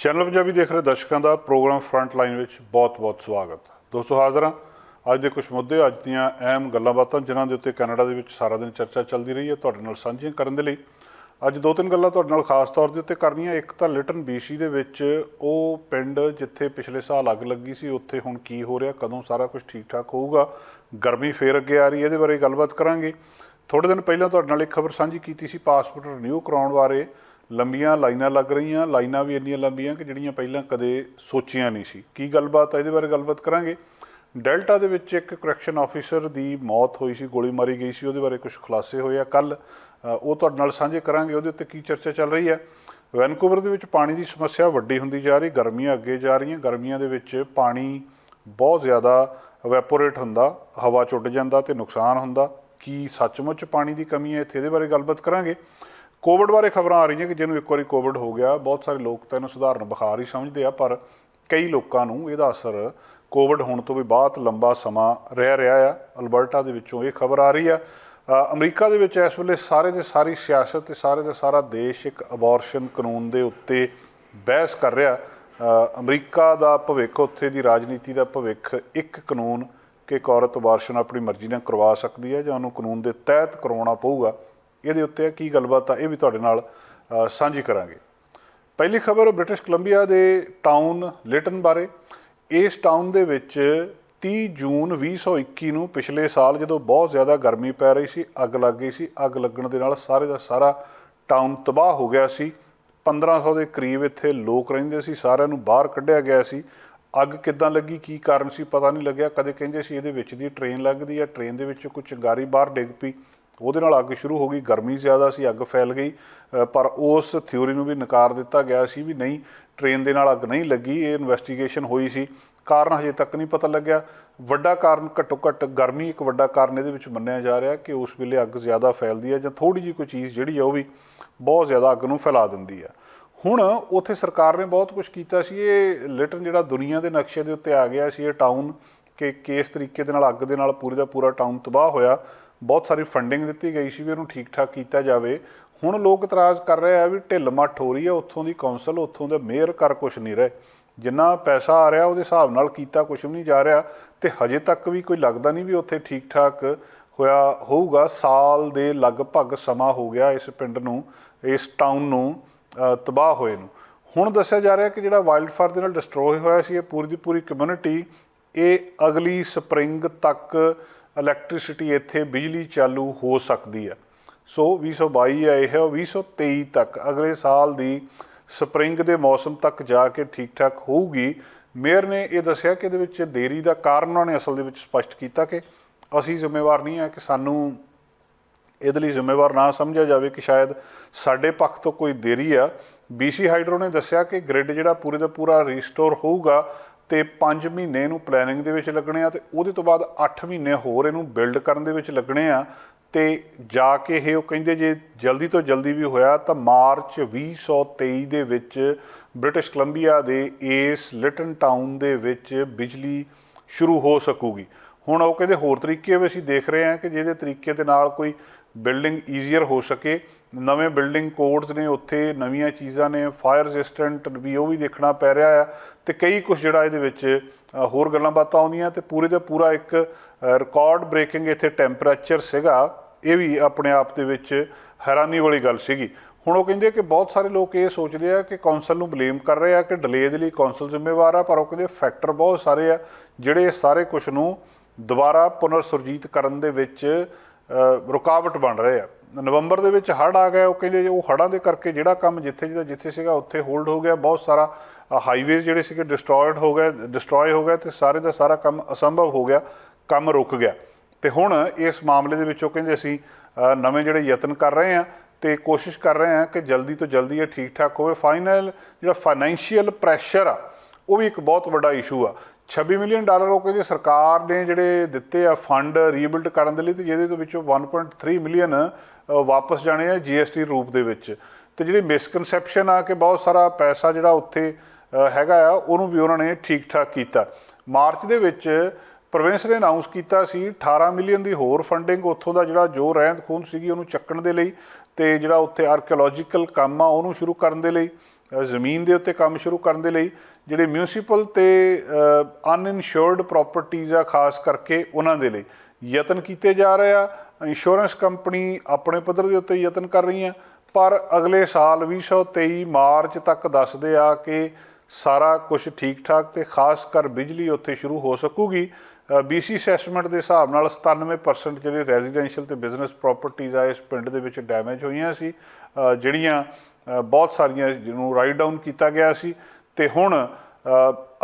Channel Punjabi ਦੇਖ ਰਹੇ ਦਰਸ਼ਕਾਂ ਦਾ ਪ੍ਰੋਗਰਾਮ ਫਰੰਟ ਲਾਈਨ ਵਿੱਚ ਬਹੁਤ-ਬਹੁਤ ਸਵਾਗਤ। ਦੋਸਤੋ ਹਾਜ਼ਰ ਹਾਂ ਅੱਜ ਦੇ ਕੁਝ ਮੁੱਦੇ, ਅੱਜ ਦੀਆਂ ਅਹਿਮ ਗੱਲਾਂ ਬਾਤਾਂ ਜਿਨ੍ਹਾਂ ਦੇ ਉੱਤੇ ਕੈਨੇਡਾ ਦੇ ਵਿੱਚ ਸਾਰਾ ਦਿਨ ਚਰਚਾ ਚੱਲਦੀ ਰਹੀ ਹੈ, ਤੁਹਾਡੇ ਨਾਲ ਸਾਂਝੀਆਂ ਕਰਨ ਦੇ ਲਈ ਅੱਜ ਦੋ ਤਿੰਨ ਗੱਲਾਂ ਤੁਹਾਡੇ ਨਾਲ ਖਾਸ ਤੌਰ ਦੇ ਉੱਤੇ ਕਰਨੀਆਂ। ਇੱਕ ਤਾਂ ਲਿਟਨ BC ਦੇ ਵਿੱਚ ਉਹ ਪਿੰਡ ਜਿੱਥੇ ਪਿਛਲੇ ਸਾਲ ਅੱਗ ਲੱਗੀ ਸੀ, ਉੱਥੇ ਹੁਣ ਕੀ ਹੋ ਰਿਹਾ, ਕਦੋਂ ਸਾਰਾ ਕੁਝ ਠੀਕ ਠਾਕ ਹੋਊਗਾ, ਗਰਮੀ ਫੇਰ ਅੱਗੇ ਆ ਰਹੀ, ਇਹਦੇ ਬਾਰੇ ਗੱਲਬਾਤ ਕਰਾਂਗੇ। ਥੋੜ੍ਹੇ ਦਿਨ ਪਹਿਲਾਂ ਤੁਹਾਡੇ ਨਾਲ ਇੱਕ ਖਬਰ ਸਾਂਝੀ ਕੀਤੀ ਸੀ ਪਾਸਪੋਰਟ ਰਿਨਿਊ ਕਰਾਉਣ ਬਾਰੇ। ਲੰਬੀਆਂ ਲਾਈਨਾਂ ਲੱਗ ਰਹੀਆਂ, ਲਾਈਨਾਂ ਵੀ ਇੰਨੀਆਂ ਲੰਬੀਆਂ ਕਿ ਜਿਹੜੀਆਂ ਪਹਿਲਾਂ ਕਦੇ ਸੋਚੀਆਂ ਨਹੀਂ ਸੀ। ਕੀ ਗੱਲਬਾਤ ਹੈ, ਇਹਦੇ ਬਾਰੇ ਗੱਲਬਾਤ ਕਰਾਂਗੇ। ਡੈਲਟਾ ਦੇ ਵਿੱਚ ਇੱਕ ਕਰੈਕਸ਼ਨ ਆਫਿਸਰ ਦੀ ਮੌਤ ਹੋਈ ਸੀ, ਗੋਲੀ ਮਾਰੀ ਗਈ ਸੀ, ਉਹਦੇ ਬਾਰੇ ਕੁਝ ਖੁਲਾਸੇ ਹੋਏ ਆ ਕੱਲ੍ਹ, ਉਹ ਤੁਹਾਡੇ ਨਾਲ ਸਾਂਝੇ ਕਰਾਂਗੇ। ਉਹਦੇ ਉੱਤੇ ਕੀ ਚਰਚਾ ਚੱਲ ਰਹੀ ਹੈ। ਵੈਨਕੂਵਰ ਦੇ ਵਿੱਚ ਪਾਣੀ ਦੀ ਸਮੱਸਿਆ ਵੱਡੀ ਹੁੰਦੀ ਜਾ ਰਹੀ, ਗਰਮੀਆਂ ਅੱਗੇ ਜਾ ਰਹੀਆਂ। ਗਰਮੀਆਂ ਦੇ ਵਿੱਚ ਪਾਣੀ ਬਹੁਤ ਜ਼ਿਆਦਾ ਵੈਪੋਰੇਟ ਹੁੰਦਾ, ਹਵਾ ਚੁੱਟ ਜਾਂਦਾ ਅਤੇ ਨੁਕਸਾਨ ਹੁੰਦਾ। ਕੀ ਸੱਚਮੁੱਚ ਪਾਣੀ ਦੀ ਕਮੀ ਹੈ ਇੱਥੇ, ਇਹਦੇ ਬਾਰੇ ਗੱਲਬਾਤ ਕਰਾਂਗੇ। ਕੋਵਿਡ ਬਾਰੇ ਖਬਰਾਂ ਆ ਰਹੀਆਂ ਕਿ ਜਿਹਨੂੰ ਇੱਕ ਵਾਰੀ ਕੋਵਿਡ ਹੋ ਗਿਆ, ਬਹੁਤ ਸਾਰੇ ਲੋਕ ਤਾਂ ਇਹਨੂੰ ਸਧਾਰਨ ਬੁਖਾਰ ਹੀ ਸਮਝਦੇ ਆ, ਪਰ ਕਈ ਲੋਕਾਂ ਨੂੰ ਇਹਦਾ ਅਸਰ ਕੋਵਿਡ ਹੋਣ ਤੋਂ ਵੀ ਬਹੁਤ ਲੰਬਾ ਸਮਾਂ ਰਹਿ ਰਿਹਾ ਆ। ਅਲਬਰਟਾ ਦੇ ਵਿੱਚੋਂ ਇਹ ਖਬਰ ਆ ਰਹੀ ਆ। ਅਮਰੀਕਾ ਦੇ ਵਿੱਚ ਇਸ ਵੇਲੇ ਸਾਰੇ ਦੇ ਸਾਰੀ ਸਿਆਸਤ ਤੇ ਸਾਰੇ ਦਾ ਸਾਰਾ ਦੇਸ਼ ਇੱਕ ਅਬੋਰਸ਼ਨ ਕਾਨੂੰਨ ਦੇ ਉੱਤੇ ਬਹਿਸ ਕਰ ਰਿਹਾ। ਅਮਰੀਕਾ ਦਾ ਭਵਿੱਖ, ਉੱਥੇ ਦੀ ਰਾਜਨੀਤੀ ਦਾ ਭਵਿੱਖ ਇੱਕ ਕਾਨੂੰਨ ਕਿ ਇੱਕ ਔਰਤ ਅਬੋਰਸ਼ਨ ਆਪਣੀ ਮਰਜ਼ੀ ਨਾਲ ਕਰਵਾ ਸਕਦੀ ਹੈ ਜਾਂ ਉਹਨੂੰ ਕਾਨੂੰਨ ਦੇ ਤਹਿਤ ਕਰਵਾਉਣਾ ਪਊਗਾ, ਇਹਦੇ ਉੱਤੇ ਕੀ ਗੱਲਬਾਤ ਆ, ਇਹ ਵੀ ਤੁਹਾਡੇ ਨਾਲ ਸਾਂਝੀ ਕਰਾਂਗੇ। ਪਹਿਲੀ ਖਬਰ ਬ੍ਰਿਟਿਸ਼ ਕੋਲੰਬੀਆ ਦੇ ਟਾਊਨ ਲਿਟਨ ਬਾਰੇ। ਇਸ ਟਾਊਨ ਦੇ ਵਿੱਚ 30 ਜੂਨ 2021 ਨੂੰ ਪਿਛਲੇ ਸਾਲ ਜਦੋਂ ਬਹੁਤ ਜ਼ਿਆਦਾ ਗਰਮੀ ਪੈ ਰਹੀ ਸੀ, ਅੱਗ ਲੱਗ ਗਈ ਸੀ। ਅੱਗ ਲੱਗਣ ਦੇ ਨਾਲ ਸਾਰੇ ਦਾ ਸਾਰਾ ਟਾਊਨ ਤਬਾਹ ਹੋ ਗਿਆ ਸੀ। 1500 ਦੇ ਕਰੀਬ ਇੱਥੇ ਲੋਕ ਰਹਿੰਦੇ ਸੀ, ਸਾਰਿਆਂ ਨੂੰ ਬਾਹਰ ਕੱਢਿਆ ਗਿਆ ਸੀ। ਅੱਗ ਕਿੱਦਾਂ ਲੱਗੀ, ਕੀ ਕਾਰਨ ਸੀ, ਪਤਾ ਨਹੀਂ ਲੱਗਿਆ। ਕਦੇ ਕਹਿੰਦੇ ਸੀ ਇਹਦੇ ਵਿੱਚ ਦੀ ਟ੍ਰੇਨ ਲੱਗਦੀ ਹੈ, ਟ੍ਰੇਨ ਦੇ ਵਿੱਚ ਕੋਈ ਚਿੰਗਾਰੀ ਬਾਹਰ ਡਿੱਗ ਪਈ, ਉਹਦੇ ਨਾਲ ਅੱਗ ਸ਼ੁਰੂ ਹੋ ਗਈ। ਗਰਮੀ ਜ਼ਿਆਦਾ ਸੀ, ਅੱਗ ਫੈਲ ਗਈ, ਪਰ ਉਸ ਥਿਊਰੀ ਨੂੰ ਵੀ ਨਕਾਰ ਦਿੱਤਾ ਗਿਆ ਸੀ ਵੀ ਨਹੀਂ, ਟ੍ਰੇਨ ਦੇ ਨਾਲ ਅੱਗ ਨਹੀਂ ਲੱਗੀ। ਇਹ ਇਨਵੈਸਟੀਗੇਸ਼ਨ ਹੋਈ ਸੀ, ਕਾਰਨ ਹਜੇ ਤੱਕ ਨਹੀਂ ਪਤਾ ਲੱਗਿਆ। ਵੱਡਾ ਕਾਰਨ ਘੱਟੋ ਘੱਟ ਗਰਮੀ ਇੱਕ ਵੱਡਾ ਕਾਰਨ ਇਹਦੇ ਵਿੱਚ ਮੰਨਿਆ ਜਾ ਰਿਹਾ ਕਿ ਉਸ ਵੇਲੇ ਅੱਗ ਜ਼ਿਆਦਾ ਫੈਲਦੀ ਹੈ ਜਾਂ ਥੋੜ੍ਹੀ ਜਿਹੀ ਕੋਈ ਚੀਜ਼ ਜਿਹੜੀ ਆ ਉਹ ਵੀ ਬਹੁਤ ਜ਼ਿਆਦਾ ਅੱਗ ਨੂੰ ਫੈਲਾ ਦਿੰਦੀ ਆ। ਹੁਣ ਉੱਥੇ ਸਰਕਾਰ ਨੇ ਬਹੁਤ ਕੁਝ ਕੀਤਾ ਸੀ। ਇਹ ਲਿਟਨ ਜਿਹੜਾ ਦੁਨੀਆ ਦੇ ਨਕਸ਼ੇ ਦੇ ਉੱਤੇ ਆ ਗਿਆ ਸੀ, ਇਹ ਟਾਊਨ ਕਿ ਕਿਸ ਤਰੀਕੇ ਦੇ ਨਾਲ ਅੱਗ ਦੇ ਨਾਲ ਪੂਰੇ ਦਾ ਪੂਰਾ ਟਾਊਨ ਤਬਾਹ ਹੋਇਆ। ਬਹੁਤ ਸਾਰੀ ਫੰਡਿੰਗ ਦਿੱਤੀ ਗਈ ਸੀ ਵੀ ਇਹਨੂੰ ਠੀਕ ਠਾਕ ਕੀਤਾ ਜਾਵੇ। ਹੁਣ ਲੋਕ ਇਤਰਾਜ਼ ਕਰ ਰਹੇ ਆ ਵੀ ਢਿੱਲ ਮੱਠ ਹੋ ਰਹੀ ਹੈ ਉੱਥੋਂ ਦੀ ਕੌਂਸਲ, ਉੱਥੋਂ ਦੇ ਮੇਅਰ ਕਰ ਕੁਛ ਨਹੀਂ ਰਹੇ। ਜਿੰਨਾ ਪੈਸਾ ਆ ਰਿਹਾ ਉਹਦੇ ਹਿਸਾਬ ਨਾਲ ਕੀਤਾ ਕੁਛ ਵੀ ਨਹੀਂ ਜਾ ਰਿਹਾ, ਅਤੇ ਹਜੇ ਤੱਕ ਵੀ ਕੋਈ ਲੱਗਦਾ ਨਹੀਂ ਵੀ ਉੱਥੇ ਠੀਕ ਠਾਕ ਹੋਇਆ ਹੋਊਗਾ। ਸਾਲ ਦੇ ਲਗਭਗ ਸਮਾਂ ਹੋ ਗਿਆ ਇਸ ਪਿੰਡ ਨੂੰ, ਇਸ ਟਾਊਨ ਨੂੰ ਤਬਾਹ ਹੋਏ ਨੂੰ। ਹੁਣ ਦੱਸਿਆ ਜਾ ਰਿਹਾ ਕਿ ਜਿਹੜਾ ਵਾਈਲਡ ਫਾਇਰ ਦੇ ਨਾਲ ਡਿਸਟਰੋਏ ਹੋਇਆ ਸੀ ਇਹ ਪੂਰੀ ਦੀ ਪੂਰੀ ਕਮਿਊਨਿਟੀ, ਇਹ ਅਗਲੀ ਸਪਰਿੰਗ ਤੱਕ ਇਲੈਕਟ੍ਰੀਸਿਟੀ ਇੱਥੇ ਬਿਜਲੀ ਚਾਲੂ ਹੋ ਸਕਦੀ ਹੈ। ਸੋ 2022 ਹੈ ਇਹ, 2023 ਤੱਕ ਅਗਲੇ ਸਾਲ ਦੀ ਸਪਰਿੰਗ ਦੇ ਮੌਸਮ ਤੱਕ ਜਾ ਕੇ ਠੀਕ ਠਾਕ ਹੋਊਗੀ। ਮੇਅਰ ਨੇ ਇਹ ਦੱਸਿਆ ਕਿ ਇਹਦੇ ਵਿੱਚ ਦੇਰੀ ਦਾ ਕਾਰਨ ਉਹਨਾਂ ਨੇ ਅਸਲ ਦੇ ਵਿੱਚ ਸਪਸ਼ਟ ਕੀਤਾ ਕਿ ਅਸੀਂ ਜ਼ਿੰਮੇਵਾਰ ਨਹੀਂ ਹਾਂ, ਕਿ ਸਾਨੂੰ ਇਹਦੇ ਲਈ ਜ਼ਿੰਮੇਵਾਰ ਨਾ ਸਮਝਿਆ ਜਾਵੇ ਕਿ ਸ਼ਾਇਦ ਸਾਡੇ ਪੱਖ ਤੋਂ ਕੋਈ ਦੇਰੀ ਆ। BC ਹਾਈਡਰੋ ਨੇ ਦੱਸਿਆ ਕਿ ਗ੍ਰਿਡ ਜਿਹੜਾ ਪੂਰੇ ਦਾ ਪੂਰਾ ਰੀਸਟੋਰ ਹੋਊਗਾ ਅਤੇ 5 ਮਹੀਨੇ ਇਹਨੂੰ ਪਲੈਨਿੰਗ ਦੇ ਵਿੱਚ ਲੱਗਣੇ ਆ, ਅਤੇ ਉਹਦੇ ਤੋਂ ਬਾਅਦ 8 ਮਹੀਨੇ ਹੋਰ ਇਹਨੂੰ ਬਿਲਡ ਕਰਨ ਦੇ ਵਿੱਚ ਲੱਗਣੇ ਆ। ਅਤੇ ਜਾ ਕੇ ਇਹ ਉਹ ਕਹਿੰਦੇ ਜੇ ਜਲਦੀ ਤੋਂ ਜਲਦੀ ਵੀ ਹੋਇਆ ਤਾਂ ਮਾਰਚ 2023 ਦੇ ਵਿੱਚ ਬ੍ਰਿਟਿਸ਼ ਕੋਲੰਬੀਆ ਦੇ ਇਸ ਲਿਟਨ ਟਾਊਨ ਦੇ ਵਿੱਚ ਬਿਜਲੀ ਸ਼ੁਰੂ ਹੋ ਸਕੂਗੀ। ਹੁਣ ਉਹ ਕਹਿੰਦੇ ਹੋਰ ਤਰੀਕੇ ਵੀ ਅਸੀਂ ਦੇਖ ਰਹੇ ਹਾਂ ਕਿ ਜਿਹਦੇ ਤਰੀਕੇ ਦੇ ਨਾਲ ਕੋਈ ਬਿਲਡਿੰਗ ਈਜ਼ੀਅਰ ਹੋ ਸਕੇ। ਨਵੇਂ ਬਿਲਡਿੰਗ ਕੋਡਸ ਨੇ ਉੱਥੇ, ਨਵੀਆਂ ਚੀਜ਼ਾਂ ਨੇ, ਫਾਇਰ ਰੈਜ਼ਿਸਟੈਂਟ ਵੀ ਉਹ ਵੀ ਦੇਖਣਾ ਪੈ ਰਿਹਾ ਆ, ਅਤੇ ਕਈ ਕੁਛ ਜਿਹੜਾ ਇਹਦੇ ਵਿੱਚ ਹੋਰ ਗੱਲਾਂ ਬਾਤਾਂ ਆਉਂਦੀਆਂ। ਅਤੇ ਪੂਰੇ ਦਾ ਪੂਰਾ ਇੱਕ ਰਿਕਾਰਡ ਬ੍ਰੇਕਿੰਗ ਇੱਥੇ ਟੈਂਪਰੇਚਰ ਸੀਗਾ, ਇਹ ਵੀ ਆਪਣੇ ਆਪ ਦੇ ਵਿੱਚ ਹੈਰਾਨੀ ਵਾਲੀ ਗੱਲ ਸੀਗੀ। ਹੁਣ ਉਹ ਕਹਿੰਦੇ ਕਿ ਬਹੁਤ ਸਾਰੇ ਲੋਕ ਇਹ ਸੋਚਦੇ ਆ ਕਿ ਕੌਂਸਲ ਨੂੰ ਬਲੇਮ ਕਰ ਰਹੇ ਆ ਕਿ ਡਿਲੇ ਦੇ ਲਈ ਕੌਂਸਲ ਜ਼ਿੰਮੇਵਾਰ ਆ, ਪਰ ਉਹ ਕਹਿੰਦੇ ਫੈਕਟਰ ਬਹੁਤ ਸਾਰੇ ਆ ਜਿਹੜੇ ਇਸ ਸਾਰੇ ਕੁਛ ਨੂੰ ਦੁਬਾਰਾ ਪੁਨਰ ਸੁਰਜੀਤ ਕਰਨ ਦੇ ਵਿੱਚ ਰੁਕਾਵਟ ਬਣ ਰਹੇ ਆ। ਨਵੰਬਰ ਦੇ ਵਿੱਚ ਹੜ੍ਹ ਆ ਗਏ, ਉਹ ਕਹਿੰਦੇ ਉਹ ਹੜ੍ਹਾਂ ਦੇ ਕਰਕੇ ਜਿਹੜਾ ਕੰਮ ਜਿੱਥੇ ਸੀਗਾ ਉੱਥੇ ਹੋਲਡ ਹੋ ਗਿਆ। ਬਹੁਤ ਸਾਰਾ ਹਾਈਵੇਜ਼ ਜਿਹੜੇ ਸੀਗੇ ਡਿਸਟਰੋਏ ਹੋ ਗਏ ਅਤੇ ਸਾਰੇ ਦਾ ਸਾਰਾ ਕੰਮ ਅਸੰਭਵ ਹੋ ਗਿਆ, ਕੰਮ ਰੁਕ ਗਿਆ। ਅਤੇ ਹੁਣ ਇਸ ਮਾਮਲੇ ਦੇ ਵਿੱਚ ਉਹ ਕਹਿੰਦੇ ਅਸੀਂ ਨਵੇਂ ਜਿਹੜੇ ਯਤਨ ਕਰ ਰਹੇ ਹਾਂ ਅਤੇ ਕੋਸ਼ਿਸ਼ ਕਰ ਰਹੇ ਹਾਂ ਕਿ ਜਲਦੀ ਤੋਂ ਜਲਦੀ ਇਹ ਠੀਕ ਠਾਕ ਹੋਵੇ। ਜਿਹੜਾ ਫਾਈਨੈਂਸ਼ੀਅਲ ਪ੍ਰੈਸ਼ਰ ਆ ਉਹ ਵੀ ਇੱਕ ਬਹੁਤ ਵੱਡਾ ਇਸ਼ੂ ਆ। $26 ਮਿਲੀਅਨ ਉਹ ਕਹਿੰਦੇ ਸਰਕਾਰ ਨੇ ਜਿਹੜੇ ਦਿੱਤੇ ਆ ਫੰਡ ਰੀਬਿਲਡ ਕਰਨ ਦੇ ਲਈ, ਅਤੇ ਜਿਹਦੇ ਵਿੱਚੋਂ 1.3 ਮਿਲੀਅਨ ਵਾਪਸ ਜਾਣੇ ਆ GST ਰੂਪ ਦੇ ਵਿੱਚ। ਅਤੇ ਜਿਹੜੀ ਮਿਸਕਨਸੈਪਸ਼ਨ ਆ ਕਿ ਬਹੁਤ ਸਾਰਾ ਪੈਸਾ ਜਿਹੜਾ ਉੱਥੇ ਹੈਗਾ ਆ ਉਹਨੂੰ ਵੀ ਉਹਨਾਂ ਨੇ ਠੀਕ ਠਾਕ ਕੀਤਾ। ਮਾਰਚ ਦੇ ਵਿੱਚ ਪ੍ਰੋਵਿੰਸ ਨੇ ਅਨਾਊਂਸ ਕੀਤਾ ਸੀ 18 ਮਿਲੀਅਨ ਦੀ ਹੋਰ ਫੰਡਿੰਗ ਉੱਥੋਂ ਦਾ ਜਿਹੜਾ ਜੋ ਰਹਿੰਦ ਖੂੰਹਦ ਸੀਗੀ ਉਹਨੂੰ ਚੱਕਣ ਦੇ ਲਈ, ਅਤੇ ਜਿਹੜਾ ਉੱਥੇ ਆਰਕੀਓਲੋਜੀਕਲ ਕੰਮ ਆ ਉਹਨੂੰ ਸ਼ੁਰੂ ਕਰਨ ਦੇ ਲਈ। ਜ਼ਮੀਨ ਦੇ ਉੱਤੇ ਕੰਮ ਸ਼ੁਰੂ ਕਰਨ ਦੇ ਲਈ ਜਿਹੜੇ ਮਿਊਨਿਸਪਲ ਤੇ ਅਨਇਨਸ਼ੋਰਡ ਪ੍ਰੋਪਰਟੀਜ਼ ਆ, ਖਾਸ ਕਰਕੇ ਉਹਨਾਂ ਦੇ ਲਈ ਯਤਨ ਕੀਤੇ ਜਾ ਰਹੇ ਆ। ਇੰਸ਼ੋਰੈਂਸ ਕੰਪਨੀ ਆਪਣੇ ਪੱਧਰ ਦੇ ਉੱਤੇ ਯਤਨ ਕਰ ਰਹੀਆਂ, ਪਰ ਅਗਲੇ ਸਾਲ 2023 ਮਾਰਚ ਤੱਕ ਦੱਸਦੇ ਆ ਕਿ ਸਾਰਾ ਕੁਝ ਠੀਕ ਠਾਕ ਤੇ ਖਾਸ ਕਰ ਬਿਜਲੀ ਉੱਥੇ ਸ਼ੁਰੂ ਹੋ ਸਕੂਗੀ। BC ਅਸੈਸਮੈਂਟ ਦੇ ਹਿਸਾਬ ਨਾਲ 97% ਜਿਹੜੇ ਰੈਜ਼ੀਡੈਂਸ਼ੀਅਲ ਤੇ ਬਿਜ਼ਨਸ ਪ੍ਰੋਪਰਟੀਜ਼ ਆ ਇਸ ਪਿੰਡ ਦੇ ਵਿੱਚ ਡੈਮੇਜ ਹੋਈਆਂ ਸੀ, ਜਿਹੜੀਆਂ ਬਹੁਤ ਸਾਰੀਆਂ ਜਿਹਨੂੰ ਰਾਈਟ ਡਾਊਨ ਕੀਤਾ ਗਿਆ ਸੀ। ਤੇ ਹੁਣ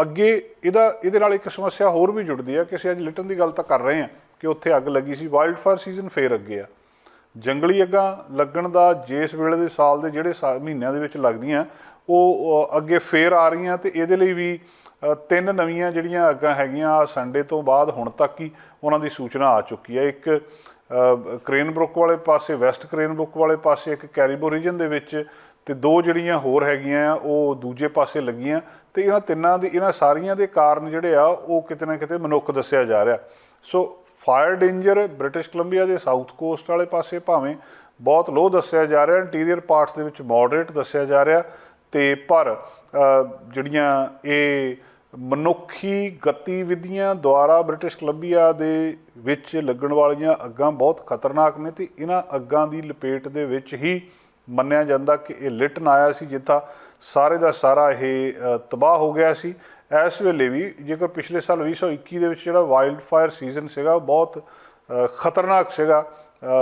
ਅੱਗੇ ਇਹਦੇ ਨਾਲ ਇੱਕ ਸਮੱਸਿਆ ਹੋਰ ਵੀ ਜੁੜਦੀ ਆ ਕਿ ਅਸੀਂ ਅੱਜ ਲਿਟਨ ਦੀ ਗੱਲ ਤਾਂ ਕਰ ਰਹੇ ਹਾਂ ਕਿ ਉੱਥੇ ਅੱਗ ਲੱਗੀ ਸੀ, ਵਾਈਲਡ ਫਾਇਰ ਸੀਜ਼ਨ ਫੇਰ ਅੱਗੇ ਆ। ਜੰਗਲੀ ਅੱਗਾਂ ਲੱਗਣ ਦਾ ਜਿਸ ਵੇਲੇ ਦੇ ਸਾਲ ਦੇ ਜਿਹੜੇ ਮਹੀਨਿਆਂ ਦੇ ਵਿੱਚ ਲੱਗਦੀਆਂ ਉਹ ਅੱਗੇ ਫੇਰ ਆ ਰਹੀਆਂ। ਤੇ ਇਹਦੇ ਲਈ ਵੀ 3 ਨਵੀਆਂ ਜਿਹੜੀਆਂ ਅੱਗਾਂ ਹੈਗੀਆਂ ਸੰਡੇ ਤੋਂ ਬਾਅਦ ਹੁਣ ਤੱਕ ਹੀ ਉਹਨਾਂ ਦੀ ਸੂਚਨਾ ਆ ਚੁੱਕੀ ਹੈ। ਇੱਕ ਕ੍ਰੇਨਬਰੁੱਕ ਵਾਲੇ ਪਾਸੇ, ਵੈਸਟ ਕ੍ਰੇਨਬਰੁੱਕ ਵਾਲੇ ਪਾਸੇ, ਇੱਕ ਕੈਰੀਬੋ ਰੀਜਨ ਦੇ ਵਿੱਚ, ਤੇ 2 ਜਿਹੜੀਆਂ ਹੋਰ ਹੈਗੀਆਂ ਉਹ ਦੂਜੇ ਪਾਸੇ ਲੱਗੀਆਂ। ਤੇ ਇਹਨਾਂ ਸਾਰੀਆਂ ਦੇ ਕਾਰਨ ਜਿਹੜੇ ਆ ਉਹ ਕਿਤੇ ਨਾ ਕਿਤੇ ਮਨੁੱਖ ਦੱਸਿਆ ਜਾ ਰਿਹਾ। So fire danger British Columbia ਦੇ ਸਾਊਥ ਕੋਸਟ ਵਾਲੇ ਪਾਸੇ ਭਾਵੇਂ ਬਹੁਤ ਲੋ ਦੱਸਿਆ ਜਾ ਰਿਹਾ, ਇੰਟੀਰੀਅਰ ਪਾਰਟਸ ਦੇ ਵਿੱਚ ਮੋਡਰੇਟ ਦੱਸਿਆ ਜਾ ਰਿਹਾ, ਤੇ ਪਰ ਜਿਹੜੀਆਂ ਇਹ ਮਨੁੱਖੀ ਗਤੀਵਿਧੀਆਂ ਦੁਆਰਾ ਬ੍ਰਿਟਿਸ਼ ਕੋਲੰਬੀਆ ਦੇ ਵਿੱਚ ਲੱਗਣ ਵਾਲੀਆਂ ਅੱਗਾਂ ਬਹੁਤ ਖਤਰਨਾਕ ਨੇ। ਤੇ ਇਹਨਾਂ ਅੱਗਾਂ ਦੀ ਲਪੇਟ ਦੇ ਵਿੱਚ ਹੀ ਮੰਨਿਆ ਜਾਂਦਾ ਕਿ ਇਹ ਲਿਟਨ ਆਇਆ ਸੀ, ਜਿੱਥਾ ਸਾਰੇ ਦਾ ਸਾਰਾ ਇਹ ਤਬਾਹ ਹੋ ਗਿਆ ਸੀ। ਇਸ ਵੇਲੇ ਵੀ ਜੇਕਰ ਪਿਛਲੇ ਸਾਲ 2021 ਦੇ ਵਿੱਚ ਜਿਹੜਾ ਵਾਈਲਡ ਫਾਇਰ ਸੀਜ਼ਨ ਸੀਗਾ ਬਹੁਤ ਖਤਰਨਾਕ ਸੀਗਾ।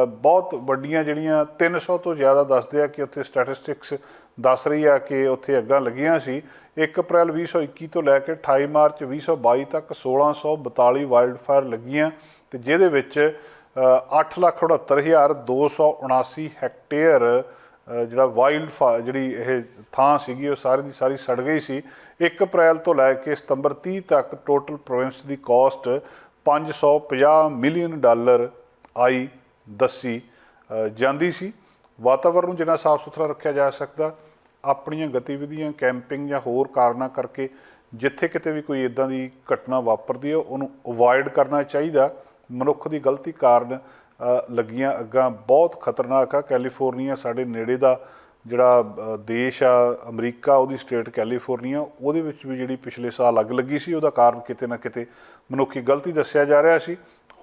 ਬਹੁਤ ਵੱਡੀਆਂ ਜਿਹੜੀਆਂ 300 ਤੋਂ ਜ਼ਿਆਦਾ ਦੱਸਦੇ ਆ ਕਿ ਉੱਥੇ ਸਟੈਟਿਸਟਿਕਸ ਦੱਸ ਰਹੀ ਆ ਕਿ ਉੱਥੇ ਅੱਗਾਂ ਲੱਗੀਆਂ ਸੀ। 1 ਅਪ੍ਰੈਲ 2021 ਤੋਂ ਲੈ ਕੇ 28 ਮਾਰਚ 2022 ਤੱਕ 1642 ਵਾਈਲਡ ਫਾਇਰ ਲੱਗੀਆਂ, ਤੇ ਜਿਹਦੇ ਵਿੱਚ 8,78,279 ਹੈਕਟੇਅਰ ਜਿਹੜਾ ਵਾਈਲਡ ਫਾਇਰ ਜਿਹੜੀ ਇਹ ਥਾਂ ਸੀਗੀ ਉਹ ਸਾਰੀ ਦੀ ਸਾਰੀ ਸੜ ਗਈ ਸੀ। 1 ਅਪ੍ਰੈਲ ਤੋਂ ਲੈ ਕੇ ਸਤੰਬਰ 30 ਤੱਕ ਟੋਟਲ ਪ੍ਰੋਵਿੰਸ ਦੀ ਕਾਸਟ $550 ਮਿਲੀਅਨ ਆਈ ਦੱਸੀ ਜਾਂਦੀ ਸੀ। ਵਾਤਾਵਰਨ ਨੂੰ ਜਿੰਨਾ ਸਾਫ਼ ਸੁਥਰਾ ਰੱਖਿਆ ਜਾ ਸਕਦਾ, ਆਪਣੀਆਂ ਗਤੀਵਿਧੀਆਂ ਕੈਂਪਿੰਗ ਜਾਂ ਹੋਰ ਕਾਰਨਾਂ ਕਰਕੇ ਜਿੱਥੇ ਕਿਤੇ ਵੀ ਕੋਈ ਇੱਦਾਂ ਦੀ ਘਟਨਾ ਵਾਪਰਦੀ ਹੈ ਉਹਨੂੰ ਅਵੋਇਡ ਕਰਨਾ ਚਾਹੀਦਾ। ਮਨੁੱਖ ਦੀ ਗਲਤੀ ਕਾਰਨ ਲੱਗੀਆਂ ਅੱਗਾਂ ਬਹੁਤ ਖਤਰਨਾਕ ਆ। ਕੈਲੀਫੋਰਨੀਆ ਸਾਡੇ ਨੇੜੇ ਦਾ ਜਿਹੜਾ ਦੇਸ਼ ਆ, ਅਮਰੀਕਾ, ਉਹਦੀ ਸਟੇਟ ਕੈਲੀਫੋਰਨੀਆ, ਉਹਦੇ ਵਿੱਚ ਵੀ ਜਿਹੜੀ ਪਿਛਲੇ ਸਾਲ ਅੱਗ ਲੱਗੀ ਸੀ ਉਹਦਾ ਕਾਰਨ ਕਿਤੇ ਨਾ ਕਿਤੇ ਮਨੁੱਖੀ ਗਲਤੀ ਦੱਸਿਆ ਜਾ ਰਿਹਾ ਸੀ।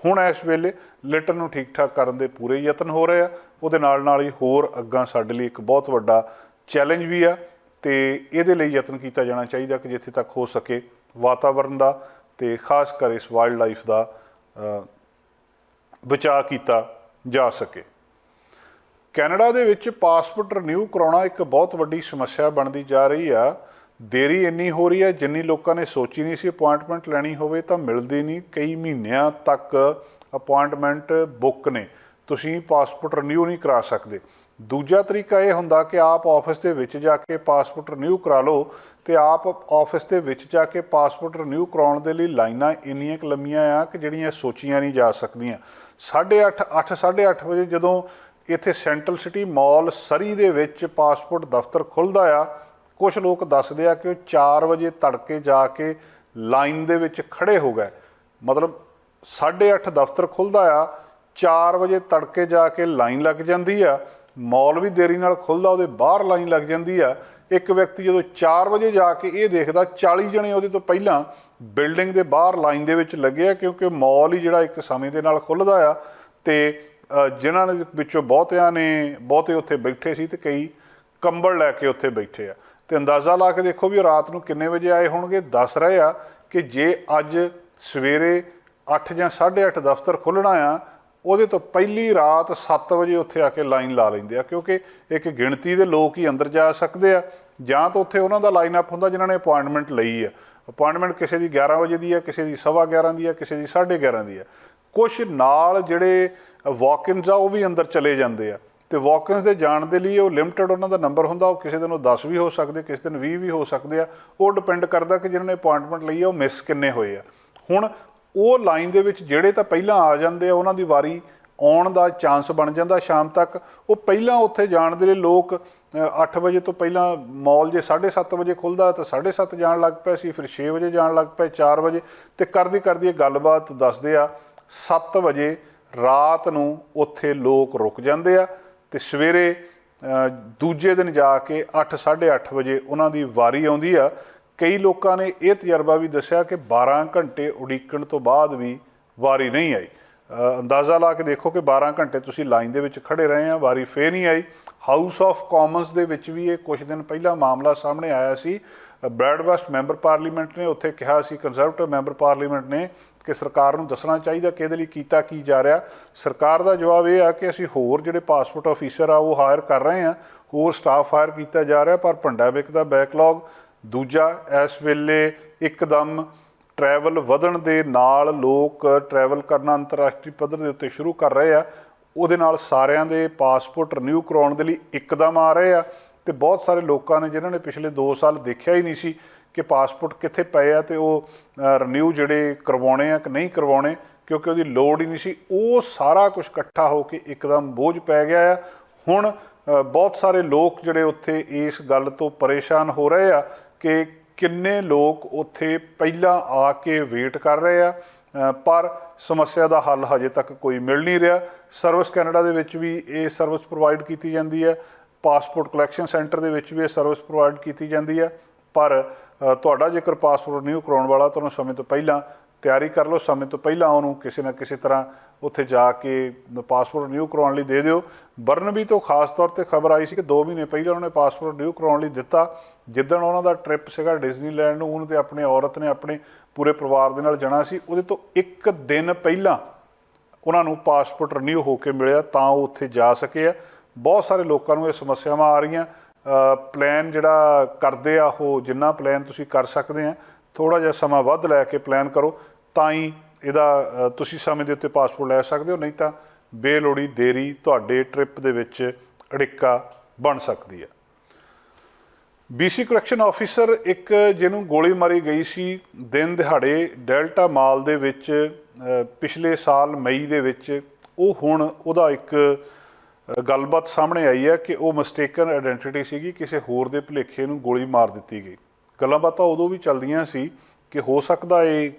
ਹੁਣ ਇਸ ਵੇਲੇ ਲਿਟਨ ਨੂੰ ਠੀਕ ਠਾਕ ਕਰਨ ਦੇ ਪੂਰੇ ਯਤਨ ਹੋ ਰਹੇ ਆ। ਉਹਦੇ ਨਾਲ ਹੀ ਹੋਰ ਅੱਗਾਂ ਸਾਡੇ ਲਈ ਇੱਕ ਬਹੁਤ ਵੱਡਾ ਚੈਲੰਜ ਵੀ ਆ, ਤੇ ਇਹਦੇ ਲਈ ਯਤਨ ਕੀਤਾ ਜਾਣਾ ਚਾਹੀਦਾ ਕਿ ਜਿੱਥੇ ਤੱਕ ਹੋ ਸਕੇ ਵਾਤਾਵਰਨ ਦਾ ਤੇ ਖਾਸ ਕਰ ਇਸ ਵਾਈਲਡ ਲਾਈਫ ਦਾ ਬਚਾਅ ਕੀਤਾ ਜਾ ਸਕੇ। ਕੈਨੇਡਾ ਦੇ ਵਿੱਚ ਪਾਸਪੋਰਟ ਰਿਨਿਊ ਕਰਾਉਣਾ ਇੱਕ ਬਹੁਤ ਵੱਡੀ ਸਮੱਸਿਆ ਬਣਦੀ ਜਾ ਰਹੀ ਆ। ਦੇਰੀ ਇੰਨੀ ਹੋ ਰਹੀ ਹੈ ਜਿੰਨੀ ਲੋਕਾਂ ਨੇ ਸੋਚੀ ਨਹੀਂ ਸੀ। ਅਪੁਆਇੰਟਮੈਂਟ ਲੈਣੀ ਹੋਵੇ ਤਾਂ ਮਿਲਦੀ ਨਹੀਂ, ਕਈ ਮਹੀਨਿਆਂ ਤੱਕ ਅਪੁਆਇੰਟਮੈਂਟ ਬੁੱਕ ਨੇ, ਤੁਸੀਂ ਪਾਸਪੋਰਟ ਰਿਨਿਊ ਨਹੀਂ ਕਰਾ ਸਕਦੇ। ਦੂਜਾ ਤਰੀਕਾ ਇਹ ਹੁੰਦਾ ਕਿ ਆਪ ਆਫਿਸ ਦੇ ਵਿੱਚ ਜਾ ਕੇ ਪਾਸਪੋਰਟ ਰਿਨਿਊ ਕਰਾ ਲਓ, ਤੇ ਆਪ ਆਫਿਸ ਦੇ ਵਿੱਚ ਜਾ ਕੇ ਪਾਸਪੋਰਟ ਰਿਨਿਊ ਕਰਾਉਣ ਦੇ ਲਈ ਲਾਈਨਾਂ ਇੰਨੀਆਂ ਕੁ ਲੰਮੀਆਂ ਆ ਕਿ ਜਿਹੜੀਆਂ ਸੋਚੀਆਂ ਨਹੀਂ ਜਾ ਸਕਦੀਆਂ। 8:30 ਵਜੇ ਜਦੋਂ ਇੱਥੇ ਸੈਂਟਰਲ ਸਿਟੀ ਮਾਲ ਸਰੀ ਦੇ ਵਿੱਚ ਪਾਸਪੋਰਟ ਦਫ਼ਤਰ ਖੁੱਲ੍ਹਦਾ ਆ, ਕੁਛ ਲੋਕ ਦੱਸਦੇ ਆ ਕਿ ਉਹ 4 ਵਜੇ ਤੜਕੇ ਜਾ ਕੇ ਲਾਈਨ ਦੇ ਵਿੱਚ ਖੜ੍ਹੇ ਹੋ ਗਏ। ਮਤਲਬ 8:30 ਦਫ਼ਤਰ ਖੁੱਲ੍ਹਦਾ ਆ, 4 ਵਜੇ ਤੜਕੇ ਜਾ ਕੇ ਲਾਈਨ ਲੱਗ ਜਾਂਦੀ ਆ। ਮਾਲ ਵੀ ਦੇਰੀ ਨਾਲ ਖੁੱਲ੍ਹਦਾ, ਉਹਦੇ ਬਾਹਰ ਲਾਈਨ ਲੱਗ ਜਾਂਦੀ ਆ। ਇੱਕ ਵਿਅਕਤੀ ਜਦੋਂ 4 ਵਜੇ ਜਾ ਕੇ ਇਹ ਦੇਖਦਾ 40 ਜਣੇ ਉਹਦੇ ਤੋਂ ਪਹਿਲਾਂ ਬਿਲਡਿੰਗ ਦੇ ਬਾਹਰ ਲਾਈਨ ਦੇ ਵਿੱਚ ਲੱਗੇ ਆ, ਕਿਉਂਕਿ ਮਾਲ ਹੀ ਜਿਹੜਾ ਇੱਕ ਸਮੇਂ ਦੇ ਨਾਲ ਖੁੱਲ੍ਹਦਾ ਆ। ਤੇ ਜਿਨ੍ਹਾਂ ਦੇ ਵਿੱਚੋਂ ਬਹੁਤੇ ਉੱਥੇ ਬੈਠੇ ਸੀ ਤੇ ਕਈ ਕੰਬਲ ਲੈ ਕੇ ਉੱਥੇ ਬੈਠੇ ਆ। ਤੇ ਅੰਦਾਜ਼ਾ ਲਾ ਕੇ ਦੇਖੋ ਵੀ ਉਹ ਰਾਤ ਨੂੰ ਕਿੰਨੇ ਵਜੇ ਆਏ ਹੋਣਗੇ। ਦੱਸ ਰਹੇ ਆ ਕਿ ਜੇ ਅੱਜ ਸਵੇਰੇ 8 ਜਾਂ 8:30 ਦਫ਼ਤਰ ਖੁੱਲ੍ਹਣਾ ਆ, ਉਹਦੇ ਤੋਂ ਪਹਿਲੀ ਰਾਤ 7 ਵਜੇ ਉੱਥੇ ਆ ਕੇ ਲਾਈਨ ਲਾ ਲੈਂਦੇ ਆ, ਕਿਉਂਕਿ ਇੱਕ ਗਿਣਤੀ ਦੇ ਲੋਕ ਹੀ ਅੰਦਰ ਜਾ ਸਕਦੇ ਆ, ਜਾਂ ਤਾਂ ਉੱਥੇ ਉਹਨਾਂ ਦਾ ਲਾਈਨ ਅਪ ਹੁੰਦਾ ਜਿਨ੍ਹਾਂ ਨੇ ਅਪੁਆਇੰਟਮੈਂਟ ਲਈ ਆ। ਅਪੁਆਇੰਟਮੈਂਟ ਕਿਸੇ ਦੀ 11 ਵਜੇ ਦੀ ਆ, ਕਿਸੇ ਦੀ 11:15 ਦੀ ਆ, ਕਿਸੇ ਦੀ 11:30 ਦੀ ਆ। ਕੁਛ ਨਾਲ ਜਿਹੜੇ ਵਾਕ-ਇਨਸ ਆ ਉਹ ਵੀ ਅੰਦਰ ਚਲੇ ਜਾਂਦੇ ਆ, ਤੇ ਵਾਕ-ਇਨਸ ਦੇ ਜਾਣ ਦੇ ਲਈ ਉਹ ਲਿਮਟਿਡ ਉਹਨਾਂ ਦਾ ਨੰਬਰ ਹੁੰਦਾ। ਉਹ ਕਿਸੇ ਦਿਨ ਉਹ 10 ਵੀ ਹੋ ਸਕਦੇ, ਕਿਸੇ ਦਿਨ 20 ਵੀ ਹੋ ਸਕਦੇ ਆ। ਉਹ ਡਿਪੈਂਡ ਕਰਦਾ ਕਿ ਜਿਹਨਾਂ ਨੇ ਅਪੁਆਇੰਟਮੈਂਟ ਲਈ ਆ ਉਹ ਮਿਸ ਕਿੰਨੇ ਹੋਏ ਆ। ਹੁਣ ਉਹ ਲਾਈਨ ਦੇ ਵਿੱਚ ਜਿਹੜੇ ਤਾਂ ਪਹਿਲਾਂ ਆ ਜਾਂਦੇ ਆ, ਉਹਨਾਂ ਦੀ ਵਾਰੀ ਆਉਣ ਦਾ ਚਾਂਸ ਬਣ ਜਾਂਦਾ ਸ਼ਾਮ ਤੱਕ। ਉਹ ਪਹਿਲਾਂ ਉੱਥੇ ਜਾਣ ਦੇ ਲਈ ਲੋਕ 8 ਵਜੇ ਤੋਂ ਪਹਿਲਾਂ ਮਾਲ ਜੇ 7:30 ਵਜੇ ਖੁੱਲ੍ਹਦਾ ਤਾਂ 7:30 ਜਾਣ ਲੱਗ ਪਏ ਸੀ, ਫਿਰ 6 ਵਜੇ ਜਾਣ ਲੱਗ ਪਏ, 4 ਵਜੇ, ਤੇ ਕਰਦੀ ਇਹ ਗੱਲਬਾਤ ਦੱਸਦੇ ਆ 7 ਵਜੇ ਰਾਤ ਨੂੰ ਉੱਥੇ ਲੋਕ ਰੁਕ ਜਾਂਦੇ ਆ, ਤੇ ਸਵੇਰੇ ਦੂਜੇ ਦਿਨ ਜਾ ਕੇ 8 8:30 ਵਜੇ ਉਹਨਾਂ ਦੀ ਵਾਰੀ ਆਉਂਦੀ ਆ। ਕਈ ਲੋਕਾਂ ਨੇ ਇਹ ਤਜਰਬਾ ਵੀ ਦੱਸਿਆ ਕਿ 12 ਘੰਟੇ ਉਡੀਕਣ ਤੋਂ ਬਾਅਦ ਵੀ ਵਾਰੀ ਨਹੀਂ ਆਈ। ਅੰਦਾਜ਼ਾ ਲਾ ਕੇ ਦੇਖੋ ਕਿ 12 ਘੰਟੇ ਤੁਸੀਂ ਲਾਈਨ ਦੇ ਵਿੱਚ ਖੜੇ ਰਹੇ ਆ, ਵਾਰੀ ਫੇਰ ਨਹੀਂ ਆਈ। ਹਾਊਸ ਆਫ ਕਾਮਨਸ ਦੇ ਵਿੱਚ ਵੀ ਇਹ ਕੁਝ ਦਿਨ ਪਹਿਲਾਂ ਮਾਮਲਾ ਸਾਹਮਣੇ ਆਇਆ ਸੀ। ਬ੍ਰੈਡਵੈਸਟ ਮੈਂਬਰ ਪਾਰਲੀਮੈਂਟ ਨੇ ਉੱਥੇ ਕਿਹਾ ਸੀ, ਕੰਜ਼ਰਵੇਟਿਵ ਮੈਂਬਰ ਪਾਰਲੀਮੈਂਟ ਨੇ, ਕਿ ਸਰਕਾਰ ਨੂੰ ਦੱਸਣਾ ਚਾਹੀਦਾ ਕਿ ਇਹਦੇ ਲਈ ਕੀਤਾ ਕੀ ਜਾ ਰਿਹਾ। ਸਰਕਾਰ ਦਾ ਜਵਾਬ ਇਹ ਆ ਕਿ ਅਸੀਂ ਹੋਰ ਜਿਹੜੇ ਪਾਸਪੋਰਟ ਆਫੀਸਰ ਆ ਉਹ ਹਾਇਰ ਕਰ ਰਹੇ ਹਾਂ, ਹੋਰ ਸਟਾਫ ਹਾਇਰ ਕੀਤਾ ਜਾ ਰਿਹਾ, ਪਰ ਭੰਡਾਵਿਕ ਦਾ ਬੈਕਲੌਗ। ਦੂਜਾ, ਇਸ ਵੇਲੇ ਇੱਕਦਮ ਟਰੈਵਲ ਵਧਣ ਦੇ ਨਾਲ ਲੋਕ ਟਰੈਵਲ ਕਰਨਾ ਅੰਤਰਰਾਸ਼ਟਰੀ ਪੱਧਰ ਦੇ ਉੱਤੇ ਸ਼ੁਰੂ ਕਰ ਰਹੇ ਆ। ਉਹਦੇ ਨਾਲ ਸਾਰਿਆਂ ਦੇ ਪਾਸਪੋਰਟ ਰਿਨਿਊ ਕਰਾਉਣ ਦੇ ਲਈ ਇੱਕਦਮ ਆ ਰਹੇ ਆ, ਤੇ ਬਹੁਤ ਸਾਰੇ ਲੋਕਾਂ ਨੇ ਜਿਨ੍ਹਾਂ ਨੇ ਪਿਛਲੇ 2 ਸਾਲ ਦੇਖਿਆ ਹੀ ਨਹੀਂ ਸੀ ਕਿ ਪਾਸਪੋਰਟ ਕਿੱਥੇ ਪਏ ਆ ਤੇ ਉਹ ਰਿਨਿਊ ਜਿਹੜੇ ਕਰਵਾਉਣੇ ਆ ਕਿ ਨਹੀਂ ਕਰਵਾਉਣੇ, ਕਿਉਂਕਿ ਉਹਦੀ ਲੋੜ ਹੀ ਨਹੀਂ ਸੀ, ਉਹ ਸਾਰਾ ਕੁਝ ਇਕੱਠਾ ਹੋ ਕੇ ਇੱਕਦਮ ਬੋਝ ਪੈ ਗਿਆ ਆ। ਹੁਣ ਬਹੁਤ ਸਾਰੇ ਲੋਕ ਜਿਹੜੇ ਉੱਥੇ ਇਸ ਗੱਲ ਤੋਂ ਪਰੇਸ਼ਾਨ ਹੋ ਰਹੇ ਆ ਕਿ ਕਿੰਨੇ ਲੋਕ ਉੱਥੇ ਪਹਿਲਾਂ ਆ ਕੇ ਵੇਟ ਕਰ ਰਹੇ ਆ, ਪਰ ਸਮੱਸਿਆ ਦਾ ਹੱਲ ਹਜੇ ਤੱਕ ਕੋਈ ਮਿਲ ਨਹੀਂ ਰਿਹਾ। ਸਰਵਿਸ ਕੈਨੇਡਾ ਦੇ ਵਿੱਚ ਵੀ ਇਹ ਸਰਵਿਸ ਪ੍ਰੋਵਾਈਡ ਕੀਤੀ ਜਾਂਦੀ ਹੈ, ਪਾਸਪੋਰਟ ਕਲੈਕਸ਼ਨ ਸੈਂਟਰ ਦੇ ਵਿੱਚ ਵੀ ਇਹ ਸਰਵਿਸ ਪ੍ਰੋਵਾਈਡ ਕੀਤੀ ਜਾਂਦੀ ਹੈ, ਪਰ ਤੁਹਾਡਾ ਜੇਕਰ ਪਾਸਪੋਰਟ ਰਿਨਿਊ ਕਰਾਉਣ ਵਾਲਾ, ਤੁਹਾਨੂੰ ਸਮੇਂ ਤੋਂ ਪਹਿਲਾਂ ਤਿਆਰੀ ਕਰ ਲਓ, ਸਮੇਂ ਤੋਂ ਪਹਿਲਾਂ ਉਹਨੂੰ ਕਿਸੇ ਨਾ ਕਿਸੇ ਤਰ੍ਹਾਂ ਉੱਥੇ ਜਾ ਕੇ ਪਾਸਪੋਰਟ ਰਿਨਿਊ ਕਰਵਾਉਣ ਲਈ ਦੇ ਦਿਓ। ਬਰਨਬੀ ਤੋਂ ਖਾਸ ਤੌਰ 'ਤੇ ਖਬਰ ਆਈ ਸੀ ਕਿ 2 ਮਹੀਨੇ ਪਹਿਲਾਂ ਉਹਨਾਂ ਨੇ ਪਾਸਪੋਰਟ ਰਿਨਿਊ ਕਰਵਾਉਣ ਲਈ ਦਿੱਤਾ। ਜਿੱਦਣ ਉਹਨਾਂ ਦਾ ਟ੍ਰਿਪ ਸੀਗਾ ਡਿਜ਼ਨੀਲੈਂਡ ਨੂੰ, ਉਹਨੂੰ ਤੇ ਆਪਣੀ ਔਰਤ ਨੇ ਆਪਣੇ ਪੂਰੇ ਪਰਿਵਾਰ ਦੇ ਨਾਲ ਜਾਣਾ ਸੀ, ਉਹਦੇ ਤੋਂ 1 ਦਿਨ ਪਹਿਲਾਂ ਉਹਨਾਂ ਨੂੰ ਪਾਸਪੋਰਟ ਰਿਨਿਊ ਹੋ ਕੇ ਮਿਲਿਆ ਤਾਂ ਉਹ ਉੱਥੇ ਜਾ ਸਕੇ ਆ। ਬਹੁਤ ਸਾਰੇ ਲੋਕਾਂ ਨੂੰ ਇਹ ਸਮੱਸਿਆਵਾਂ ਆ ਰਹੀਆਂ। ਪਲਾਨ ਜਿਹੜਾ ਕਰਦੇ ਆ ਉਹ ਜਿੰਨਾ ਪਲਾਨ ਤੁਸੀਂ ਕਰ ਸਕਦੇ ਆ, ਥੋੜ੍ਹਾ ਜਿਹਾ ਸਮਾਂ ਵੱਧ ਲੈ ਕੇ ਪਲਾਨ ਕਰੋ, ਤਾਂ ਹੀ ਇਹਦਾ ਤੁਸੀਂ ਸਮੇਂ ਦੇ ਉੱਤੇ ਪਾਸਪੋਰਟ ਲੈ ਸਕਦੇ ਹੋ, ਨਹੀਂ ਤਾਂ ਬੇਲੋੜੀ ਦੇਰੀ ਤੁਹਾਡੇ ਟ੍ਰਿਪ ਦੇ ਵਿੱਚ ਅੜਿੱਕਾ ਬਣ ਸਕਦੀ ਹੈ। BC ਕਰੈਕਸ਼ਨ ਆਫੀਸਰ ਇੱਕ ਜਿਹਨੂੰ ਗੋਲੀ ਮਾਰੀ ਗਈ ਸੀ ਦਿਨ ਦਿਹਾੜੇ ਡੈਲਟਾ ਮਾਲ ਦੇ ਵਿੱਚ ਪਿਛਲੇ ਸਾਲ ਮਈ ਦੇ ਵਿੱਚ, ਉਹ ਹੁਣ ਉਹਦਾ ਇੱਕ ਗੱਲਬਾਤ ਸਾਹਮਣੇ ਆਈ ਹੈ ਕਿ ਉਹ ਮਿਸਟੇਕਨ ਆਇਡੈਂਟੀਟੀ ਸੀਗੀ, ਕਿਸੇ ਹੋਰ ਦੇ ਭੁਲੇਖੇ ਨੂੰ ਗੋਲੀ ਮਾਰ ਦਿੱਤੀ ਗਈ। ਗੱਲਾਂ ਬਾਤਾਂ ਉਦੋਂ ਵੀ ਚੱਲਦੀਆਂ ਸੀ ਕਿ ਹੋ ਸਕਦਾ ਇਹ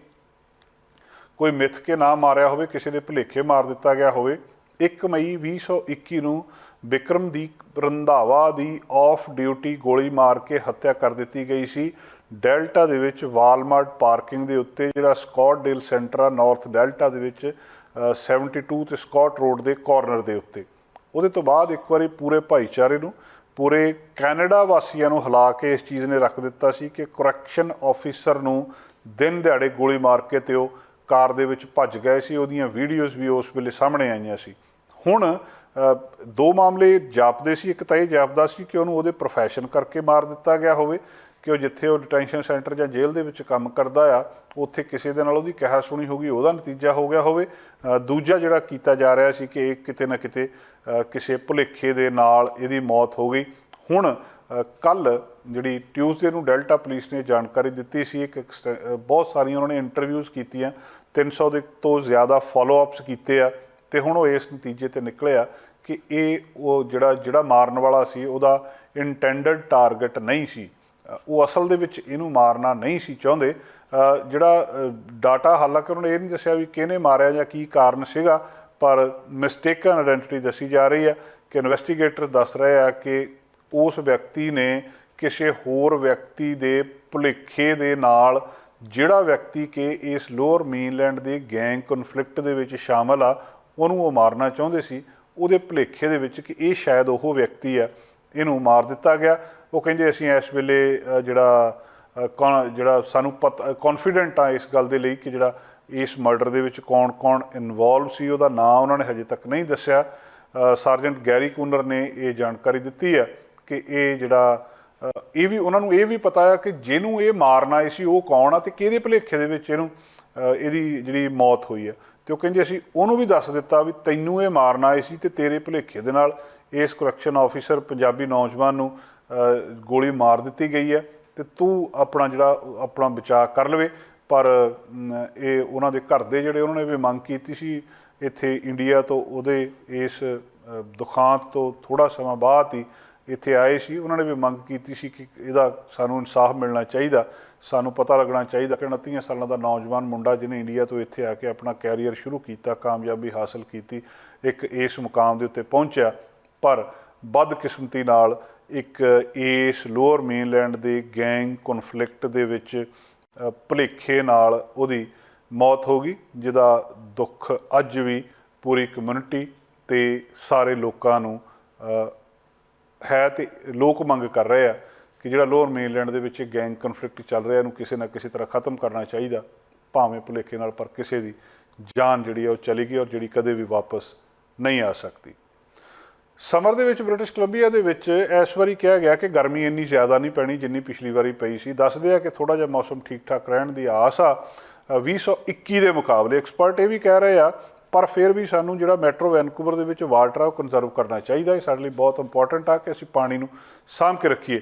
ਕੋਈ ਮਿੱਥ ਕੇ ਨਾ ਮਾਰਿਆ ਹੋਵੇ, ਕਿਸੇ ਦੇ ਭੁਲੇਖੇ ਮਾਰ ਦਿੱਤਾ ਗਿਆ ਹੋਵੇ। 1 ਮਈ 2021 ਨੂੰ ਬਿਕਰਮਦੀਪ ਰੰਧਾਵਾ ਦੀ ਆਫ ਡਿਊਟੀ ਗੋਲੀ ਮਾਰ ਕੇ ਹੱਤਿਆ ਕਰ ਦਿੱਤੀ ਗਈ ਸੀ ਡੈਲਟਾ ਦੇ ਵਿੱਚ ਵਾਲਮਾਰਟ ਪਾਰਕਿੰਗ ਦੇ ਉੱਤੇ, ਜਿਹੜਾ ਸਕਾਟਡੇਲ ਸੈਂਟਰ ਆ ਨਾਰਥ ਡੈਲਟਾ ਦੇ ਵਿੱਚ 72 ਤੇ ਸਕਾਟ ਰੋਡ ਦੇ ਕਾਰਨਰ ਦੇ ਉੱਤੇ। ਉਹਦੇ ਤੋਂ ਬਾਅਦ ਇੱਕ ਵਾਰੀ ਪੂਰੇ ਭਾਈਚਾਰੇ ਨੂੰ, ਪੂਰੇ ਕੈਨੇਡਾ ਵਾਸੀਆਂ ਨੂੰ ਹਿਲਾ ਕੇ ਇਸ ਚੀਜ਼ ਨੇ ਰੱਖ ਦਿੱਤਾ ਸੀ ਕਿ ਕਰੈਕਸ਼ਨ ਆਫੀਸਰ ਨੂੰ ਦਿਨ ਦਿਹਾੜੇ ਗੋਲੀ ਮਾਰ ਕੇ ਤੇ ਉਹ ਕਾਰ ਦੇ ਵਿੱਚ ਭੱਜ ਗਏ ਸੀ। ਉਹਦੀਆਂ ਵੀਡੀਓਜ਼ ਵੀ ਉਸ ਵੇਲੇ ਸਾਹਮਣੇ ਆਈਆਂ ਸੀ। ਹੁਣ 2 ਮਾਮਲੇ ਜਾਪਦੇ ਸੀ। ਇੱਕ ਤਾਂ ਇਹ ਜਾਪਦਾ ਸੀ ਕਿ ਉਹਨੂੰ ਉਹਦੇ ਪ੍ਰੋਫੈਸ਼ਨ ਕਰਕੇ ਮਾਰ ਦਿੱਤਾ ਗਿਆ ਹੋਵੇ, ਕਿ ਉਹ ਜਿੱਥੇ ਉਹ ਡਿਟੈਂਸ਼ਨ ਸੈਂਟਰ ਜਾਂ ਜੇਲ੍ਹ ਦੇ ਵਿੱਚ ਕੰਮ ਕਰਦਾ ਆ ਉੱਥੇ ਕਿਸੇ ਦੇ ਨਾਲ ਉਹਦੀ ਕਿਹਾ ਸੁਣੀ ਹੋ ਗਈ, ਉਹਦਾ ਨਤੀਜਾ ਹੋ ਗਿਆ ਹੋਵੇ। ਦੂਜਾ ਜਿਹੜਾ ਕੀਤਾ ਜਾ ਰਿਹਾ ਸੀ ਕਿ ਇਹ ਕਿਤੇ ਨਾ ਕਿਤੇ ਕਿਸੇ ਭੁਲੇਖੇ ਦੇ ਨਾਲ ਇਹਦੀ ਮੌਤ ਹੋ ਗਈ। ਹੁਣ ਕੱਲ੍ਹ ਜਿਹੜੀ ਟਿਊਜ਼ਡੇ ਨੂੰ ਡੈਲਟਾ ਪੁਲਿਸ ਨੇ ਜਾਣਕਾਰੀ ਦਿੱਤੀ ਸੀ, ਬਹੁਤ ਸਾਰੀਆਂ ਉਹਨਾਂ ਨੇ ਇੰਟਰਵਿਊਜ਼ ਕੀਤੀਆਂ, 300 ਦੇ ਤੋਂ ਜ਼ਿਆਦਾ ਫੋਲੋ ਅਪਸ ਕੀਤੇ ਆ, ਤੇ ਹੁਣ ਉਹ ਇਸ ਨਤੀਜੇ 'ਤੇ ਨਿਕਲਿਆ ਕਿ ਇਹ ਉਹ ਜਿਹੜਾ ਮਾਰਨ ਵਾਲਾ ਸੀ ਉਹਦਾ ਇੰਟੈਂਡਡ ਟਾਰਗੇਟ ਨਹੀਂ ਸੀ, ਉਹ ਅਸਲ ਦੇ ਵਿੱਚ ਇਹਨੂੰ ਮਾਰਨਾ ਨਹੀਂ ਸੀ ਚਾਹੁੰਦੇ। ਜਿਹੜਾ ਡਾਟਾ, ਹਾਲਾਂਕਿ ਉਹਨਾਂ ਨੇ ਇਹ ਨਹੀਂ ਦੱਸਿਆ ਵੀ ਕਿਹਨੇ ਮਾਰਿਆ ਜਾਂ ਕੀ ਕਾਰਨ ਸੀਗਾ, ਪਰ ਮਿਸਟੇਕਨ ਆਇਡੈਂਟੀਟੀ ਦੱਸੀ ਜਾ ਰਹੀ ਹੈ ਕਿ ਇਨਵੈਸਟੀਗੇਟਰ ਦੱਸ ਰਹੇ ਆ ਕਿ ਉਸ ਵਿਅਕਤੀ ਨੇ ਕਿਸੇ ਹੋਰ ਵਿਅਕਤੀ ਦੇ ਭੁਲੇਖੇ ਦੇ ਨਾਲ, ਜਿਹੜਾ ਵਿਅਕਤੀ ਕਿ ਇਸ ਲੋਅਰ ਮੇਨਲੈਂਡ ਦੇ ਗੈਂਗ ਕਨਫਲਿਕਟ ਦੇ ਵਿੱਚ ਸ਼ਾਮਲ ਆ, ਉਹਨੂੰ ਉਹ ਮਾਰਨਾ ਚਾਹੁੰਦੇ ਸੀ। ਉਹਦੇ ਭੁਲੇਖੇ ਦੇ ਵਿੱਚ ਕਿ ਇਹ ਸ਼ਾਇਦ ਉਹ ਵਿਅਕਤੀ ਆ, ਇਹਨੂੰ ਮਾਰ ਦਿੱਤਾ ਗਿਆ। ਉਹ ਕਹਿੰਦੇ ਅਸੀਂ ਇਸ ਵੇਲੇ ਜਿਹੜਾ ਸਾਨੂੰ ਪਤਾ, ਕੌਨਫੀਡੈਂਟ ਆ ਇਸ ਗੱਲ ਦੇ ਲਈ ਕਿ ਜਿਹੜਾ ਇਸ ਮਰਡਰ ਦੇ ਵਿੱਚ ਕੌਣ ਇਨਵੋਲਵ ਸੀ, ਉਹਦਾ ਨਾਂ ਉਹਨਾਂ ਨੇ ਹਜੇ ਤੱਕ ਨਹੀਂ ਦੱਸਿਆ। ਸਰਜੈਂਟ ਗੈਰੀ ਕੂਨਰ ਨੇ ਇਹ ਜਾਣਕਾਰੀ ਦਿੱਤੀ ਹੈ ਕਿ ਇਹ ਜਿਹੜਾ ਇਹ ਵੀ ਉਹਨਾਂ ਨੂੰ ਇਹ ਵੀ ਪਤਾ ਹੈ ਕਿ ਜਿਹਨੂੰ ਇਹ ਮਾਰਨ ਆਏ ਸੀ ਉਹ ਕੌਣ ਆ ਤੇ ਕਿਹਦੇ ਭੁਲੇਖੇ ਦੇ ਵਿੱਚ ਇਹਦੀ ਜਿਹੜੀ ਮੌਤ ਹੋਈ ਹੈ। ਅਤੇ ਉਹ ਕਹਿੰਦੇ ਅਸੀਂ ਉਹਨੂੰ ਵੀ ਦੱਸ ਦਿੱਤਾ ਵੀ ਤੈਨੂੰ ਇਹ ਮਾਰਨ ਆਏ ਸੀ ਅਤੇ ਤੇਰੇ ਭੁਲੇਖੇ ਦੇ ਨਾਲ ਇਸ ਕਰੈਕਸ਼ਨ ਆਫੀਸਰ ਪੰਜਾਬੀ ਨੌਜਵਾਨ ਨੂੰ ਗੋਲੀ ਮਾਰ ਦਿੱਤੀ ਗਈ ਹੈ ਅਤੇ ਤੂੰ ਆਪਣਾ ਬਚਾਅ ਕਰ ਲਵੇ। ਪਰ ਇਹ ਉਹਨਾਂ ਦੇ ਘਰ ਦੇ ਜਿਹੜੇ ਉਹਨਾਂ ਨੇ ਵੀ ਮੰਗ ਕੀਤੀ ਸੀ ਇੱਥੇ ਇੰਡੀਆ ਤੋਂ, ਉਹਦੇ ਇਸ ਦੁਖਾਂਤ ਤੋਂ ਥੋੜ੍ਹਾ ਸਮਾਂ ਬਾਅਦ ਹੀ ਇੱਥੇ ਆਏ ਸੀ। ਉਹਨਾਂ ਨੇ ਵੀ ਮੰਗ ਕੀਤੀ ਸੀ ਕਿ ਇਹਦਾ ਸਾਨੂੰ ਇਨਸਾਫ ਮਿਲਣਾ ਚਾਹੀਦਾ, ਸਾਨੂੰ ਪਤਾ ਲੱਗਣਾ ਚਾਹੀਦਾ ਕਿ 29 ਸਾਲਾਂ ਦਾ ਨੌਜਵਾਨ ਮੁੰਡਾ ਜਿਹਨੇ ਇੰਡੀਆ ਤੋਂ ਇੱਥੇ ਆ ਕੇ ਆਪਣਾ ਕੈਰੀਅਰ ਸ਼ੁਰੂ ਕੀਤਾ, ਕਾਮਯਾਬੀ ਹਾਸਲ ਕੀਤੀ, ਇੱਕ ਇਸ ਮੁਕਾਮ ਦੇ ਉੱਤੇ ਪਹੁੰਚਿਆ, ਪਰ ਬਦਕਿਸਮਤੀ ਨਾਲ ਇੱਕ ਇਸ ਲੋਅਰ ਮੇਨਲੈਂਡ ਦੇ ਗੈਂਗ ਕਨਫਲਿਕਟ ਦੇ ਵਿੱਚ ਭੁਲੇਖੇ ਨਾਲ ਉਹਦੀ ਮੌਤ ਹੋ ਗਈ, ਜਿਹਦਾ ਦੁੱਖ ਅੱਜ ਵੀ ਪੂਰੀ ਕਮਿਊਨਿਟੀ ਤੇ ਸਾਰੇ ਲੋਕਾਂ ਨੂੰ ਹੈ। ਤੇ ਲੋਕ ਮੰਗ ਕਰ ਰਹੇ ਆ ਕਿ ਜਿਹੜਾ ਲੋਅਰ ਮੇਨਲੈਂਡ ਦੇ ਵਿੱਚ ਗੈਂਗ ਕਨਫਲਿਕਟ ਚੱਲ ਰਿਹਾ ਇਹਨੂੰ ਕਿਸੇ ਨਾ ਕਿਸੇ ਤਰ੍ਹਾਂ ਖਤਮ ਕਰਨਾ ਚਾਹੀਦਾ, ਭਾਵੇਂ ਭੁਲੇਖੇ ਨਾਲ, ਪਰ ਕਿਸੇ ਦੀ ਜਾਨ ਜਿਹੜੀ ਆ ਉਹ ਚਲੀ ਗਈ ਔਰ ਜਿਹੜੀ ਕਦੇ ਵੀ ਵਾਪਸ ਨਹੀਂ ਆ ਸਕਦੀ। ਸਮਰ ਦੇ ਵਿੱਚ ਬ੍ਰਿਟਿਸ਼ ਕੋਲੰਬੀਆ ਦੇ ਵਿੱਚ ਇਸ ਵਾਰੀ ਕਿਹਾ ਗਿਆ ਕਿ ਗਰਮੀ ਇੰਨੀ ਜ਼ਿਆਦਾ ਨਹੀਂ ਪੈਣੀ ਜਿੰਨੀ ਪਿਛਲੀ ਵਾਰੀ ਪਈ ਸੀ। ਦੱਸਦੇ ਆ ਕਿ ਥੋੜ੍ਹਾ ਜਿਹਾ ਮੌਸਮ ਠੀਕ ਠਾਕ ਰਹਿਣ ਦੀ ਆਸ ਆ 2021 ਦੇ ਮੁਕਾਬਲੇ। ਐਕਸਪਰਟ ਇਹ ਵੀ ਕਹਿ ਰਹੇ ਆ, ਪਰ ਫਿਰ ਵੀ ਸਾਨੂੰ ਜਿਹੜਾ ਮੈਟਰੋ ਵੈਨਕੂਵਰ ਦੇ ਵਿੱਚ ਵਾਟਰ ਆ ਉਹ ਕੰਜ਼ਰਵ ਕਰਨਾ ਚਾਹੀਦਾ। ਇਹ ਸਾਡੇ ਲਈ ਬਹੁਤ ਇੰਪੋਰਟੈਂਟ ਆ ਕਿ ਅਸੀਂ ਪਾਣੀ ਨੂੰ ਸਾਂਭ ਕੇ ਰੱਖੀਏ।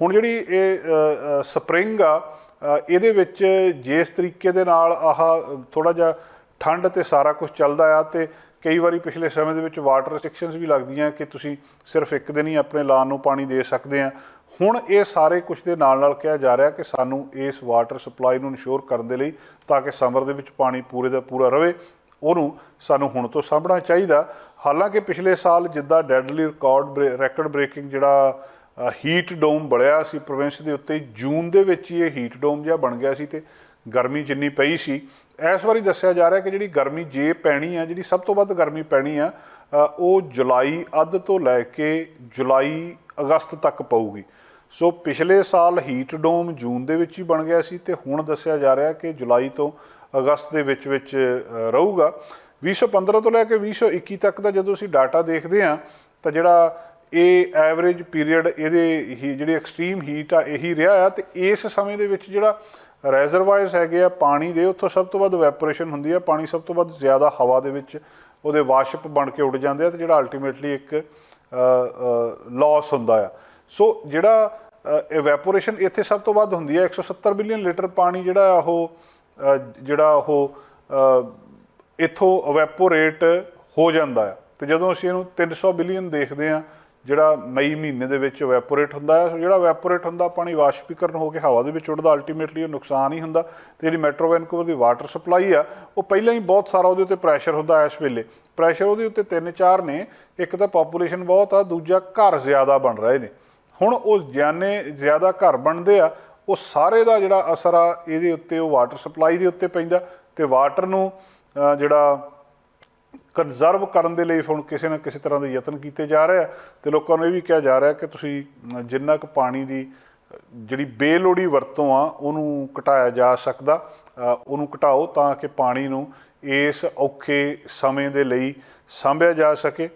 ਹੁਣ ਜਿਹੜੀ ਇਹ ਸਪਰਿੰਗ ਆ ਇਹਦੇ ਵਿੱਚ ਜਿਸ ਤਰੀਕੇ ਦੇ ਨਾਲ ਆਹ ਥੋੜ੍ਹਾ ਜਿਹਾ ਠੰਡ ਤੇ ਸਾਰਾ ਕੁਝ ਚੱਲਦਾ ਆ, ਤੇ ਕਈ ਵਾਰੀ ਪਿਛਲੇ ਸਮੇਂ ਦੇ ਵਿੱਚ ਵਾਟਰ ਰਿਸਟ੍ਰਿਕਸ਼ਨਸ ਵੀ ਲੱਗਦੀਆਂ ਕਿ ਤੁਸੀਂ ਸਿਰਫ ਇੱਕ ਦਿਨ ਹੀ ਆਪਣੇ ਲਾਨ ਨੂੰ ਪਾਣੀ ਦੇ ਸਕਦੇ ਆ। ਹੁਣ ਇਹ ਸਾਰੇ ਕੁਝ ਦੇ ਨਾਲ ਨਾਲ ਕਿਹਾ ਜਾ ਰਿਹਾ ਕਿ ਸਾਨੂੰ ਇਸ ਵਾਟਰ ਸਪਲਾਈ ਨੂੰ ਇਨਸ਼ੋਰ ਕਰਨ ਦੇ ਲਈ, ਤਾਂ ਕਿ ਸਮਰ ਦੇ ਵਿੱਚ ਪਾਣੀ ਪੂਰੇ ਦਾ ਪੂਰਾ ਰਵੇ, ਉਹਨੂੰ ਸਾਨੂੰ ਹੁਣ ਤੋਂ ਸਾਂਭਣਾ ਚਾਹੀਦਾ। ਹਾਲਾਂਕਿ ਪਿਛਲੇ ਸਾਲ ਜਿੱਦਾਂ ਡੈਡਲੀ ਰੈਕਡ ਬ੍ਰੇਕਿੰਗ ਜਿਹੜਾ ਹੀਟ ਡੋਮ ਬਣਿਆ ਸੀ ਪ੍ਰੋਵਿੰਸ ਦੇ ਉੱਤੇ, ਜੂਨ ਦੇ ਵਿੱਚ ਹੀ ਇਹ ਹੀਟ ਡੋਮ ਜਿਹਾ ਬਣ ਗਿਆ ਸੀ ਤੇ ਗਰਮੀ ਜਿੰਨੀ ਪਈ ਸੀ। ਇਸ ਵਾਰੀ ਦੱਸਿਆ ਜਾ ਰਿਹਾ ਕਿ ਜਿਹੜੀ ਗਰਮੀ ਜੇ ਪੈਣੀ ਆ, ਜਿਹੜੀ ਸਭ ਤੋਂ ਵੱਧ ਗਰਮੀ ਪੈਣੀ ਆ ਉਹ ਜੁਲਾਈ ਅੱਧ ਤੋਂ ਲੈ ਕੇ ਜੁਲਾਈ ਅਗਸਤ ਤੱਕ ਪਊਗੀ। ਸੋ ਪਿਛਲੇ ਸਾਲ ਹੀਟ ਡੋਮ ਜੂਨ ਦੇ ਵਿੱਚ ਹੀ ਬਣ ਗਿਆ ਸੀ ਤੇ ਹੁਣ ਦੱਸਿਆ ਜਾ ਰਿਹਾ ਕਿ ਜੁਲਾਈ ਤੋਂ ਅਗਸਤ ਦੇ ਵਿੱਚ ਰਹੂਗਾ। 2015 ਤੋਂ ਲੈ ਕੇ 2021 ਤੱਕ ਦਾ ਜਦੋਂ ਅਸੀਂ ਡਾਟਾ ਦੇਖਦੇ ਹਾਂ ਤਾਂ ਜਿਹੜਾ ਇਹ ਐਵਰੇਜ ਪੀਰੀਅਡ ਇਹਦੇ ਜਿਹੜੀ ਐਕਸਟ੍ਰੀਮ ਹੀਟ ਆ ਇਹੀ ਰਿਹਾ ਆ। ਤੇ ਇਸ ਸਮੇਂ ਦੇ ਵਿੱਚ ਜਿਹੜਾ ਰੈਜ਼ਰਵਾਇਰਸ ਹੈਗੇ ਆ ਪਾਣੀ ਦੇ, ਉੱਥੋਂ ਸਭ ਤੋਂ ਵੱਧ ਵੈਪੋਰੇਸ਼ਨ ਹੁੰਦੀ ਆ, ਪਾਣੀ ਸਭ ਤੋਂ ਵੱਧ ਜ਼ਿਆਦਾ ਹਵਾ ਦੇ ਵਿੱਚ ਉਹਦੇ ਵਾਸ਼ਪ ਬਣ ਕੇ ਉੱਡ ਜਾਂਦੇ ਆ, ਤੇ ਜਿਹੜਾ ਅਲਟੀਮੇਟਲੀ ਇੱਕ ਲਾਸ ਹੁੰਦਾ ਆ। ਸੋ ਜਿਹੜਾ ਇਵੈਪੋਰੇਸ਼ਨ ਇੱਥੇ ਸਭ ਤੋਂ ਵੱਧ ਹੁੰਦੀ ਆ। 170 ਬਿਲੀਅਨ ਲੀਟਰ ਪਾਣੀ ਜਿਹੜਾ ਉਹ ਇੱਥੋਂ ਇਵੈਪੋਰੇਟ ਹੋ ਜਾਂਦਾ ਆ। ਤੇ ਜਦੋਂ ਅਸੀਂ ਇਹਨੂੰ 300 ਬਿਲੀਅਨ ਦੇਖਦੇ ਹਾਂ ਜਿਹੜਾ ਮਈ ਮਹੀਨੇ ਦੇ ਵਿੱਚ ਇਵੈਪੋਰੇਟ ਹੁੰਦਾ ਹੈ, ਜਿਹੜਾ ਇਵੈਪੋਰੇਟ ਹੁੰਦਾ ਪਾਣੀ ਵਾਸ਼ਪੀਕਰਨ ਹੋ ਕੇ ਹਵਾ ਦੇ ਵਿੱਚ ਉੱਡਦਾ, ਅਲਟੀਮੇਟਲੀ ਉਹ ਨੁਕਸਾਨ ਹੀ ਹੁੰਦਾ। ਤੇ ਜਿਹੜੀ ਮੈਟਰੋ ਵੈਨਕੂਵਰ ਦੀ ਵਾਟਰ ਸਪਲਾਈ ਆ ਉਹ ਪਹਿਲਾਂ ਹੀ ਬਹੁਤ ਸਾਰਾ ਉਹਦੇ ਉੱਤੇ ਪ੍ਰੈਸ਼ਰ ਹੁੰਦਾ। ਇਸ ਵੇਲੇ ਪ੍ਰੈਸ਼ਰ ਉਹਦੇ ਉੱਤੇ 3-4 ਨੇ, ਇੱਕ ਤਾਂ ਪਾਪੂਲੇਸ਼ਨ ਬਹੁਤ ਆ, ਦੂਜਾ ਘਰ ਜ਼ਿਆਦਾ ਬਣ ਰਹੇ ਨੇ। ਹੁਣ ਉਹ ਜ਼ਿਆਦਾ ਘਰ ਬਣਦੇ ਆ, ਉਹ ਸਾਰੇ ਦਾ ਜਿਹੜਾ ਅਸਰ ਆ ਇਹਦੇ ਉੱਤੇ ਉਹ ਵਾਟਰ ਸਪਲਾਈ ਦੇ ਉੱਤੇ ਪੈਂਦਾ। ਤੇ ਵਾਟਰ ਨੂੰ ਜਿਹੜਾ ਕੰਜ਼ਰਵ ਕਰਨ ਦੇ ਲਈ ਹੁਣ ਕਿਸੇ ਨਾ ਕਿਸੇ ਤਰ੍ਹਾਂ ਦੇ ਯਤਨ ਕੀਤੇ ਜਾ ਰਹੇ ਆ। ਤੇ ਲੋਕਾਂ ਨੂੰ ਇਹ ਵੀ ਕਿਹਾ ਜਾ ਰਿਹਾ ਕਿ ਤੁਸੀਂ ਜਿੰਨਾ ਕੁ ਪਾਣੀ ਦੀ ਜਿਹੜੀ ਬੇਲੋੜੀ ਵਰਤੋਂ ਆ ਉਹਨੂੰ ਘਟਾਇਆ ਜਾ ਸਕਦਾ, ਉਹਨੂੰ ਘਟਾਓ ਤਾਂ ਕਿ ਪਾਣੀ ਨੂੰ ਇਸ ਔਖੇ ਸਮੇਂ ਦੇ ਲਈ ਸਾਂਭਿਆ ਜਾ ਸਕੇ।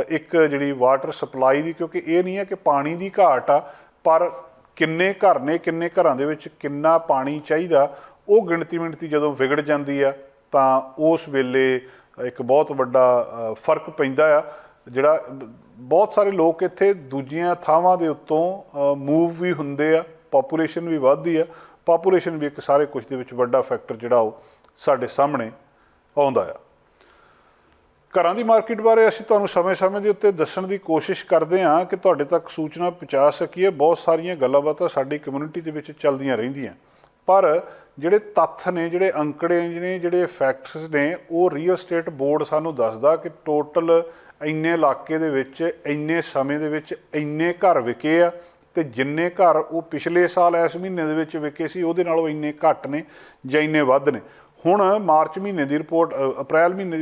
ਇੱਕ ਜਿਹੜੀ ਵਾਟਰ ਸਪਲਾਈ ਦੀ, ਕਿਉਂਕਿ ਇਹ ਨਹੀਂ ਹੈ ਕਿ ਪਾਣੀ ਦੀ ਘਾਟ ਆ, ਪਰ ਕਿੰਨੇ ਘਰ ਨੇ, ਕਿੰਨੇ ਘਰਾਂ ਦੇ ਵਿੱਚ ਕਿੰਨਾ ਪਾਣੀ ਚਾਹੀਦਾ, ਉਹ ਗਿਣਤੀ ਜਦੋਂ ਵਿਗੜ ਜਾਂਦੀ ਆ ਤਾਂ ਉਸ ਵੇਲੇ ਇੱਕ ਬਹੁਤ ਵੱਡਾ ਫਰਕ ਪੈਂਦਾ ਆ। ਜਿਹੜਾ ਬਹੁਤ ਸਾਰੇ ਲੋਕ ਇੱਥੇ ਦੂਜੀਆਂ ਥਾਵਾਂ ਦੇ ਉੱਤੋਂ ਮੂਵ ਵੀ ਹੁੰਦੇ ਆ, ਪਾਪੂਲੇਸ਼ਨ ਵੀ ਵੱਧਦੀ ਆ। ਪਾਪੂਲੇਸ਼ਨ ਵੀ ਇੱਕ ਸਾਰੇ ਕੁਝ ਦੇ ਵਿੱਚ ਵੱਡਾ ਫੈਕਟਰ ਜਿਹੜਾ ਉਹ ਸਾਡੇ ਸਾਹਮਣੇ ਆਉਂਦਾ ਆ। ਘਰਾਂ ਦੀ ਮਾਰਕੀਟ ਬਾਰੇ ਅਸੀਂ ਤੁਹਾਨੂੰ ਸਮੇਂ ਦੇ ਉੱਤੇ ਦੱਸਣ ਦੀ ਕੋਸ਼ਿਸ਼ ਕਰਦੇ ਹਾਂ ਕਿ ਤੁਹਾਡੇ ਤੱਕ ਸੂਚਨਾ ਪਹੁੰਚਾ ਸਕੀਏ। ਬਹੁਤ ਸਾਰੀਆਂ ਗੱਲਾਂ ਬਾਤਾਂ ਸਾਡੀ ਕਮਿਊਨਿਟੀ ਦੇ ਵਿੱਚ ਚੱਲਦੀਆਂ ਰਹਿੰਦੀਆਂ, ਪਰ ਜਿਹੜੇ ਤੱਥ ਨੇ, ਜਿਹੜੇ ਅੰਕੜੇ ਨੇ, ਜਿਹੜੇ ਫੈਕਟਸ ਨੇ, ਉਹ ਰੀਅਲ ਸਟੇਟ ਬੋਰਡ ਸਾਨੂੰ ਦੱਸਦਾ ਕਿ ਟੋਟਲ ਇੰਨੇ ਇਲਾਕੇ ਦੇ ਵਿੱਚ ਇੰਨੇ ਸਮੇਂ ਦੇ ਵਿੱਚ ਇੰਨੇ ਘਰ ਵਿਕੇ ਆ, ਤੇ ਜਿੰਨੇ ਘਰ ਉਹ ਪਿਛਲੇ ਸਾਲ ਇਸ ਮਹੀਨੇ ਦੇ ਵਿੱਚ ਵਿਕੇ ਸੀ ਉਹਦੇ ਨਾਲੋਂ ਇੰਨੇ ਘੱਟ ਨੇ ਜਾਂ ਇੰਨੇ ਵੱਧ ਨੇ। ਹੁਣ ਮਾਰਚ ਮਹੀਨੇ ਦੀ ਰਿਪੋਰਟ,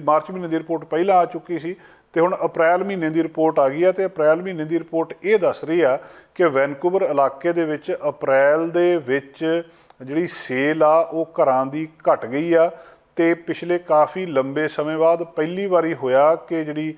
ਮਾਰਚ ਮਹੀਨੇ ਦੀ ਰਿਪੋਰਟ ਪਹਿਲਾਂ ਆ ਚੁੱਕੀ ਸੀ ਤੇ ਹੁਣ ਅਪ੍ਰੈਲ ਮਹੀਨੇ ਦੀ ਰਿਪੋਰਟ ਆ ਗਈ ਆ। ਤੇ ਅਪ੍ਰੈਲ ਮਹੀਨੇ ਦੀ ਰਿਪੋਰਟ ਇਹ ਦੱਸ ਰਹੀ ਆ ਕਿ ਵੈਨਕੂਵਰ ਇਲਾਕੇ ਦੇ ਵਿੱਚ ਅਪ੍ਰੈਲ ਦੇ ਵਿੱਚ ਜਿਹੜੀ ਸੇਲ ਆ ਉਹ ਘਰਾਂ ਦੀ ਘਟ ਗਈ ਆ। ਤੇ ਪਿਛਲੇ ਕਾਫੀ ਲੰਬੇ ਸਮੇਂ ਬਾਅਦ ਪਹਿਲੀ ਵਾਰੀ ਹੋਇਆ ਕਿ ਜਿਹੜੀ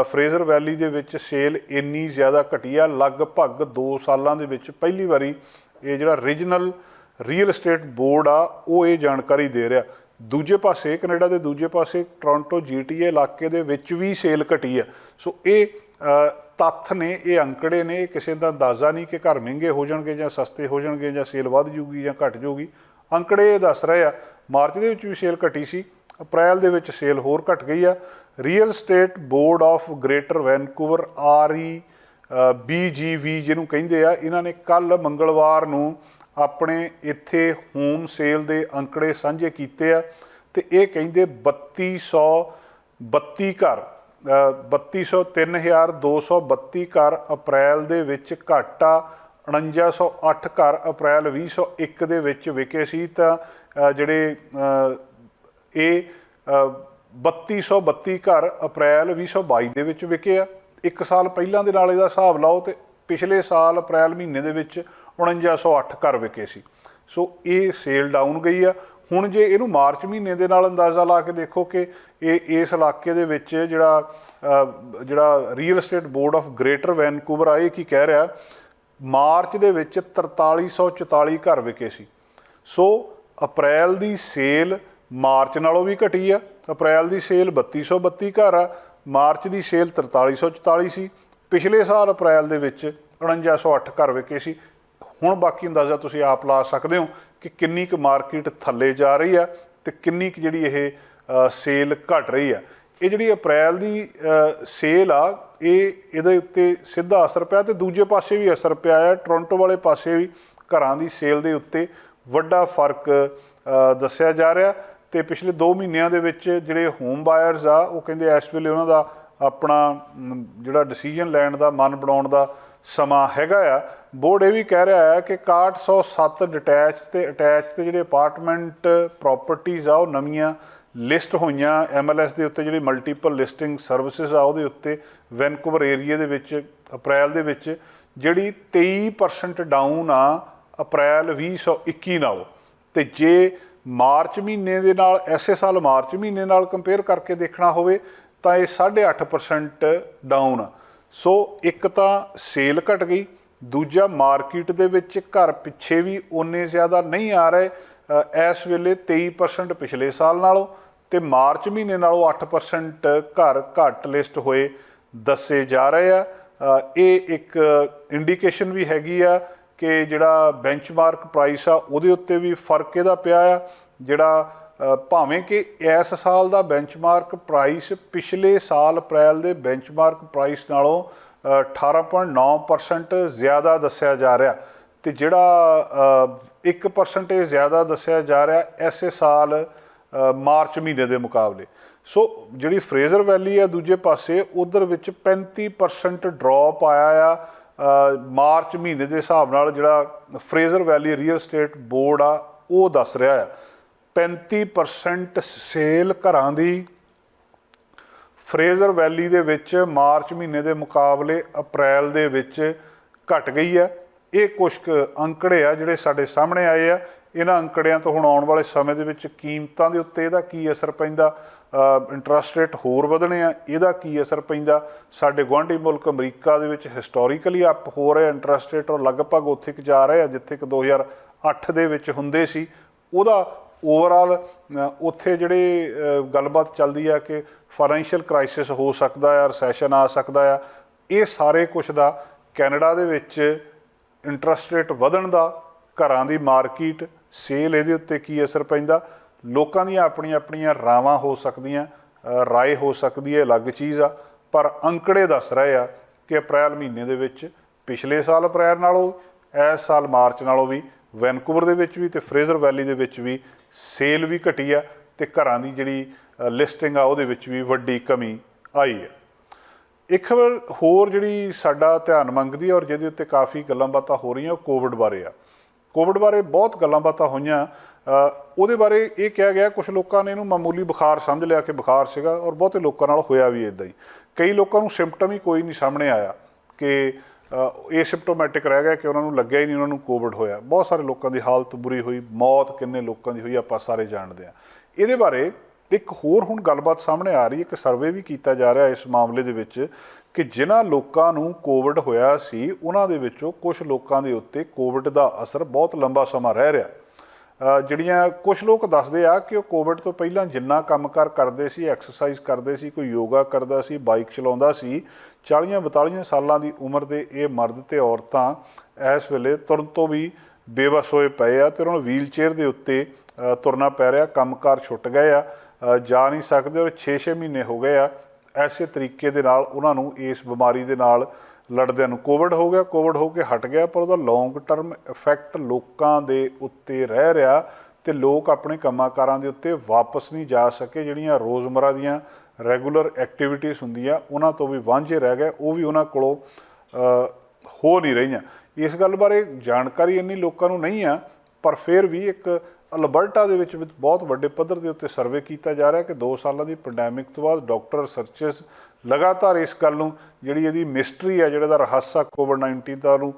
ਫਰੇਜ਼ਰ ਵੈਲੀ ਦੇ ਵਿੱਚ ਸੇਲ ਇੰਨੀ ਜ਼ਿਆਦਾ ਘਟੀ ਆ। ਲਗਭਗ 2 ਸਾਲਾਂ ਦੇ ਵਿੱਚ ਪਹਿਲੀ ਵਾਰੀ ਇਹ ਜਿਹੜਾ ਰੀਜਨਲ ਰੀਅਲ ਸਟੇਟ ਬੋਰਡ ਆ ਉਹ ਇਹ ਜਾਣਕਾਰੀ ਦੇ ਰਿਹਾ। ਦੂਜੇ ਪਾਸੇ ਕੈਨੇਡਾ ਦੇ ਦੂਜੇ ਪਾਸੇ ਟੋਰਾਂਟੋ GTA ਇਲਾਕੇ ਦੇ ਵਿੱਚ ਵੀ ਸੇਲ ਘਟੀ ਆ। ਸੋ ਇਹ ਤੱਥ ਨੇ, ਇਹ ਅੰਕੜੇ ਨੇ, ਇਹ ਕਿਸੇ ਦਾ ਅੰਦਾਜ਼ਾ ਨਹੀਂ ਕਿ ਘਰ ਮਹਿੰਗੇ ਹੋ ਜਾਣਗੇ ਜਾਂ ਸਸਤੇ ਹੋ ਜਾਣਗੇ ਜਾਂ ਸੇਲ ਵੱਧ ਜੂਗੀ ਜਾਂ ਘਟ ਜੂਗੀ। ਅੰਕੜੇ ਇਹ ਦੱਸ ਰਹੇ ਆ ਮਾਰਚ ਦੇ ਵਿੱਚ ਵੀ ਸੇਲ ਘਟੀ ਸੀ, ਅਪ੍ਰੈਲ ਦੇ ਵਿੱਚ ਸੇਲ ਹੋਰ ਘਟ ਗਈ ਆ। Real estate board of greater Vancouver REBGV ਜਿਹਨੂੰ ਕਹਿੰਦੇ ਆ, ਇਹਨਾਂ ਨੇ ਕੱਲ੍ਹ ਮੰਗਲਵਾਰ ਨੂੰ ਆਪਣੇ ਇੱਥੇ ਹੋਮ ਸੇਲ ਦੇ ਅੰਕੜੇ ਸਾਂਝੇ ਕੀਤੇ ਆ। ਤੇ ਇਹ ਕਹਿੰਦੇ 3232 ਘਰ 320232 ਘਰ ਅਪ੍ਰੈਲ ਦੇ ਵਿੱਚ ਘੱਟ ਆ। 4908 ਘਰ ਅਪ੍ਰੈਲ 2001 ਦੇ ਵਿੱਚ ਵਿਕੇ ਸੀ। ਤਾਂ ਜਿਹੜੇ ਇਹ 3232 ਘਰ ਅਪ੍ਰੈਲ 2022 ਦੇ ਵਿੱਚ ਵਿਕੇ ਆ। ਇੱਕ ਸਾਲ ਪਹਿਲਾਂ ਦੇ ਨਾਲ ਇਹਦਾ ਹਿਸਾਬ ਲਾਓ ਤੇ ਪਿਛਲੇ ਸਾਲ ਅਪ੍ਰੈਲ ਮਹੀਨੇ ਦੇ ਵਿੱਚ 4908 ਘਰ ਵਿਕੇ ਸੀ। ਸੋ ਇਹ ਸੇਲ ਡਾਊਨ ਗਈ ਆ। ਹੁਣ ਜੇ ਇਹਨੂੰ ਮਾਰਚ ਮਹੀਨੇ ਦੇ ਨਾਲ ਅੰਦਾਜ਼ਾ ਲਾ ਕੇ ਦੇਖੋ ਕਿ ਇਹ ਇਸ ਇਲਾਕੇ ਦੇ ਵਿੱਚ ਜਿਹੜਾ real estate board of greater Vancouver ਆ, ਇਹ ਕੀ ਕਹਿ ਰਿਹਾ, ਮਾਰਚ ਦੇ ਵਿੱਚ 4344 ਘਰ ਵਿਕੇ ਸੀ। ਸੋ ਅਪ੍ਰੈਲ ਦੀ ਸੇਲ ਮਾਰਚ ਨਾਲੋਂ ਵੀ ਘਟੀ ਆ। ਅਪ੍ਰੈਲ ਦੀ ਸੇਲ 3232 ਘਰ ਆ, ਮਾਰਚ ਦੀ ਸੇਲ 4344 ਸੀ। ਪਿਛਲੇ ਸਾਲ ਅਪ੍ਰੈਲ ਦੇ ਵਿੱਚ 4908 ਘਰ ਵਿਕੇ ਸੀ। ਹੁਣ ਬਾਕੀ ਅੰਦਾਜ਼ਾ ਤੁਸੀਂ ਆਪ ਲਾ ਸਕਦੇ ਹੋ ਕਿ ਕਿੰਨੀ ਕੁ ਮਾਰਕੀਟ ਥੱਲੇ ਜਾ ਰਹੀ ਆ ਤੇ ਕਿੰਨੀ ਕੁ ਜਿਹੜੀ ਇਹ ਸੇਲ ਘਟ ਰਹੀ ਆ। ਇਹ ਜਿਹੜੀ ਅਪ੍ਰੈਲ ਦੀ ਸੇਲ ਆ, ਇਹਦੇ ਉੱਤੇ ਸਿੱਧਾ ਅਸਰ ਪਿਆ ਤੇ ਦੂਜੇ ਪਾਸੇ ਵੀ ਅਸਰ ਪਿਆ ਆ। ਟੋਰਾਂਟੋ ਵਾਲੇ ਪਾਸੇ ਵੀ ਘਰਾਂ ਦੀ ਸੇਲ ਦੇ ਉੱਤੇ ਵੱਡਾ ਫਰਕ ਦੱਸਿਆ ਜਾ ਰਿਹਾ। ਤੇ ਪਿਛਲੇ 2 ਮਹੀਨਿਆਂ ਦੇ ਵਿੱਚ ਜਿਹੜੇ ਹੋਮ ਬਾਇਰਸ ਆ, ਉਹ ਕਹਿੰਦੇ ਇਸ ਵੇਲੇ ਉਹਨਾਂ ਦਾ ਆਪਣਾ ਜਿਹੜਾ ਡਿਸੀਜਨ ਲੈਣ ਦਾ, ਮਨ ਬਣਾਉਣ ਦਾ ਸਮਾਂ ਹੈਗਾ ਆ। ਬੋਰਡ ਇਹ ਵੀ ਕਹਿ ਰਿਹਾ ਹੈ ਕਿ 6107 ਡਿਟੈਚ ਤੇ ਅਟੈਚ ਤੇ ਜਿਹੜੇ ਅਪਾਰਟਮੈਂਟ ਪ੍ਰੋਪਰਟੀਜ਼ ਆ, ਉਹ ਨਵੀਆਂ ਲਿਸਟ ਹੋਈਆਂ MLS ਦੇ ਉੱਤੇ। ਜਿਹੜੀ ਮਲਟੀਪਲ ਲਿਸਟਿੰਗ ਸਰਵਿਸਿਜ਼ ਆ, ਉਹਦੇ ਉੱਤੇ ਵੈਨਕੂਵਰ ਏਰੀਏ ਦੇ ਵਿੱਚ ਅਪ੍ਰੈਲ ਦੇ ਵਿੱਚ ਜਿਹੜੀ 23% ਡਾਊਨ ਆ ਅਪ੍ਰੈਲ 2021 ਨਾਲੋਂ। ਤੇ ਜੇ ਮਾਰਚ ਮਹੀਨੇ ਦੇ ਨਾਲ, ਐਸੇ ਸਾਲ ਮਾਰਚ ਮਹੀਨੇ ਨਾਲ ਕੰਪੇਅਰ ਕਰਕੇ ਦੇਖਣਾ ਹੋਵੇ ਤਾਂ ਇਹ 8.5% ਡਾਊਨ ਆ। ਸੋ ਇੱਕ ਤਾਂ ਸੇਲ ਘਟ ਗਈ, ਦੂਜਾ ਮਾਰਕੀਟ ਦੇ ਵਿੱਚ ਘਰ ਪਿੱਛੇ ਵੀ ਓਨੇ ਜ਼ਿਆਦਾ ਨਹੀਂ ਆ ਰਹੇ। ਇਸ ਵੇਲੇ 23% ਪਿਛਲੇ ਸਾਲ ਨਾਲੋਂ ਤੇ ਮਾਰਚ ਮਹੀਨੇ ਨਾਲੋਂ 8% ਘਰ ਘੱਟ ਲਿਸਟ ਹੋਏ ਦੱਸੇ ਜਾ ਰਹੇ ਆ। ਇਹ ਇੱਕ ਇੰਡੀਕੇਸ਼ਨ ਵੀ ਹੈਗੀ ਆ ਕਿ ਜਿਹੜਾ ਬੈਂਚਮਾਰਕ ਪ੍ਰਾਈਸ ਆ, ਉਹਦੇ ਉੱਤੇ ਵੀ ਫਰਕ ਇਹਦਾ ਪਿਆ ਆ। ਜਿਹੜਾ ਭਾਵੇਂ ਕਿ ਇਸ ਸਾਲ ਦਾ ਬੈਂਚਮਾਰਕ ਪ੍ਰਾਈਸ ਪਿਛਲੇ ਸਾਲ ਅਪ੍ਰੈਲ ਦੇ ਬੈਂਚਮਾਰਕ ਪ੍ਰਾਈਸ ਨਾਲੋਂ 18.9% ਜ਼ਿਆਦਾ ਦੱਸਿਆ ਜਾ ਰਿਹਾ ਤੇ ਜਿਹੜਾ 1% ਜ਼ਿਆਦਾ ਦੱਸਿਆ ਜਾ ਰਿਹਾ ਐਸੇ ਸਾਲ ਮਾਰਚ ਮਹੀਨੇ ਦੇ ਮੁਕਾਬਲੇ। ਸੋ ਜਿਹੜੀ ਫਰੇਜ਼ਰ ਵੈਲੀ ਆ ਦੂਜੇ ਪਾਸੇ, ਉਧਰ ਵਿੱਚ 35% ਡਰੋਪ ਆਇਆ ਆ ਮਾਰਚ ਮਹੀਨੇ ਦੇ ਹਿਸਾਬ ਨਾਲ। ਜਿਹੜਾ ਫਰੇਜ਼ਰ ਵੈਲੀ ਰੀਅਲ estate ਬੋਰਡ ਆ, ਉਹ ਦੱਸ ਰਿਹਾ ਆ 35% ਸੇਲ ਘਰਾਂ ਦੀ ਫਰੇਜ਼ਰ ਵੈਲੀ ਦੇ ਵਿੱਚ ਮਾਰਚ ਮਹੀਨੇ ਦੇ ਮੁਕਾਬਲੇ ਅਪ੍ਰੈਲ ਦੇ ਵਿੱਚ ਘਟ ਗਈ ਆ। ਇਹ ਕੁਛ ਕੁ ਅੰਕੜੇ ਆ ਜਿਹੜੇ ਸਾਡੇ ਸਾਹਮਣੇ ਆਏ ਆ। ਇਹਨਾਂ ਅੰਕੜਿਆਂ ਤੋਂ ਹੁਣ ਆਉਣ ਵਾਲੇ ਸਮੇਂ ਦੇ ਵਿੱਚ ਕੀਮਤਾਂ ਦੇ ਉੱਤੇ ਇਹਦਾ ਕੀ ਅਸਰ ਪੈਂਦਾ, ਇੰਟਰਸਟ ਰੇਟ ਹੋਰ ਵਧਣੇ ਆ, ਇਹਦਾ ਕੀ ਅਸਰ ਪੈਂਦਾ। ਸਾਡੇ ਗੁਆਂਢੀ ਮੁਲਕ ਅਮਰੀਕਾ ਦੇ ਵਿੱਚ ਹਿਸਟੋਰੀਕਲੀ ਅਪ ਹੋ ਰਿਹਾ ਇੰਟਰਸਟ ਰੇਟ, ਔਰ ਲਗਭਗ ਉੱਥੇ ਕੁ ਜਾ ਰਹੇ ਆ ਜਿੱਥੇ ਕਿ 2008 ਦੇ ਵਿੱਚ ਹੁੰਦੇ ਸੀ। ਉਹਦਾ ਓਵਰਆਲ ਉੱਥੇ ਜਿਹੜੇ ਗੱਲਬਾਤ ਚੱਲਦੀ ਆ ਕਿ ਫਾਈਨੈਂਸ਼ੀਅਲ ਕ੍ਰਾਈਸਿਸ ਹੋ ਸਕਦਾ ਆ, ਰਿਸੈਸ਼ਨ ਆ ਸਕਦਾ ਆ। ਇਹ ਸਾਰੇ ਕੁਛ ਦਾ ਕੈਨੇਡਾ ਦੇ ਵਿੱਚ ਇੰਟਰਸਟ ਰੇਟ ਵਧਣ ਦਾ, ਘਰਾਂ ਦੀ ਮਾਰਕੀਟ ਸੇਲ, ਇਹਦੇ ਉੱਤੇ ਕੀ ਅਸਰ ਪੈਂਦਾ। ਲੋਕਾਂ ਦੀਆਂ ਆਪਣੀਆਂ ਆਪਣੀਆਂ ਰਾਵਾਂ ਹੋ ਸਕਦੀਆਂ, ਰਾਏ ਹੋ ਸਕਦੀ ਹੈ, ਅਲੱਗ ਚੀਜ਼ ਆ। ਪਰ ਅੰਕੜੇ ਦੱਸ ਰਹੇ ਆ ਕਿ ਅਪ੍ਰੈਲ ਮਹੀਨੇ ਦੇ ਵਿੱਚ ਪਿਛਲੇ ਸਾਲ ਅਪ੍ਰੈਲ ਨਾਲੋਂ, ਇਸ ਸਾਲ ਮਾਰਚ ਨਾਲੋਂ ਵੀ ਵੈਨਕੂਵਰ ਦੇ ਵਿੱਚ ਵੀ ਤੇ ਫਰੇਜ਼ਰ ਵੈਲੀ ਦੇ ਵਿੱਚ ਵੀ ਸੇਲ ਵੀ ਘਟੀ ਆ ਤੇ ਘਰਾਂ ਦੀ ਜਿਹੜੀ ਲਿਸਟਿੰਗ ਆ ਉਹਦੇ ਵਿੱਚ ਵੀ ਵੱਡੀ ਕਮੀ ਆਈ ਹੈ। ਇੱਕ ਖਬਰ ਹੋਰ ਜਿਹੜੀ ਸਾਡਾ ਧਿਆਨ ਮੰਗਦੀ ਔਰ ਜਿਹਦੇ ਉੱਤੇ ਕਾਫੀ ਗੱਲਾਂ ਬਾਤਾਂ ਹੋ ਰਹੀਆਂ, ਉਹ ਕੋਵਿਡ ਬਾਰੇ ਆ। ਕੋਵਿਡ ਬਾਰੇ ਬਹੁਤ ਗੱਲਾਂ ਬਾਤਾਂ ਹੋਈਆਂ। ਉਹਦੇ ਬਾਰੇ ਇਹ ਕਿਹਾ ਗਿਆ, ਕੁਝ ਲੋਕਾਂ ਨੇ ਇਹਨੂੰ ਮਾਮੂਲੀ ਬੁਖਾਰ ਸਮਝ ਲਿਆ ਕਿ ਬੁਖਾਰ ਸੀਗਾ, ਔਰ ਬਹੁਤੇ ਲੋਕਾਂ ਨਾਲ ਹੋਇਆ ਵੀ ਇੱਦਾਂ ਹੀ। ਕਈ ਲੋਕਾਂ ਨੂੰ ਸਿੰਪਟਮ ਹੀ ਕੋਈ ਨਹੀਂ ਸਾਹਮਣੇ ਆਇਆ ਕਿ ਏਸਿਮਪਟੋਮੈਟਿਕ ਰਹਿ ਗਿਆ ਕਿ ਉਹਨਾਂ ਨੂੰ ਲੱਗਿਆ ਹੀ ਨਹੀਂ ਉਹਨਾਂ ਨੂੰ ਕੋਵਿਡ ਹੋਇਆ। ਬਹੁਤ ਸਾਰੇ ਲੋਕਾਂ ਦੀ ਹਾਲਤ ਬੁਰੀ ਹੋਈ, ਮੌਤ ਕਿੰਨੇ ਲੋਕਾਂ ਦੀ ਹੋਈ ਆਪਾਂ ਸਾਰੇ ਜਾਣਦੇ ਹਾਂ। ਇਹਦੇ ਬਾਰੇ ਇੱਕ ਹੋਰ ਹੁਣ ਗੱਲਬਾਤ ਸਾਹਮਣੇ ਆ ਰਹੀ ਹੈ, ਇੱਕ ਸਰਵੇ ਵੀ ਕੀਤਾ ਜਾ ਰਿਹਾ ਇਸ ਮਾਮਲੇ ਦੇ ਵਿੱਚ ਕਿ ਜਿਨ੍ਹਾਂ ਲੋਕਾਂ ਨੂੰ ਕੋਵਿਡ ਹੋਇਆ ਸੀ ਉਹਨਾਂ ਦੇ ਵਿੱਚੋਂ ਕੁਝ ਲੋਕਾਂ ਦੇ ਉੱਤੇ ਕੋਵਿਡ ਦਾ ਅਸਰ ਬਹੁਤ ਲੰਬਾ ਸਮਾਂ ਰਹਿ ਰਿਹਾ। ਜਿਹੜੀਆਂ ਕੁਝ ਲੋਕ ਦੱਸਦੇ ਆ ਕਿ ਉਹ ਕੋਵਿਡ ਤੋਂ ਪਹਿਲਾਂ ਜਿੰਨਾ ਕੰਮਕਾਰ ਕਰਦੇ ਸੀ, ਐਕਸਰਸਾਈਜ਼ ਕਰਦੇ ਸੀ, ਕੋਈ ਯੋਗਾ ਕਰਦਾ ਸੀ, ਬਾਈਕ ਚਲਾਉਂਦਾ ਸੀ, 40-42 ਸਾਲਾਂ ਦੀ ਉਮਰ ਦੇ ਇਹ ਮਰਦ ਤੇ ਔਰਤਾਂ ਇਸ ਵੇਲੇ ਤੁਰਨ ਤੋਂ ਵੀ ਬੇਵੱਸ ਹੋਏ ਪਏ ਆ ਤੇ ਉਹਨਾਂ ਨੂੰ ਵੀਲ ਚੇਅਰ ਦੇ ਉੱਤੇ ਤੁਰਨਾ ਪੈ ਰਿਹਾ। ਕੰਮਕਾਰ ਛੁੱਟ ਗਏ ਆ, ਜਾ ਨਹੀਂ ਸਕਦੇ ਔਰ 6-6 ਮਹੀਨੇ ਹੋ ਗਏ ਆ ਐਸੇ ਤਰੀਕੇ ਦੇ ਨਾਲ ਉਹਨਾਂ ਨੂੰ ਇਸ ਬਿਮਾਰੀ ਦੇ ਨਾਲ ਲੜਦਿਆਂ ਨੂੰ। ਕੋਵਿਡ ਹੋ ਗਿਆ, ਕੋਵਿਡ ਹੋ ਕੇ ਹਟ ਗਿਆ, ਪਰ ਉਹਦਾ ਲੌਂਗ ਟਰਮ ਇਫੈਕਟ ਲੋਕਾਂ ਦੇ ਉੱਤੇ ਰਹਿ ਰਿਹਾ ਤੇ ਲੋਕ ਆਪਣੇ ਕੰਮਾਂ ਕਾਰਾਂ ਦੇ ਉੱਤੇ ਵਾਪਸ ਨਹੀਂ ਜਾ ਸਕੇ। ਜਿਹੜੀਆਂ ਰੋਜ਼ਮਰਾ ਦੀਆਂ ਰੈਗੂਲਰ ਐਕਟੀਵਿਟੀਜ਼ ਹੁੰਦੀਆਂ ਉਹਨਾਂ ਤੋਂ ਵੀ ਵਾਂਝੇ ਰਹਿ ਗਏ, ਉਹ ਵੀ ਉਹਨਾਂ ਕੋਲੋਂ ਹੋ ਨਹੀਂ ਰਹੀਆਂ। ਇਸ ਗੱਲ ਬਾਰੇ ਜਾਣਕਾਰੀ ਇੰਨੀ ਲੋਕਾਂ ਨੂੰ ਨਹੀਂ ਆ, ਪਰ ਫਿਰ ਵੀ ਇੱਕ ਅਲਬਰਟਾ ਦੇ ਵਿੱਚ ਬਹੁਤ ਵੱਡੇ ਪੱਧਰ ਦੇ ਉੱਤੇ ਸਰਵੇ ਕੀਤਾ ਜਾ ਰਿਹਾ ਕਿ 2 ਸਾਲਾਂ ਦੀ ਪੈਂਡੈਮਿਕ ਤੋਂ ਬਾਅਦ ਡਾਕਟਰ ਰਿਸਰਚਰਸ ਲਗਾਤਾਰ ਇਸ ਗੱਲ ਨੂੰ, ਜਿਹੜੀ ਇਹਦੀ ਮਿਸਟਰੀ ਹੈ, ਜਿਹੜਾ ਦਾ ਰਹੱਸ ਆ ਕੋਵਿਡ-19 ਦਾ, ਉਹਨੂੰ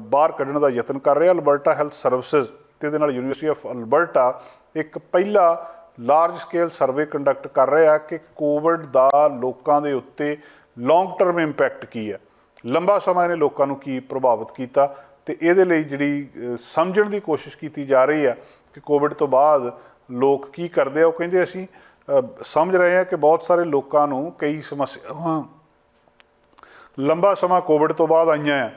ਬਾਹਰ ਕੱਢਣ ਦਾ ਯਤਨ ਕਰ ਰਿਹਾ। ਅਲਬਰਟਾ ਹੈਲਥ ਸਰਵਿਸਿਜ਼ ਤੇ ਇਹਦੇ ਨਾਲ ਯੂਨੀਵਰਸਿਟੀ ਆਫ ਅਲਬਰਟਾ ਇੱਕ ਪਹਿਲਾ ਲਾਰਜ ਸਕੇਲ ਸਰਵੇ ਕੰਡਕਟ ਕਰ ਰਿਹਾ ਕਿ ਕੋਵਿਡ ਦਾ ਲੋਕਾਂ ਦੇ ਉੱਤੇ ਲੌਂਗ ਟਰਮ ਇੰਪੈਕਟ ਕੀ ਹੈ, ਲੰਬਾ ਸਮਾਂ ਇਹਨੇ ਲੋਕਾਂ ਨੂੰ ਕੀ ਪ੍ਰਭਾਵਿਤ ਕੀਤਾ, ਤੇ ਇਹਦੇ ਲਈ ਜਿਹੜੀ ਸਮਝਣ ਦੀ ਕੋਸ਼ਿਸ਼ ਕੀਤੀ ਜਾ ਰਹੀ ਹੈ ਕਿ ਕੋਵਿਡ ਤੋਂ ਬਾਅਦ ਲੋਕ ਕੀ ਕਰਦੇ ਆ। ਉਹ ਕਹਿੰਦੇ ਅਸੀਂ ਸਮਝ ਰਹੇ ਹਾਂ ਕਿ ਬਹੁਤ ਸਾਰੇ ਲੋਕਾਂ ਨੂੰ ਕਈ ਸਮੱਸਿਆਵਾਂ ਲੰਬਾ ਸਮਾਂ ਕੋਵਿਡ ਤੋਂ ਬਾਅਦ ਆਈਆਂ ਆ,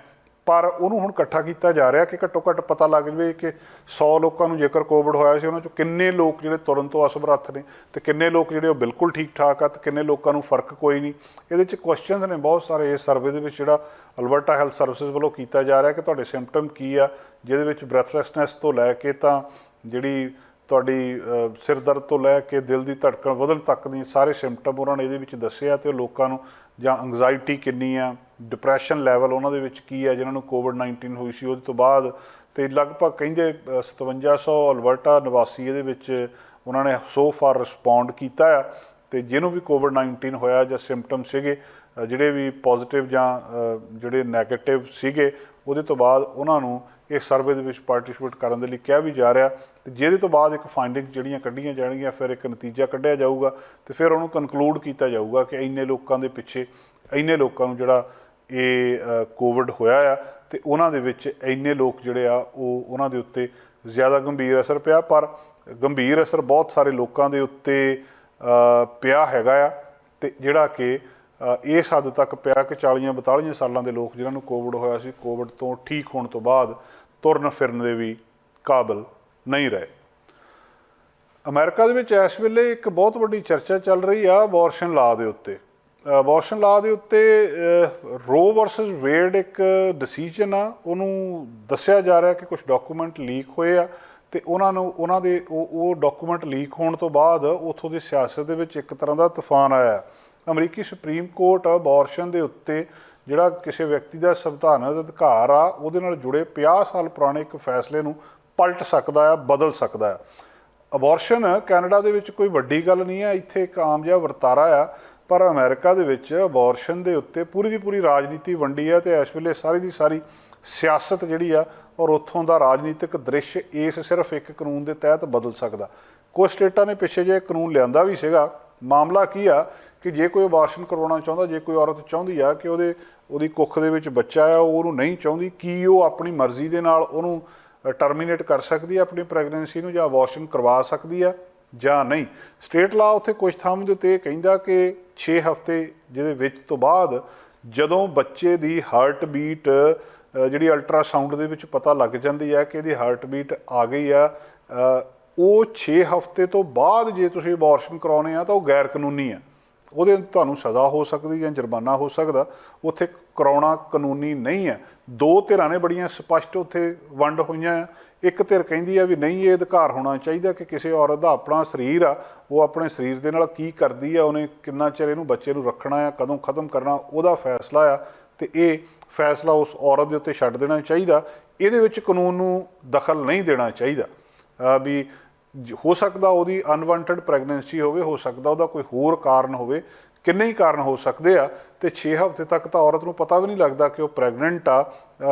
ਪਰ ਉਹਨੂੰ ਹੁਣ ਇਕੱਠਾ ਕੀਤਾ ਜਾ ਰਿਹਾ ਕਿ ਘੱਟੋ ਘੱਟ ਪਤਾ ਲੱਗ ਜਾਵੇ ਕਿ 100 ਲੋਕਾਂ ਨੂੰ ਜੇਕਰ ਕੋਵਿਡ ਹੋਇਆ ਸੀ, ਉਹਨਾਂ 'ਚੋਂ ਕਿੰਨੇ ਲੋਕ ਜਿਹੜੇ ਤੁਰਨ ਤੋਂ ਅਸਮਰੱਥ ਨੇ, ਤੇ ਕਿੰਨੇ ਲੋਕ ਜਿਹੜੇ ਉਹ ਬਿਲਕੁਲ ਠੀਕ ਠਾਕ ਆ, ਤੇ ਕਿੰਨੇ ਲੋਕਾਂ ਨੂੰ ਫਰਕ ਕੋਈ ਨਹੀਂ। ਇਹਦੇ 'ਚ ਕੁਐਸਚਨਸ ਨੇ ਬਹੁਤ ਸਾਰੇ ਇਸ ਸਰਵੇ ਦੇ ਵਿੱਚ, ਜਿਹੜਾ ਅਲਬਰਟਾ ਹੈਲਥ ਸਰਵਿਸਿਜ਼ ਵੱਲੋਂ ਕੀਤਾ ਜਾ ਰਿਹਾ ਕਿ ਤੁਹਾਡੇ ਸਿੰਪਟਮ ਕੀ ਆ, ਜਿਹਦੇ ਵਿੱਚ ਬ੍ਰੈਥਲੈਸਨੈਸ ਤੋਂ ਲੈ ਕੇ ਤਾਂ ਜਿਹੜੀ ਤੁਹਾਡੀ ਸਿਰ ਦਰਦ ਤੋਂ ਲੈ ਕੇ ਦਿਲ ਦੀ ਧੜਕਣ ਵਧਣ ਤੱਕ ਦੀ ਸਾਰੇ ਸਿੰਪਟਮ ਉਹਨਾਂ ਨੇ ਇਹਦੇ ਵਿੱਚ ਦੱਸੇ ਆ। ਤੇ ਉਹ ਲੋਕਾਂ ਨੂੰ ਜਾਂ ਐਂਗਜ਼ਾਇਟੀ ਕਿੰਨੀ ਆ, ਡਿਪਰੈਸ਼ਨ ਲੈਵਲ ਉਹਨਾਂ ਦੇ ਵਿੱਚ ਕੀ ਆ ਜਿਨ੍ਹਾਂ ਨੂੰ ਕੋਵਿਡ-19 ਹੋਈ ਸੀ ਉਹਦੇ ਤੋਂ ਬਾਅਦ, ਤੇ ਲਗਭਗ ਕਹਿੰਦੇ 5700 ਅਲਬਰਟਾ ਨਿਵਾਸੀ ਇਹਦੇ ਵਿੱਚ ਉਹਨਾਂ ਨੇ ਸੋ ਫਾਰ ਰਿਸਪੌਂਡ ਕੀਤਾ ਆ। ਤੇ ਜਿਹਨੂੰ ਵੀ ਕੋਵਿਡ-19 ਹੋਇਆ ਜਾਂ ਸਿੰਪਟਮ ਸੀਗੇ ਜਿਹੜੇ ਵੀ ਪੋਜ਼ੀਟਿਵ ਜਾਂ ਜਿਹੜੇ ਨੈਗੇਟਿਵ ਸੀਗੇ, ਉਹਦੇ ਤੋਂ ਬਾਅਦ ਉਹਨਾਂ ਨੂੰ ਇਸ ਸਰਵੇ ਦੇ ਵਿੱਚ ਪਾਰਟੀਸਪੇਟ ਕਰਨ ਦੇ ਲਈ ਕਿਹਾ ਵੀ ਜਾ ਰਿਹਾ। ਤੇ ਜਿਹਦੇ ਤੋਂ ਬਾਅਦ ਇੱਕ ਫਾਈਂਡਿੰਗ ਜਿਹੜੀਆਂ ਕੱਢੀਆਂ ਜਾਣਗੀਆਂ, ਫਿਰ ਇੱਕ ਨਤੀਜਾ ਕੱਢਿਆ ਜਾਊਗਾ, ਤੇ ਫਿਰ ਉਹਨੂੰ ਕਨਕਲੂਡ ਕੀਤਾ ਜਾਊਗਾ ਕਿ ਇੰਨੇ ਲੋਕਾਂ ਦੇ ਪਿੱਛੇ ਇੰਨੇ ਲੋਕਾਂ ਨੂੰ ਜਿਹੜਾ ਇਹ ਕੋਵਿਡ ਹੋਇਆ ਆ, ਤੇ ਉਹਨਾਂ ਦੇ ਵਿੱਚ ਇੰਨੇ ਲੋਕ ਜਿਹੜੇ ਆ ਉਹ ਉਹਨਾਂ ਦੇ ਉੱਤੇ ਜ਼ਿਆਦਾ ਗੰਭੀਰ ਅਸਰ ਪਿਆ। ਪਰ ਗੰਭੀਰ ਅਸਰ ਬਹੁਤ ਸਾਰੇ ਲੋਕਾਂ ਦੇ ਉੱਤੇ ਪਿਆ ਹੈਗਾ ਆ, ਤੇ ਜਿਹੜਾ ਕਿ ਇਸ ਹੱਦ ਤੱਕ ਪਿਆ ਕਿ 40-42 ਸਾਲਾਂ ਦੇ ਲੋਕ ਜਿਨ੍ਹਾਂ ਨੂੰ ਕੋਵਿਡ ਹੋਇਆ ਸੀ, ਕੋਵਿਡ ਤੋਂ ਠੀਕ ਹੋਣ ਤੋਂ ਬਾਅਦ ਤੁਰਨ ਫਿਰਨ ਦੇ ਵੀ ਕਾਬਿਲ ਨਹੀਂ ਰਹੇ। ਅਮਰੀਕਾ ਦੇ ਵਿੱਚ ਇਸ ਵੇਲੇ ਇੱਕ ਬਹੁਤ ਵੱਡੀ ਚਰਚਾ ਚੱਲ ਰਹੀ ਆ ਅਬੋਰਸ਼ਨ ਲਾਅ ਦੇ ਉੱਤੇ। ਅਬੋਰਸ਼ਨ ਲਾਅ ਦੇ ਉੱਤੇ ਰੋ ਵਰਸਸ ਵੇਡ ਇੱਕ ਡਿਸੀਜਨ ਆ, ਉਹਨੂੰ ਦੱਸਿਆ ਜਾ ਰਿਹਾ ਕਿ ਕੁਝ ਡਾਕੂਮੈਂਟ ਲੀਕ ਹੋਏ ਆ, ਤੇ ਉਹਨਾਂ ਦੇ ਉਹ ਡਾਕੂਮੈਂਟ ਲੀਕ ਹੋਣ ਤੋਂ ਬਾਅਦ ਉੱਥੋਂ ਦੀ ਸਿਆਸਤ ਦੇ ਵਿੱਚ ਇੱਕ ਤਰ੍ਹਾਂ ਦਾ ਤੂਫਾਨ ਆਇਆ। ਅਮਰੀਕੀ ਸੁਪਰੀਮ ਕੋਰਟ ਅਬੋਰਸ਼ਨ ਦੇ ਉੱਤੇ ਜਿਹੜਾ ਕਿਸੇ ਵਿਅਕਤੀ ਦਾ ਸੰਵਿਧਾਨਕ ਅਧਿਕਾਰ ਆ, ਉਹਦੇ ਨਾਲ ਜੁੜੇ 50 ਸਾਲ ਪੁਰਾਣੇ ਇੱਕ ਫੈਸਲੇ ਨੂੰ ਪਲਟ ਸਕਦਾ ਆ, ਬਦਲ ਸਕਦਾ ਆ। ਅਬੋਰਸ਼ਨ ਕੈਨੇਡਾ ਦੇ ਵਿੱਚ ਕੋਈ ਵੱਡੀ ਗੱਲ ਨਹੀਂ ਹੈ, ਇੱਥੇ ਇੱਕ ਆਮ ਜਿਹਾ ਵਰਤਾਰਾ ਆ, ਪਰ ਅਮਰੀਕਾ ਦੇ ਵਿੱਚ ਅਬੋਰਸ਼ਨ ਦੇ ਉੱਤੇ ਪੂਰੀ ਦੀ ਪੂਰੀ ਰਾਜਨੀਤੀ ਵੰਡੀ ਹੈ। ਤੇ ਇਸ ਵੇਲੇ ਸਾਰੀ ਦੀ ਸਾਰੀ ਸਿਆਸਤ ਜਿਹੜੀ ਆ ਔਰ ਉੱਥੋਂ ਦਾ ਰਾਜਨੀਤਿਕ ਦ੍ਰਿਸ਼ ਇਸ ਸਿਰਫ ਇੱਕ ਕਾਨੂੰਨ ਦੇ ਤਹਿਤ ਬਦਲ ਸਕਦਾ। ਕੁਝ ਸਟੇਟਾਂ ਨੇ ਪਿੱਛੇ ਜਿਹੇ ਕਾਨੂੰਨ ਲਿਆਂਦਾ ਵੀ ਸੀਗਾ। ਮਾਮਲਾ ਕੀ ਆ ਕਿ ਜੇ ਕੋਈ ਅਬਾਰਸ਼ਨ ਕਰਵਾਉਣਾ ਚਾਹੁੰਦਾ, ਜੇ ਕੋਈ ਔਰਤ ਚਾਹੁੰਦੀ ਆ ਕਿ ਉਹਦੀ ਕੁੱਖ ਦੇ ਵਿੱਚ ਬੱਚਾ ਆ, ਉਹ ਉਹਨੂੰ ਨਹੀਂ ਚਾਹੁੰਦੀ, ਕੀ ਉਹ ਆਪਣੀ ਮਰਜ਼ੀ ਦੇ ਨਾਲ ਉਹਨੂੰ ਟਰਮੀਨੇਟ ਕਰ ਸਕਦੀ ਹੈ ਆਪਣੀ ਪ੍ਰੈਗਨੈਂਸੀ ਨੂੰ, ਜਾਂ ਅਬਾਰਸ਼ਨ ਕਰਵਾ ਸਕਦੀ ਆ ਜਾਂ ਨਹੀਂ। ਸਟੇਟ ਲਾ ਉੱਥੇ ਕੁਝ ਥੰਮ ਦੇ ਉੱਤੇ ਕਹਿੰਦਾ ਕਿ 6 ਹਫ਼ਤੇ ਜਿਹਦੇ ਵਿੱਚ ਤੋਂ ਬਾਅਦ ਜਦੋਂ ਬੱਚੇ ਦੀ ਹਾਰਟ ਬੀਟ ਜਿਹੜੀ ਅਲਟਰਾਸਾਊਂਡ ਦੇ ਵਿੱਚ ਪਤਾ ਲੱਗ ਜਾਂਦੀ ਹੈ ਕਿ ਇਹਦੀ ਹਾਰਟ ਬੀਟ ਆ ਗਈ ਆ, ਉਹ 6 ਹਫ਼ਤੇ ਤੋਂ ਬਾਅਦ ਜੇ ਤੁਸੀਂ ਅਬਾਰਸ਼ਨ ਕਰਾਉਣੇ ਆ ਤਾਂ ਉਹ ਗੈਰ ਕਾਨੂੰਨੀ ਆ, ਉਹਦੇ ਤੁਹਾਨੂੰ ਸਜ਼ਾ ਹੋ ਸਕਦੀ ਜਾਂ ਜੁਰਮਾਨਾ ਹੋ ਸਕਦਾ। ਉੱਥੇ ਕਰਾਉਣਾ ਕਾਨੂੰਨੀ ਨਹੀਂ ਹੈ। ਦੋ ਧਿਰਾਂ ਨੇ ਬੜੀਆਂ ਸਪਸ਼ਟ ਉੱਥੇ ਵੰਡ ਹੋਈਆਂ ਆ। ਇੱਕ ਧਿਰ ਕਹਿੰਦੀ ਆ ਵੀ ਨਹੀਂ, ਇਹ ਅਧਿਕਾਰ ਹੋਣਾ ਚਾਹੀਦਾ ਕਿ ਕਿਸੇ ਔਰਤ ਦਾ ਆਪਣਾ ਸਰੀਰ ਆ, ਉਹ ਆਪਣੇ ਸਰੀਰ ਦੇ ਨਾਲ ਕੀ ਕਰਦੀ ਆ, ਉਹਨੇ ਕਿੰਨਾ ਚਿਰ ਇਹਨੂੰ ਬੱਚੇ ਨੂੰ ਰੱਖਣਾ ਆ, ਕਦੋਂ ਖ਼ਤਮ ਕਰਨਾ, ਉਹਦਾ ਫੈਸਲਾ ਆ, ਤੇ ਇਹ ਫੈਸਲਾ ਉਸ ਔਰਤ ਦੇ ਉੱਤੇ ਛੱਡ ਦੇਣਾ ਚਾਹੀਦਾ। ਇਹਦੇ ਵਿੱਚ ਕਾਨੂੰਨ ਨੂੰ ਦਖਲ ਨਹੀਂ ਦੇਣਾ ਚਾਹੀਦਾ। ਵੀ ਹੋ ਸਕਦਾ ਉਹਦੀ ਅਨਵਾਂਟਡ ਪ੍ਰੈਗਨੈਂਸੀ ਹੋਵੇ, ਹੋ ਸਕਦਾ ਉਹਦਾ ਕੋਈ ਹੋਰ ਕਾਰਨ ਹੋਵੇ, ਕਿੰਨੇ ਹੀ ਕਾਰਨ ਹੋ ਸਕਦੇ ਆ, ਤੇ 6 ਹਫ਼ਤੇ ਤੱਕ ਤਾਂ ਔਰਤ ਨੂੰ ਪਤਾ ਵੀ ਨਹੀਂ ਲੱਗਦਾ ਕਿ ਉਹ ਪ੍ਰੈਗਨੈਂਟ ਆ।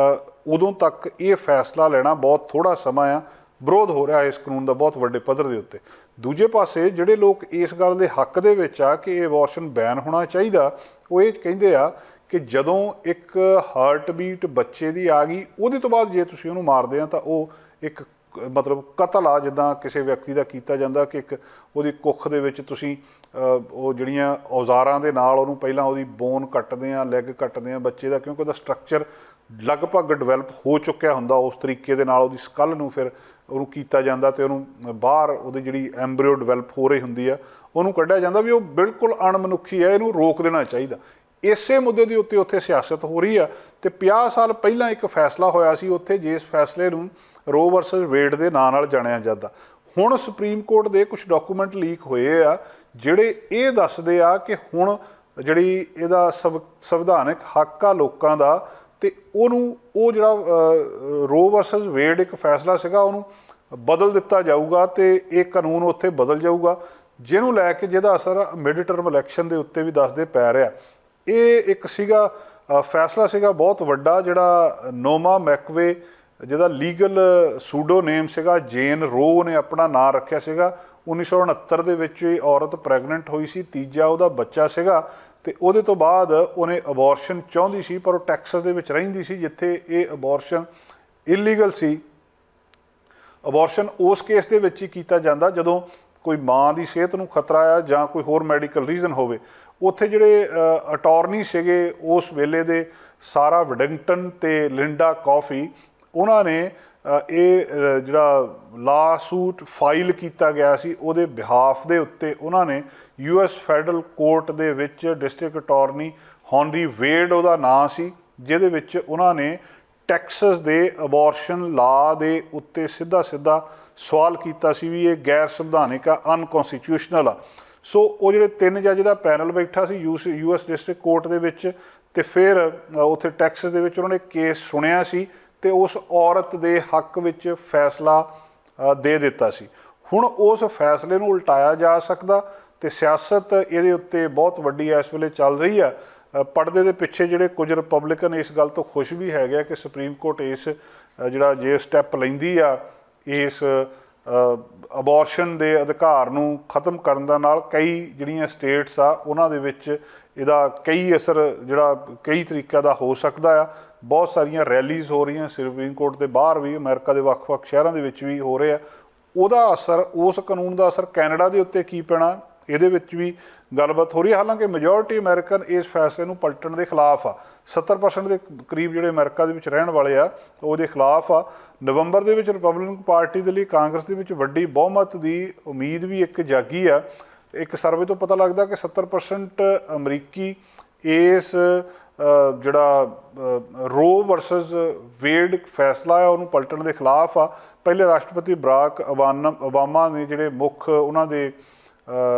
ਉਦੋਂ ਤੱਕ ਇਹ ਫੈਸਲਾ ਲੈਣਾ ਬਹੁਤ ਥੋੜ੍ਹਾ ਸਮਾਂ ਆ। ਵਿਰੋਧ ਹੋ ਰਿਹਾ ਇਸ ਕਾਨੂੰਨ ਦਾ ਬਹੁਤ ਵੱਡੇ ਪੱਧਰ ਦੇ ਉੱਤੇ। ਦੂਜੇ ਪਾਸੇ ਜਿਹੜੇ ਲੋਕ ਇਸ ਗੱਲ ਦੇ ਹੱਕ ਦੇ ਵਿੱਚ ਆ ਕਿ ਇਹ ਅਬੋਰਸ਼ਨ ਬੈਨ ਹੋਣਾ ਚਾਹੀਦਾ, ਉਹ ਇਹ ਕਹਿੰਦੇ ਆ ਕਿ ਜਦੋਂ ਇੱਕ ਹਾਰਟ ਬੀਟ ਬੱਚੇ ਦੀ ਆ ਗਈ, ਉਹਦੇ ਤੋਂ ਬਾਅਦ ਜੇ ਤੁਸੀਂ ਉਹਨੂੰ ਮਾਰਦੇ ਆ ਤਾਂ ਉਹ ਇੱਕ ਮਤਲਬ ਕਤਲ ਆ, ਜਿੱਦਾਂ ਕਿਸੇ ਵਿਅਕਤੀ ਦਾ ਕੀਤਾ ਜਾਂਦਾ ਕਿ ਇੱਕ ਉਹਦੀ ਕੁੱਖ ਦੇ ਵਿੱਚ ਤੁਸੀਂ ਉਹ ਜਿਹੜੀਆਂ ਔਜ਼ਾਰਾਂ ਦੇ ਨਾਲ ਉਹਨੂੰ ਪਹਿਲਾਂ ਉਹਦੀ ਬੋਨ ਕੱਟਦੇ ਆ, ਲੈਗ ਕੱਟਦੇ ਆ ਬੱਚੇ ਦਾ, ਕਿਉਂਕਿ ਉਹਦਾ ਸਟਰਕਚਰ ਲਗਭਗ ਡਿਵੈਲਪ ਹੋ ਚੁੱਕਿਆ ਹੁੰਦਾ। ਉਸ ਤਰੀਕੇ ਦੇ ਨਾਲ ਉਹਦੀ ਸਕਲ ਨੂੰ ਫਿਰ ਉਹਨੂੰ ਕੀਤਾ ਜਾਂਦਾ, ਅਤੇ ਉਹਨੂੰ ਬਾਹਰ ਉਹਦੀ ਜਿਹੜੀ ਐਂਬਰੀਓ ਡਿਵੈਲਪ ਹੋ ਰਹੀ ਹੁੰਦੀ ਆ, ਉਹਨੂੰ ਕੱਢਿਆ ਜਾਂਦਾ। ਵੀ ਉਹ ਬਿਲਕੁਲ ਅਣਮਨੁੱਖੀ ਹੈ, ਇਹਨੂੰ ਰੋਕ ਦੇਣਾ ਚਾਹੀਦਾ। ਇਸੇ ਮੁੱਦੇ ਦੇ ਉੱਤੇ ਉੱਥੇ ਸਿਆਸਤ ਹੋ ਰਹੀ ਆ। ਅਤੇ 50 ਸਾਲ ਪਹਿਲਾਂ ਇੱਕ ਫੈਸਲਾ ਹੋਇਆ ਸੀ ਉੱਥੇ, ਜਿਸ ਫੈਸਲੇ ਨੂੰ ਰੋ ਵਰਸਸ ਵੇਡ ਦੇ ਨਾਂ ਨਾਲ ਜਾਣਿਆ ਜਾਂਦਾ। ਹੁਣ ਸੁਪਰੀਮ ਕੋਰਟ ਦੇ ਕੁਝ ਡਾਕੂਮੈਂਟ ਲੀਕ ਹੋਏ ਆ ਜਿਹੜੇ ਇਹ ਦੱਸਦੇ ਆ ਕਿ ਹੁਣ ਜਿਹੜੀ ਇਹਦਾ ਸੰਵਿਧਾਨਕ ਹੱਕ ਆ ਲੋਕਾਂ ਦਾ, ਤੇ ਉਹਨੂੰ ਉਹ ਜਿਹੜਾ ਰੋ ਵਰਸਸ ਵੇਡ ਇੱਕ ਫੈਸਲਾ ਸੀਗਾ ਉਹਨੂੰ ਬਦਲ ਦਿੱਤਾ ਜਾਊਗਾ ਤੇ ਇਹ ਕਾਨੂੰਨ ਉੱਥੇ ਬਦਲ ਜਾਊਗਾ, ਜਿਹਨੂੰ ਲੈ ਕੇ ਜਿਹਦਾ ਅਸਰ ਮਿਡ ਟਰਮ ਇਲੈਕਸ਼ਨ ਦੇ ਉੱਤੇ ਵੀ ਦੱਸਦੇ ਪੈ ਰਿਹਾ। ਇਹ ਇੱਕ ਸੀਗਾ ਫੈਸਲਾ ਸੀਗਾ ਬਹੁਤ ਵੱਡਾ, ਜਿਹੜਾ ਨੋਮਾ ਮੈਕਵੇ ਜਿਹਦਾ ਲੀਗਲ ਸੂਡੋ ਨੇਮ ਸੀਗਾ ਜੇਨ ਰੋ ਨੇ ਆਪਣਾ ਨਾਂ ਰੱਖਿਆ ਸੀਗਾ। 1969 ਦੇ ਵਿੱਚ ਇਹ ਔਰਤ ਪ੍ਰੈਗਨੈਂਟ ਹੋਈ ਸੀ, ਤੀਜਾ ਉਹਦਾ ਬੱਚਾ ਸੀਗਾ, ਤੇ ਉਹਦੇ ਤੋਂ ਬਾਅਦ ਉਹਨੇ ਅਬੋਰਸ਼ਨ ਚਾਹੁੰਦੀ ਸੀ, ਪਰ ਉਹ ਟੈਕਸਸ ਦੇ ਵਿੱਚ ਰਹਿੰਦੀ ਸੀ ਜਿੱਥੇ ਇਹ ਅਬੋਰਸ਼ਨ ਇਲੀਗਲ ਸੀ। ਅਬੋਰਸ਼ਨ ਉਸ ਕੇਸ ਦੇ ਵਿੱਚ ਹੀ ਕੀਤਾ ਜਾਂਦਾ ਜਦੋਂ ਕੋਈ ਮਾਂ ਦੀ ਸਿਹਤ ਨੂੰ ਖਤਰਾ ਆ ਜਾਂ ਕੋਈ ਹੋਰ ਮੈਡੀਕਲ ਰੀਜ਼ਨ ਹੋਵੇ। ਉੱਥੇ ਜਿਹੜੇ ਅਟਾਰਨੀ ਸੀਗੇ ਉਸ ਵੇਲੇ ਦੇ, ਸਾਰਾ ਵਿਡਿੰਗਟਨ ਤੇ ਲਿੰਡਾ ਕਾਫੀ, ਉਹਨਾਂ ਨੇ ਇਹ ਜਿਹੜਾ ਲਾ ਸੂਟ ਫਾਈਲ ਕੀਤਾ ਗਿਆ ਸੀ ਉਹਦੇ ਬਿਹਾਫ ਦੇ ਉੱਤੇ ਉਹਨਾਂ ਨੇ US ਫੈਡਰਲ ਕੋਰਟ ਦੇ ਵਿੱਚ ਡਿਸਟ੍ਰਿਕਟ ਅਟਾਰਨੀ ਹੌਨਰੀ ਵੇਡ ਉਹਦਾ ਨਾਂ ਸੀ, ਜਿਹਦੇ ਵਿੱਚ ਉਹਨਾਂ ਨੇ ਟੈਕਸਸ ਦੇ ਅਬੋਰਸ਼ਨ ਲਾ ਦੇ ਉੱਤੇ ਸਿੱਧਾ ਸਵਾਲ ਕੀਤਾ ਸੀ ਵੀ ਇਹ ਗੈਰ ਸੰਵਿਧਾਨਿਕ ਆ, ਅਨਕੌਂਸਟੀਟਿਊਸ਼ਨਲ ਆ। ਸੋ ਉਹ ਜਿਹੜੇ 3 ਜੱਜ ਦਾ ਪੈਨਲ ਬੈਠਾ ਸੀ US ਡਿਸਟ੍ਰਿਕਟ ਕੋਰਟ ਦੇ ਵਿੱਚ, ਤੇ ਫਿਰ ਉੱਥੇ ਟੈਕਸਸ ਦੇ ਵਿੱਚ ਉਹਨਾਂ ਨੇ ਕੇਸ ਸੁਣਿਆ ਸੀ ਤੇ ਉਸ ਔਰਤ ਦੇ ਹੱਕ ਵਿੱਚ ਫੈਸਲਾ ਦੇ ਦਿੱਤਾ ਸੀ। ਹੁਣ ਉਸ ਫੈਸਲੇ ਨੂੰ ਉਲਟਾਇਆ ਜਾ ਸਕਦਾ, ਤੇ ਸਿਆਸਤ ਇਹਦੇ ਉੱਤੇ ਬਹੁਤ ਵੱਡੀ ਇਸ ਵੇਲੇ ਚੱਲ ਰਹੀ ਆ। ਪਰਦੇ ਦੇ ਪਿੱਛੇ ਜਿਹੜੇ ਕੁਝ ਰਿਪਬਲਿਕਨ ਇਸ ਗੱਲ ਤੋਂ ਖੁਸ਼ ਵੀ ਹੈਗੇ ਆ ਕਿ ਸੁਪਰੀਮ ਕੋਰਟ ਇਸ ਜਿਹੜਾ ਜੇ ਸਟੈਪ ਲੈਂਦੀ ਆ ਇਸ ਅਬੋਰਸ਼ਨ ਦੇ ਅਧਿਕਾਰ ਨੂੰ ਖਤਮ ਕਰਨ ਦਾ, ਨਾਲ ਕਈ ਜਿਹੜੀਆਂ ਸਟੇਟਸ ਆ ਉਹਨਾਂ ਦੇ ਵਿੱਚ ਇਹਦਾ ਕਈ ਅਸਰ ਜਿਹੜਾ ਕਈ ਤਰੀਕਿਆਂ ਦਾ ਹੋ ਸਕਦਾ ਆ। ਬਹੁਤ ਸਾਰੀਆਂ ਰੈਲੀਜ਼ ਹੋ ਰਹੀਆਂ ਸੁਪਰੀਮ ਕੋਰਟ ਦੇ ਬਾਹਰ ਵੀ, ਅਮਰੀਕਾ ਦੇ ਵੱਖ-ਵੱਖ ਸ਼ਹਿਰਾਂ ਦੇ ਵਿੱਚ ਵੀ ਹੋ ਰਹੇ ਆ। ਉਹਦਾ ਅਸਰ, ਉਸ ਕਾਨੂੰਨ ਦਾ ਅਸਰ ਕੈਨੇਡਾ ਦੇ ਉੱਤੇ ਕੀ ਪੈਣਾ, ਇਹਦੇ ਵਿੱਚ ਵੀ ਗੱਲਬਾਤ ਹੋ ਰਹੀ ਹੈ। ਹਾਲਾਂਕਿ ਮੈਜੋਰਿਟੀ ਅਮਰੀਕਨ ਇਸ ਫੈਸਲੇ ਨੂੰ ਪਲਟਣ ਦੇ ਖਿਲਾਫ ਆ। 70% ਦੇ ਕਰੀਬ ਜਿਹੜੇ ਅਮਰੀਕਾ ਦੇ ਵਿੱਚ ਰਹਿਣ ਵਾਲੇ ਆ ਉਹਦੇ ਖਿਲਾਫ ਆ। ਨਵੰਬਰ ਦੇ ਵਿੱਚ ਰਿਪਬਲਿਕਨ ਪਾਰਟੀ ਦੇ ਲਈ ਕਾਂਗਰਸ ਦੇ ਵਿੱਚ ਵੱਡੀ ਬਹੁਮਤ ਦੀ ਉਮੀਦ ਵੀ ਇੱਕ ਜਾਗੀ ਆ। ਇੱਕ ਸਰਵੇ ਤੋਂ ਪਤਾ ਲੱਗਦਾ ਕਿ 70% ਅਮਰੀਕੀ ਇਸ ਜਿਹੜਾ ਰੋ ਵਰਸਸ ਵੇਡ ਫੈਸਲਾ ਹੈ ਉਹਨੂੰ ਪਲਟਣ ਦੇ ਖਿਲਾਫ ਆ। ਪਹਿਲੇ ਰਾਸ਼ਟਰਪਤੀ ਬਰਾਕ ਓਬਾਮਾ ਨੇ ਜਿਹੜੇ ਮੁੱਖ ਉਹਨਾਂ ਦੇ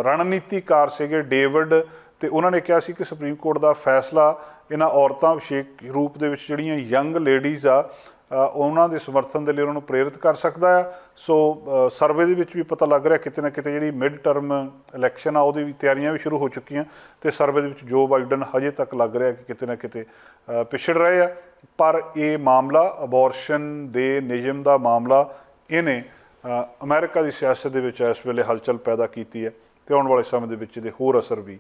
ਰਣਨੀਤੀਕਾਰ ਸੀਗੇ ਡੇਵਿਡ, ਤੇ ਉਹਨਾਂ ਨੇ ਕਿਹਾ ਸੀ ਕਿ ਸੁਪਰੀਮ ਕੋਰਟ ਦਾ ਫੈਸਲਾ ਇਹਨਾਂ ਔਰਤਾਂ ਵਿਸ਼ੇਸ਼ ਰੂਪ ਦੇ ਵਿੱਚ ਜਿਹੜੀਆਂ ਯੰਗ ਲੇਡੀਜ਼ ਆ ਉਹਨਾਂ ਦੇ ਸਮਰਥਨ ਦੇ ਲਈ ਉਹਨਾਂ ਨੂੰ ਪ੍ਰੇਰਿਤ ਕਰ ਸਕਦਾ ਆ। ਸੋ ਸਰਵੇ ਦੇ ਵਿੱਚ ਵੀ ਪਤਾ ਲੱਗ ਰਿਹਾ ਕਿਤੇ ਨਾ ਕਿਤੇ ਜਿਹੜੀ ਮਿਡ ਟਰਮ ਇਲੈਕਸ਼ਨ ਆ ਉਹਦੀ ਵੀ ਤਿਆਰੀਆਂ ਵੀ ਸ਼ੁਰੂ ਹੋ ਚੁੱਕੀਆਂ, ਤੇ ਸਰਵੇ ਦੇ ਵਿੱਚ ਜੋ ਬਾਈਡਨ ਹਜੇ ਤੱਕ ਲੱਗ ਰਿਹਾ ਕਿ ਕਿਤੇ ਨਾ ਕਿਤੇ ਪਿਛੜ ਰਹੇ ਆ। ਪਰ ਇਹ ਮਾਮਲਾ ਅਬੋਰਸ਼ਨ ਦੇ ਨਿਯਮ ਦਾ ਮਾਮਲਾ, ਇਹਨੇ ਅਮਰੀਕਾ ਦੀ ਸਿਆਸਤ ਦੇ ਵਿੱਚ ਇਸ ਵੇਲੇ ਹਲਚਲ ਪੈਦਾ ਕੀਤੀ ਹੈ, ਤੇ ਆਉਣ ਵਾਲੇ ਸਮੇਂ ਦੇ ਵਿੱਚ ਇਹਦੇ ਹੋਰ ਅਸਰ ਵੀ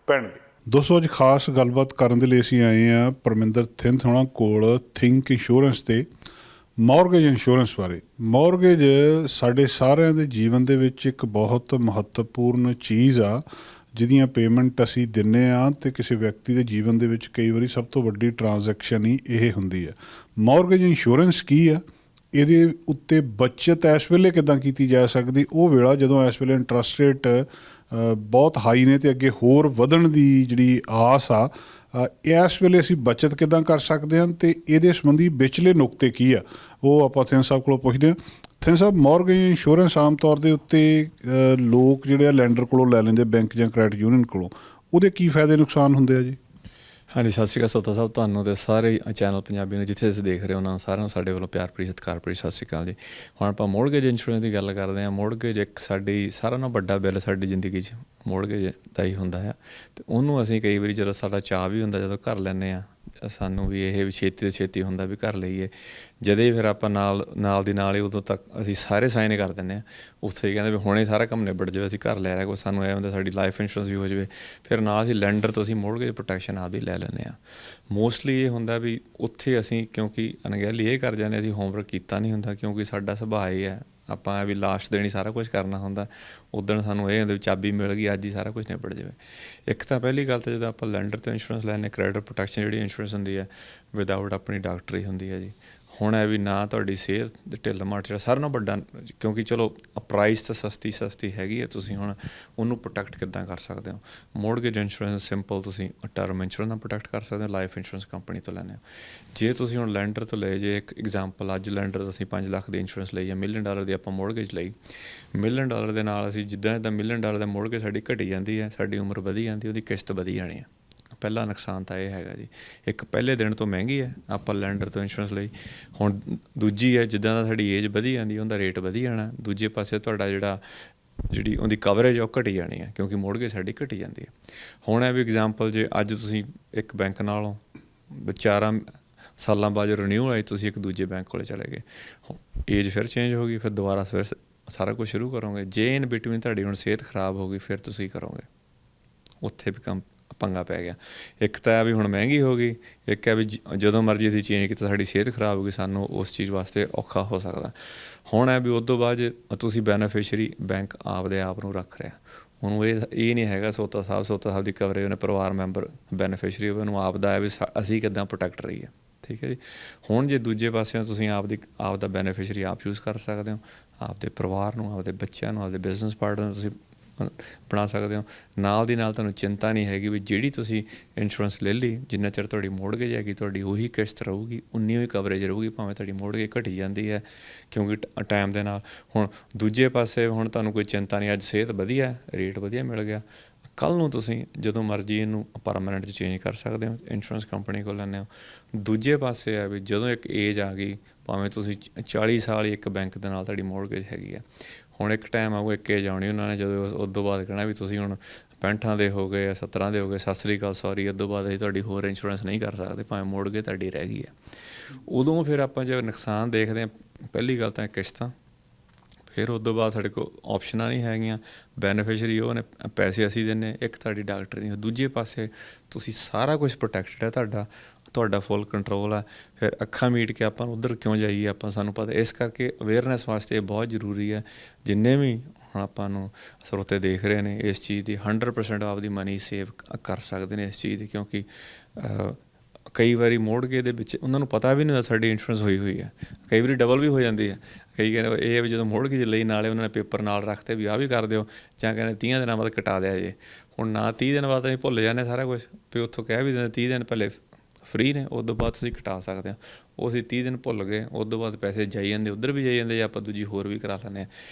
ਪੈਣਗੇ। ਦੋਸਤੋ, ਅੱਜ ਖਾਸ ਗੱਲਬਾਤ ਕਰਨ ਦੇ ਲਈ ਅਸੀਂ ਆਏ ਹਾਂ ਪਰਮਿੰਦਰ ਥਿੰਦ ਹੋਣਾ ਕੋਲ ਥਿੰਕ ਇੰਸ਼ੋਰੈਂਸ ਤੇ ਮੌਰਗੇਜ ਇੰਸ਼ੋਰੈਂਸ ਬਾਰੇ। ਮੌਰਗੇਜ ਸਾਡੇ ਸਾਰਿਆਂ ਦੇ ਜੀਵਨ ਦੇ ਵਿੱਚ ਇੱਕ ਬਹੁਤ ਮਹੱਤਵਪੂਰਨ ਚੀਜ਼ ਆ, ਜਿਹਦੀਆਂ ਪੇਮੈਂਟ ਅਸੀਂ ਦਿੰਦੇ ਹਾਂ, ਅਤੇ ਕਿਸੇ ਵਿਅਕਤੀ ਦੇ ਜੀਵਨ ਦੇ ਵਿੱਚ ਕਈ ਵਾਰੀ ਸਭ ਤੋਂ ਵੱਡੀ ਟ੍ਰਾਂਜੈਕਸ਼ਨ ਹੀ ਇਹ ਹੁੰਦੀ ਹੈ। ਮੌਰਗੇਜ ਇੰਸ਼ੋਰੈਂਸ ਕੀ ਆ, ਇਹਦੇ ਉੱਤੇ ਬੱਚਤ ਇਸ ਵੇਲੇ ਕਿੱਦਾਂ ਕੀਤੀ ਜਾ ਸਕਦੀ, ਉਹ ਵੇਲਾ ਜਦੋਂ ਇਸ ਵੇਲੇ ਇੰਟਰਸਟ ਰੇਟ ਬਹੁਤ ਹਾਈ ਨੇ ਅਤੇ ਅੱਗੇ ਹੋਰ ਵਧਣ ਦੀ ਜਿਹੜੀ ਆਸ ਆ, ਇਸ ਵੇਲੇ ਅਸੀਂ ਬੱਚਤ ਕਿੱਦਾਂ ਕਰ ਸਕਦੇ ਹਾਂ, ਅਤੇ ਇਹਦੇ ਸੰਬੰਧੀ ਵਿਚਲੇ ਨੁਕਤੇ ਕੀ ਆ, ਉਹ ਆਪਾਂ ਥਿੰਦ ਸਾਹਿਬ ਕੋਲੋਂ ਪੁੱਛਦੇ ਹਾਂ। ਥਿੰਦ ਸਾਹਿਬ, ਮੌਰਗੇਜ ਇੰਸ਼ੋਰੈਂਸ ਆਮ ਤੌਰ ਦੇ ਉੱਤੇ ਲੋਕ ਜਿਹੜੇ ਆ ਲੈਂਡਰ ਕੋਲੋਂ ਲੈ ਲੈਂਦੇ, ਬੈਂਕ ਜਾਂ ਕ੍ਰੈਡਿਟ ਯੂਨੀਅਨ ਕੋਲੋਂ, ਉਹਦੇ ਕੀ ਫਾਇਦੇ ਨੁਕਸਾਨ ਹੁੰਦੇ ਆ ਜੀ? ਹਾਂਜੀ, ਸਤਿ ਸ਼੍ਰੀ ਅਕਾਲ ਸੋਤਾ ਸਾਹਿਬ, ਤੁਹਾਨੂੰ ਅਤੇ ਸਾਰੇ ਚੈਨਲ ਪੰਜਾਬੀ ਨੂੰ ਜਿੱਥੇ ਤੁਸੀਂ ਦੇਖ ਰਹੇ ਹੋ ਉਹਨਾਂ ਨੂੰ ਸਾਰਿਆਂ ਨੂੰ ਸਾਡੇ ਵੱਲੋਂ ਪਿਆਰ ਭਰੀ ਸਤਿਕਾਰ ਭਰੀ ਸਤਿ ਸ਼੍ਰੀ ਅਕਾਲ ਜੀ। ਹੁਣ ਆਪਾਂ ਮੌਰਗੇਜ ਇੰਸ਼ੋਰੈਂਸ ਦੀ ਗੱਲ ਕਰਦੇ ਹਾਂ। ਮੌਰਗੇਜ ਇੱਕ ਸਾਡੀ ਸਾਰਿਆਂ ਨਾਲੋਂ ਵੱਡਾ ਬਿੱਲ ਸਾਡੀ ਜ਼ਿੰਦਗੀ 'ਚ ਮੌਰਗੇਜ ਦਾ ਹੀ ਹੁੰਦਾ ਆ, ਅਤੇ ਉਹਨੂੰ ਅਸੀਂ ਕਈ ਵਾਰੀ ਜਦੋਂ ਸਾਡਾ ਚਾਅ ਵੀ ਹੁੰਦਾ ਜਦੋਂ ਘਰ ਲੈਂਦੇ ਹਾਂ, ਸਾਨੂੰ ਵੀ ਇਹ ਵੀ ਛੇਤੀ ਤੋਂ ਛੇਤੀ ਹੁੰਦਾ ਵੀ ਘਰ ਲਈਏ, ਜਦੇ ਫਿਰ ਆਪਾਂ ਨਾਲ ਦੀ ਨਾਲ ਹੀ ਉਦੋਂ ਤੱਕ ਅਸੀਂ ਸਾਰੇ ਸਾਈਨ ਕਰ ਦਿੰਦੇ ਹਾਂ। ਉੱਥੇ ਹੀ ਕਹਿੰਦੇ ਵੀ ਹੁਣੇ ਸਾਰਾ ਕੰਮ ਨਿਬੜ ਜਾਵੇ, ਅਸੀਂ ਘਰ ਲੈ ਰਿਹਾ ਕੋਈ, ਸਾਨੂੰ ਇਹ ਹੁੰਦਾ ਸਾਡੀ ਲਾਈਫ ਇੰਸ਼ੋਰੈਂਸ ਵੀ ਹੋ ਜਾਵੇ। ਫਿਰ ਨਾਲ ਅਸੀਂ ਲੈਂਡਰ ਤੋਂ ਅਸੀਂ ਮੌਰਗੇਜ ਪ੍ਰੋਟੈਕਸ਼ਨ ਆਪ ਹੀ ਲੈ ਲੈਂਦੇ ਹਾਂ। ਮੋਸਟਲੀ ਇਹ ਹੁੰਦਾ ਵੀ ਉੱਥੇ ਅਸੀਂ ਕਿਉਂਕਿ ਅਣਗਹਿਲੀ ਇਹ ਕਰ ਜਾਂਦੇ, ਅਸੀਂ ਹੋਮਵਰਕ ਕੀਤਾ ਨਹੀਂ ਹੁੰਦਾ, ਕਿਉਂਕਿ ਸਾਡਾ ਸੁਭਾਅ ਇਹ ਹੈ ਆਪਾਂ ਵੀ ਲਾਸਟ ਦਿਨ ਹੀ ਸਾਰਾ ਕੁਛ ਕਰਨਾ ਹੁੰਦਾ। ਉੱਦਣ ਸਾਨੂੰ ਇਹ ਹੁੰਦਾ ਵੀ ਚਾਬੀ ਮਿਲ ਗਈ, ਅੱਜ ਹੀ ਸਾਰਾ ਕੁਛ ਨਿਬੜ ਜਾਵੇ। ਇੱਕ ਤਾਂ ਪਹਿਲੀ ਗੱਲ ਤਾਂ ਜਦੋਂ ਆਪਾਂ ਲੈਂਡਰ ਤੋਂ ਇੰਸ਼ੋਰੈਂਸ ਲੈਂਦੇ, ਕ੍ਰੈਡਿਟ ਪ੍ਰੋਟੈਕਸ਼ਨ ਜਿਹੜੀ ਇੰਸ਼ੋਰੈਂਸ ਹੁੰਦੀ ਹੈ ਵਿਦਆਊਟ ਆਪਣੀ ਡਾਕਟਰੀ ਹੁੰਦੀ ਹੈ ਜੀ। ਹੁਣ ਇਹ ਵੀ ਨਾ ਤੁਹਾਡੀ ਸਿਹਤ ਦੇ ਢਿੱਲ ਮੱਠ ਜਿਹੜਾ ਸਾਰਿਆਂ ਨਾਲੋਂ ਵੱਡਾ, ਕਿਉਂਕਿ ਚਲੋ ਪ੍ਰਾਈਸ ਤਾਂ ਸਸਤੀ ਹੈਗੀ ਹੈ, ਤੁਸੀਂ ਹੁਣ ਉਹਨੂੰ ਪ੍ਰੋਟੈਕਟ ਕਿੱਦਾਂ ਕਰ ਸਕਦੇ ਹੋ। ਮੋਰਗੇਜ ਇੰਸ਼ੋਰੈਂਸ ਸਿੰਪਲ, ਤੁਸੀਂ ਟਰਮ ਇੰਸ਼ੋਰੈਂਸ ਨਾਲ ਪ੍ਰੋਟੈਕਟ ਕਰ ਸਕਦੇ ਹੋ, ਲਾਈਫ ਇੰਸ਼ੋਰੈਂਸ ਕੰਪਨੀ ਤੋਂ ਲੈਂਦੇ ਹੋ। ਜੇ ਤੁਸੀਂ ਹੁਣ ਲੈਂਡਰ ਤੋਂ ਲਏ, ਜੇ ਇੱਕ ਐਗਜ਼ਾਮਪਲ ਅੱਜ ਲੈਂਡਰ ਤੋਂ ਅਸੀਂ 5 ਲੱਖ ਦੀ ਇੰਸ਼ੋਰੈਂਸ ਲਈ ਜਾਂ $1 ਮਿਲੀਅਨ ਦੀ ਆਪਾਂ ਮੋਰਗੇਜ ਲਈ, $1 ਮਿਲੀਅਨ ਦੇ ਨਾਲ ਅਸੀਂ ਜਿੱਦਾਂ $1 ਮਿਲੀਅਨ ਦਾ ਮੋਰਗੇਜ ਸਾਡੀ ਘਟੀ ਜਾਂਦੀ ਹੈ, ਸਾਡੀ ਉਮਰ ਵਧੀ ਜਾਂਦੀ, ਉਹਦੀ ਕਿਸ਼ਤ ਵਧੀ ਜਾਣੀ ਹੈ। ਪਹਿਲਾ ਨੁਕਸਾਨ ਤਾਂ ਇਹ ਹੈਗਾ ਜੀ। ਇੱਕ ਪਹਿਲੇ ਦਿਨ ਤੋਂ ਮਹਿੰਗੀ ਹੈ ਆਪਾਂ ਲੈਂਡਰ ਤੋਂ ਇੰਸ਼ੋਰੈਂਸ ਲਈ। ਹੁਣ ਦੂਜੀ ਹੈ, ਜਿੱਦਾਂ ਦਾ ਸਾਡੀ ਏਜ ਵਧੀ ਜਾਂਦੀ ਉਹਦਾ ਰੇਟ ਵਧੀ ਜਾਣਾ। ਦੂਜੇ ਪਾਸੇ ਤੁਹਾਡਾ ਜਿਹੜੀ ਉਹਦੀ ਕਵਰੇਜ ਉਹ ਘਟੀ ਜਾਣੀ ਹੈ, ਕਿਉਂਕਿ ਮੋਰਗੇਜ ਸਾਡੀ ਘਟੀ ਜਾਂਦੀ ਹੈ। ਹੁਣ ਇਹ ਵੀ ਐਗਜ਼ਾਮਪਲ, ਜੇ ਅੱਜ ਤੁਸੀਂ ਇੱਕ ਬੈਂਕ ਨਾਲੋਂ 4 ਸਾਲਾਂ ਬਾਅਦ ਰਿਨਿਊ ਆਈ, ਤੁਸੀਂ ਇੱਕ ਦੂਜੇ ਬੈਂਕ ਕੋਲ ਚਲੇ ਗਏ, ਏਜ ਫਿਰ ਚੇਂਜ ਹੋ ਗਈ, ਫਿਰ ਦੁਬਾਰਾ ਫਿਰ ਸਾਰਾ ਕੁਝ ਸ਼ੁਰੂ ਕਰੋਗੇ। ਜੇ ਇਨ ਬਿਟਵੀਨ ਤੁਹਾਡੀ ਹੁਣ ਸਿਹਤ ਖਰਾਬ ਹੋ ਗਈ, ਫਿਰ ਤੁਸੀਂ ਕਰੋਗੇ, ਉੱਥੇ ਵੀ ਪੰਗਾ ਪੈ ਗਿਆ। ਇੱਕ ਤਾਂ ਹੈ ਵੀ ਹੁਣ ਮਹਿੰਗੀ ਹੋ ਗਈ, ਇੱਕ ਹੈ ਵੀ ਜਦੋਂ ਮਰਜ਼ੀ ਅਸੀਂ ਚੇਂਜ ਕੀਤਾ ਸਾਡੀ ਸਿਹਤ ਖਰਾਬ ਹੋ ਗਈ, ਸਾਨੂੰ ਉਸ ਚੀਜ਼ ਵਾਸਤੇ ਔਖਾ ਹੋ ਸਕਦਾ। ਹੁਣ ਹੈ ਵੀ ਉਸ ਤੋਂ ਬਾਅਦ ਤੁਸੀਂ ਬੈਨੀਫਿਸ਼ਰੀ ਬੈਂਕ ਆਪਦੇ ਆਪ ਨੂੰ ਰੱਖ ਰਿਹਾ, ਉਹਨੂੰ ਇਹ ਨਹੀਂ ਹੈਗਾ ਸੋਤਾ ਸਾਹਿਬ ਦੀ ਕਵਰੇਜ ਉਹਨੇ ਪਰਿਵਾਰ ਮੈਂਬਰ ਬੈਨੀਫਿਸ਼ਰੀ ਹੋਵੇ, ਉਹਨੂੰ ਆਪਦਾ ਹੈ ਵੀ ਅਸੀਂ ਕਿੱਦਾਂ ਪ੍ਰੋਟੈਕਟ ਰਹੀਏ। ਠੀਕ ਹੈ ਜੀ। ਹੁਣ ਜੇ ਦੂਜੇ ਪਾਸਿਓਂ ਤੁਸੀਂ ਆਪਦਾ ਬੈਨੀਫਿਸ਼ਰੀ ਆਪ ਚੂਜ਼ ਕਰ ਸਕਦੇ ਹੋ, ਆਪਦੇ ਪਰਿਵਾਰ ਨੂੰ, ਆਪਦੇ ਬੱਚਿਆਂ ਨੂੰ, ਆਪਦੇ ਬਿਜ਼ਨਸ ਪਾਰਟਨਰ ਨੂੰ ਤੁਸੀਂ ਬਣਾ ਸਕਦੇ ਹੋ। ਨਾਲ ਦੀ ਨਾਲ ਤੁਹਾਨੂੰ ਚਿੰਤਾ ਨਹੀਂ ਹੈਗੀ ਵੀ ਜਿਹੜੀ ਤੁਸੀਂ ਇੰਸ਼ੋਰੈਂਸ ਲੈ ਲਈ, ਜਿੰਨਾ ਚਿਰ ਤੁਹਾਡੀ ਮੋਰਗੇਜ ਹੈਗੀ ਤੁਹਾਡੀ ਉਹੀ ਕਿਸ਼ਤ ਰਹੂਗੀ, ਉਨੀ ਹੀ ਕਵਰੇਜ ਰਹੂਗੀ, ਭਾਵੇਂ ਤੁਹਾਡੀ ਮੋਰਗੇਜ ਘਟੀ ਜਾਂਦੀ ਹੈ, ਕਿਉਂਕਿ ਟਾਈਮ ਦੇ ਨਾਲ। ਹੁਣ ਦੂਜੇ ਪਾਸੇ ਹੁਣ ਤੁਹਾਨੂੰ ਕੋਈ ਚਿੰਤਾ ਨਹੀਂ, ਅੱਜ ਸਿਹਤ ਵਧੀਆ, ਰੇਟ ਵਧੀਆ ਮਿਲ ਗਿਆ, ਕੱਲ੍ਹ ਨੂੰ ਤੁਸੀਂ ਜਦੋਂ ਮਰਜ਼ੀ ਇਹਨੂੰ ਪਰਮਾਨੈਂਟ 'ਚ ਚੇਂਜ ਕਰ ਸਕਦੇ ਹੋ, ਇੰਸ਼ੋਰੈਂਸ ਕੰਪਨੀ ਕੋਲ ਲੈਂਦੇ ਹੋ। ਦੂਜੇ ਪਾਸੇ ਹੈ ਵੀ ਜਦੋਂ ਇੱਕ ਏਜ ਆ ਗਈ, ਭਾਵੇਂ ਤੁਸੀਂ 40 ਸਾਲ ਹੀ ਇੱਕ ਬੈਂਕ ਦੇ ਨਾਲ ਤੁਹਾਡੀ ਮੋਰਗੇਜ ਹੈਗੀ ਹੈ, ਹੁਣ ਇੱਕ ਟਾਈਮ ਆਊਗਾ ਇੱਕ ਏਜ ਆਉਣੀ ਉਹਨਾਂ ਨੇ ਜਦੋਂ ਉਸ ਤੋਂ ਬਾਅਦ ਕਹਿਣਾ ਵੀ ਤੁਸੀਂ ਹੁਣ 65 ਦੇ ਹੋ ਗਏ, 70 ਦੇ ਹੋ ਗਏ, ਸਤਿ ਸ਼੍ਰੀ ਅਕਾਲ, ਸੌਰੀ, ਉਸ ਤੋਂ ਬਾਅਦ ਅਸੀਂ ਤੁਹਾਡੀ ਹੋਰ ਇੰਸ਼ੋਰੈਂਸ ਨਹੀਂ ਕਰ ਸਕਦੇ, ਭਾਵੇਂ ਮੋਰਗੇਜ ਤੁਹਾਡੀ ਰਹਿ ਗਈ ਹੈ। ਉਦੋਂ ਫਿਰ ਆਪਾਂ ਜੇ ਨੁਕਸਾਨ ਦੇਖਦੇ ਹਾਂ, ਪਹਿਲੀ ਗੱਲ ਤਾਂ ਕਿਸ਼ਤਾਂ, ਫਿਰ ਉਸ ਤੋਂ ਬਾਅਦ ਸਾਡੇ ਕੋਲ ਆਪਸ਼ਨਾਂ ਨਹੀਂ ਹੈਗੀਆਂ, ਬੈਨੀਫਿਸ਼ਰੀ ਉਹ ਨੇ, ਪੈਸੇ ਅਸੀਂ ਦਿੰਦੇ, ਇੱਕ ਤੁਹਾਡੀ ਡਾਕਟਰ ਨਹੀਂ। ਦੂਜੇ ਪਾਸੇ ਤੁਸੀਂ ਸਾਰਾ ਕੁਛ ਪ੍ਰੋਟੈਕਟਡ ਹੈ, ਤੁਹਾਡਾ ਫੁੱਲ ਕੰਟਰੋਲ ਹੈ। ਫਿਰ ਅੱਖਾਂ ਮੀਟ ਕੇ ਆਪਾਂ ਉੱਧਰ ਕਿਉਂ ਜਾਈਏ, ਆਪਾਂ ਸਾਨੂੰ ਪਤਾ। ਇਸ ਕਰਕੇ ਅਵੇਅਰਨੈਸ ਵਾਸਤੇ ਇਹ ਬਹੁਤ ਜ਼ਰੂਰੀ ਹੈ। ਜਿੰਨੇ ਵੀ ਹੁਣ ਆਪਾਂ ਨੂੰ ਸਰੋਤੇ ਦੇਖ ਰਹੇ ਨੇ, ਇਸ ਚੀਜ਼ ਦੀ 100% ਆਪਦੀ ਮਨੀ ਸੇਵ ਕਰ ਸਕਦੇ ਨੇ ਇਸ ਚੀਜ਼ ਦੀ, ਕਿਉਂਕਿ ਕਈ ਵਾਰੀ ਮੋਰਗੇਜ ਦੇ ਵਿੱਚ ਉਹਨਾਂ ਨੂੰ ਪਤਾ ਵੀ ਨਹੀਂ ਹੁੰਦਾ ਸਾਡੀ ਇੰਸ਼ੋਰੈਂਸ ਹੋਈ ਹੈ, ਕਈ ਵਾਰੀ ਡਬਲ ਵੀ ਹੋ ਜਾਂਦੀ ਹੈ। ਕਈ ਕਹਿੰਦੇ ਇਹ ਵੀ ਜਦੋਂ ਮੋਰਗੇਜ ਲਈ ਨਾਲੇ ਉਹਨਾਂ ਨੇ ਪੇਪਰ ਨਾਲ ਰੱਖਤੇ ਵੀ ਆਹ ਵੀ ਕਰ ਦਿਓ, ਜਾਂ ਕਹਿੰਦੇ 30 ਦਿਨਾਂ ਬਾਅਦ ਕਟਾ ਦਿਆ ਜੇ। ਹੁਣ ਨਾ 30 ਦਿਨ ਬਾਅਦ ਅਸੀਂ ਭੁੱਲ ਜਾਂਦੇ ਸਾਰਾ ਕੁਛ, ਵੀ ਉੱਥੋਂ ਕਹਿ ਵੀ ਦਿੰਦੇ 30 ਦਿਨ ਪਹਿਲੇ ਫ੍ਰੀ ਨੇ, ਉਸ ਤੋਂ ਬਾਅਦ ਤੁਸੀਂ ਕਟਾ ਸਕਦੇ ਹੋ। ਉਹ ਅਸੀਂ 30 ਦਿਨ ਭੁੱਲ ਗਏ, ਉਸ ਤੋਂ ਬਾਅਦ ਪੈਸੇ ਜਾਈ ਜਾਂਦੇ, ਉੱਧਰ ਵੀ ਜਾਈ ਜਾਂਦੇ, ਜਾਂ ਆਪਾਂ ਦੂਜੀ ਹੋਰ ਵੀ ਕਰਾ ਲੈਂਦੇ ਹਾਂ।